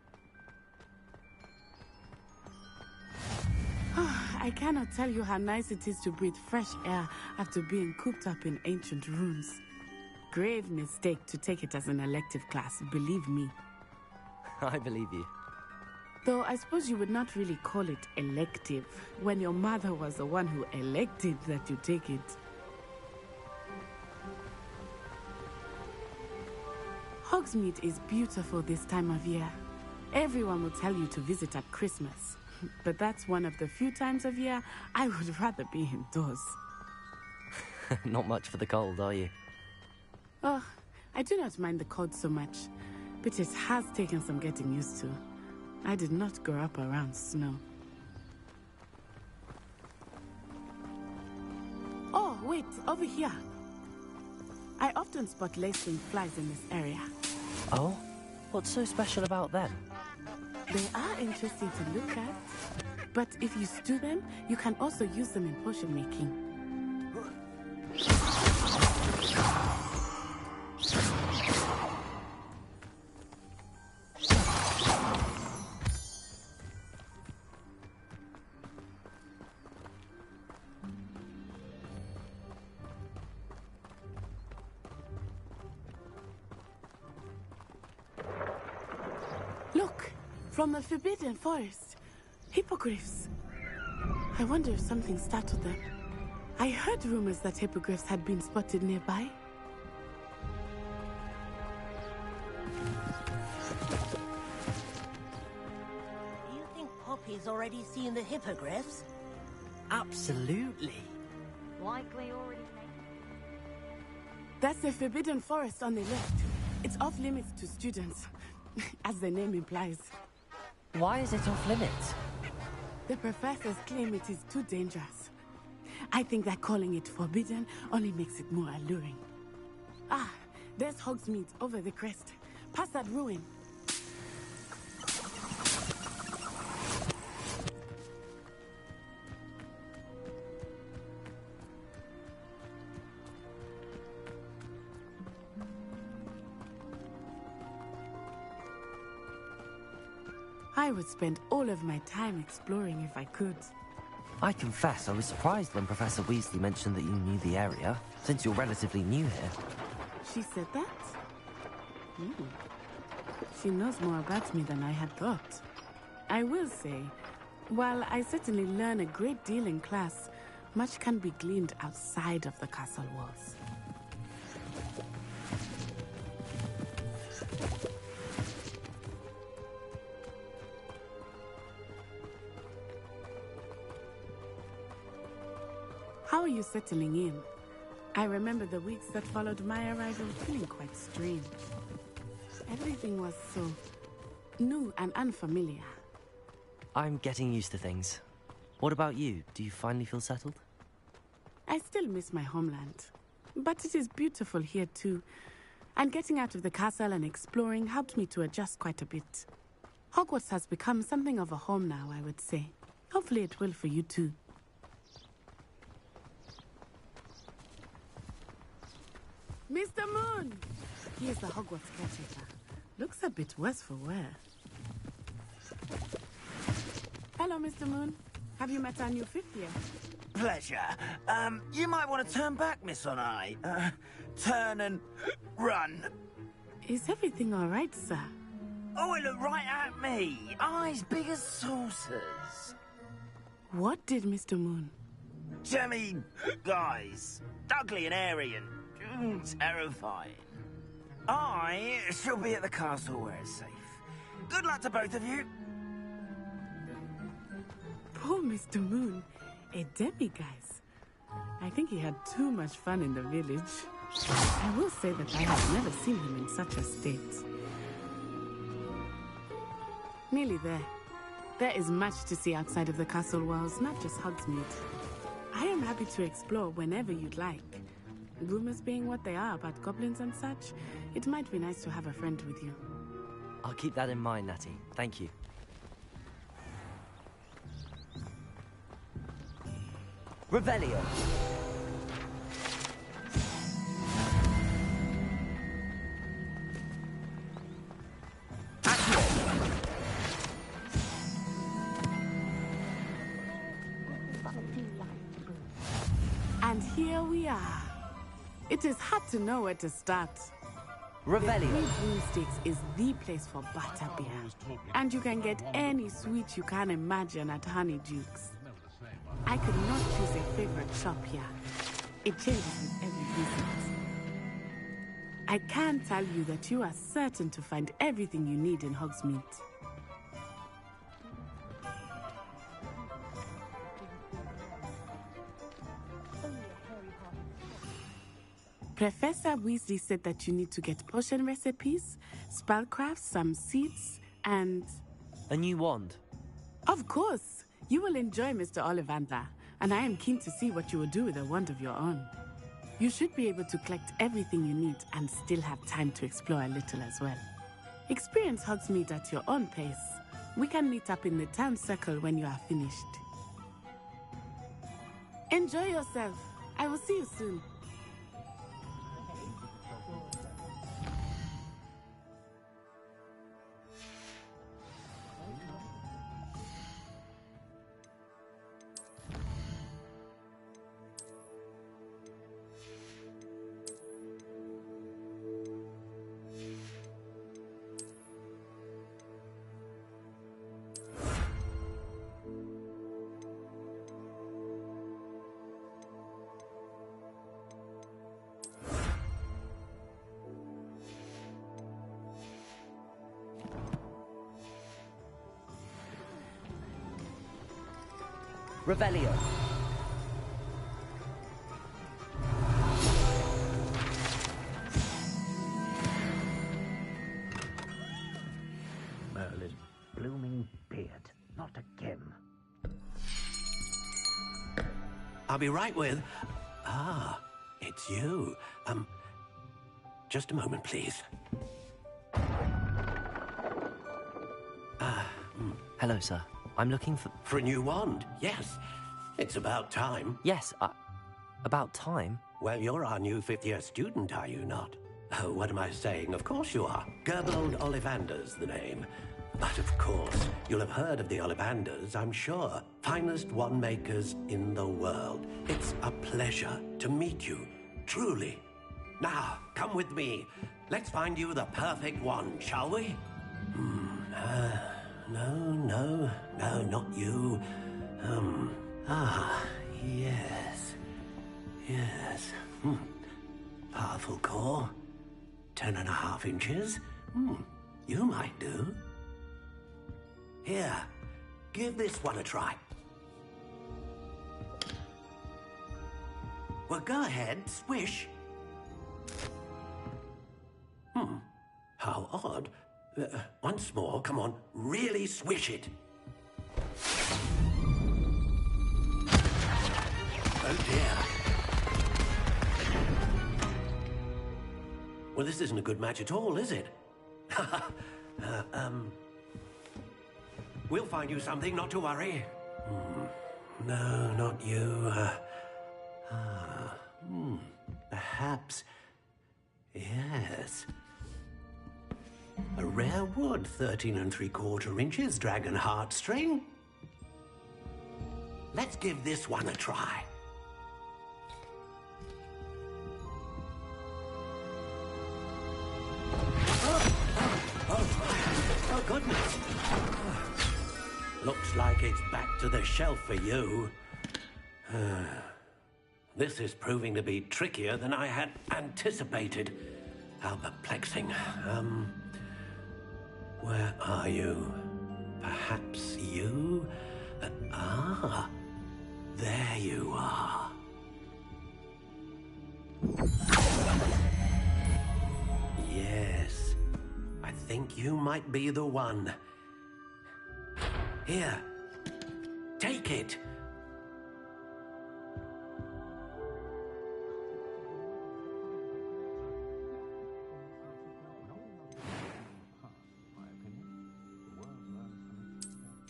I cannot tell you how nice it is to breathe fresh air after being cooped up in ancient rooms. Grave mistake to take it as an elective class, believe me. I believe you. Though I suppose you would not really call it elective when your mother was the one who elected that you take it. Hogsmeade is beautiful this time of year. Everyone will tell you to visit at Christmas. But that's one of the few times of year I would rather be indoors. Not much for the cold, are you? Oh, I do not mind the cold so much. But it has taken some getting used to. I did not grow up around snow. Oh, wait, over here. I often spot lacewing flies in this area. Oh? What's so special about them? They are interesting to look at. But if you stew them, you can also use them in potion making. Look, from the Forbidden Forest. Hippogriffs. I wonder if something startled them. I heard rumors that hippogriffs had been spotted nearby. Do you think Poppy's already seen the hippogriffs? Absolutely. Likely already. That's the Forbidden Forest on the left. It's off limits to students, as the name implies. Why is it off limits? The professors claim it is too dangerous. I think that calling it forbidden only makes it more alluring. Ah, there's Hogsmeade over the crest. Past that ruin. I would spend all of my time exploring if I could. I confess I was surprised when Professor Weasley mentioned that you knew the area, since you're relatively new here. She said that? She knows more about me than I had thought. I will say, while I certainly learn a great deal in class, much can be gleaned outside of the castle walls. How are you settling in? I remember the weeks that followed my arrival feeling quite strange. Everything was so new and unfamiliar. I'm getting used to things. What about you? Do you finally feel settled? I still miss my homeland, but it is beautiful here too. And getting out of the castle and exploring helped me to adjust quite a bit. Hogwarts has become something of a home now, I would say. Hopefully it will for you too. Mr. Moon! He is the Hogwarts caretaker. Looks a bit worse for wear. Hello, Mr. Moon. Have you met our new fifth year? Pleasure. You might want to turn back, Miss On-Eye. Turn and run. Is everything all right, sir? Oh, it looked right at me. Eyes big as saucers. What did Mr. Moon? Jemmy guys. Ugly and airy and terrifying. I shall be at the castle where it's safe. Good luck to both of you. Poor Mr. Moon. A demiguise. I think he had too much fun in the village. I will say that I have never seen him in such a state. Nearly there. There is much to see outside of the castle walls, not just Hogsmeade. I am happy to explore whenever you'd like. Rumors being what they are about goblins and such, it might be nice to have a friend with you. I'll keep that in mind, Natty. Thank you. Revelio. And here we are. It is hard to know where to start. Revelio. The Three Broomsticks is the place for butterbeer. And you can get any sweet you can imagine at Honeydukes. I could not choose a favorite shop here. It changes with every visit. I can tell you that you are certain to find everything you need in Hogsmeade. Professor Weasley said that you need to get potion recipes, spellcrafts, some seeds, and... a new wand. Of course! You will enjoy Mr. Ollivander, and I am keen to see what you will do with a wand of your own. You should be able to collect everything you need and still have time to explore a little as well. Experience Hogsmeade at your own pace. We can meet up in the town circle when you are finished. Enjoy yourself. I will see you soon. Revelio. Merlin's blooming beard. Not again. I'll be right with... Ah, it's you. Just a moment, please. Hello, sir. I'm looking for... For a new wand, yes. It's about time. Yes, about time? Well, you're our new fifth-year student, are you not? Oh, what am I saying? Of course you are. Gerbold Ollivander's the name. But of course, you'll have heard of the Ollivanders, I'm sure. Finest wand makers in the world. It's a pleasure to meet you, truly. Now, come with me. Let's find you the perfect wand, shall we? No, not you. Yes. Powerful core. 10.5 inches. You might do. Here, give this one a try. Well, go ahead, swish. How odd. Once more, come on, really swish it. Oh dear. Well, this isn't a good match at all, is it? We'll find you something, not to worry. No, not you. Perhaps... Yes. A rare wood, 13 3/4 inches, dragon heartstring. Let's give this one a try. Oh, goodness. Looks like it's back to the shelf for you. This is proving to be trickier than I had anticipated. How perplexing. Where are you? Perhaps you? There you are. Yes, I think you might be the one. Here, take it.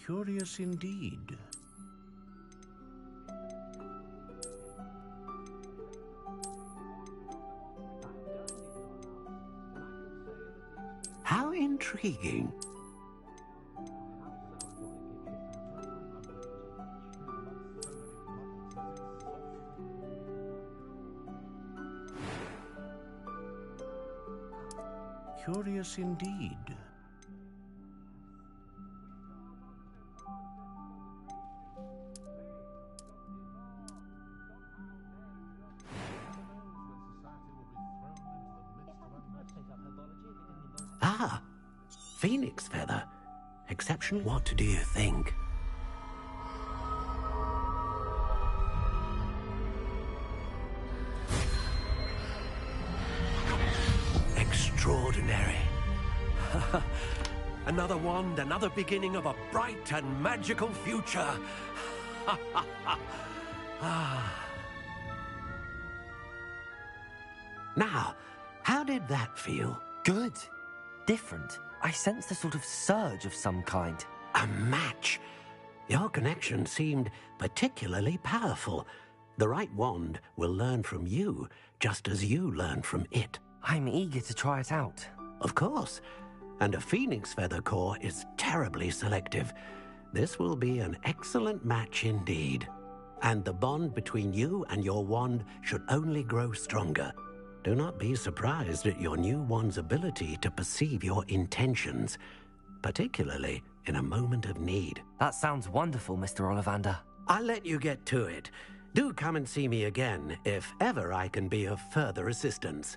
Curious indeed. How intriguing. Curious indeed. Ah, phoenix feather. Exceptional. What do you think? Extraordinary. Another wand, another beginning of a bright and magical future. Now, how did that feel? Good. Different. I sensed a sort of surge of some kind. A match. Your connection seemed particularly powerful. The right wand will learn from you, just as you learn from it. I'm eager to try it out. Of course. And a phoenix feather core is terribly selective. This will be an excellent match indeed. And the bond between you and your wand should only grow stronger. Do not be surprised at your new wand's ability to perceive your intentions, particularly in a moment of need. That sounds wonderful, Mr. Ollivander. I'll let you get to it. Do come and see me again if ever I can be of further assistance.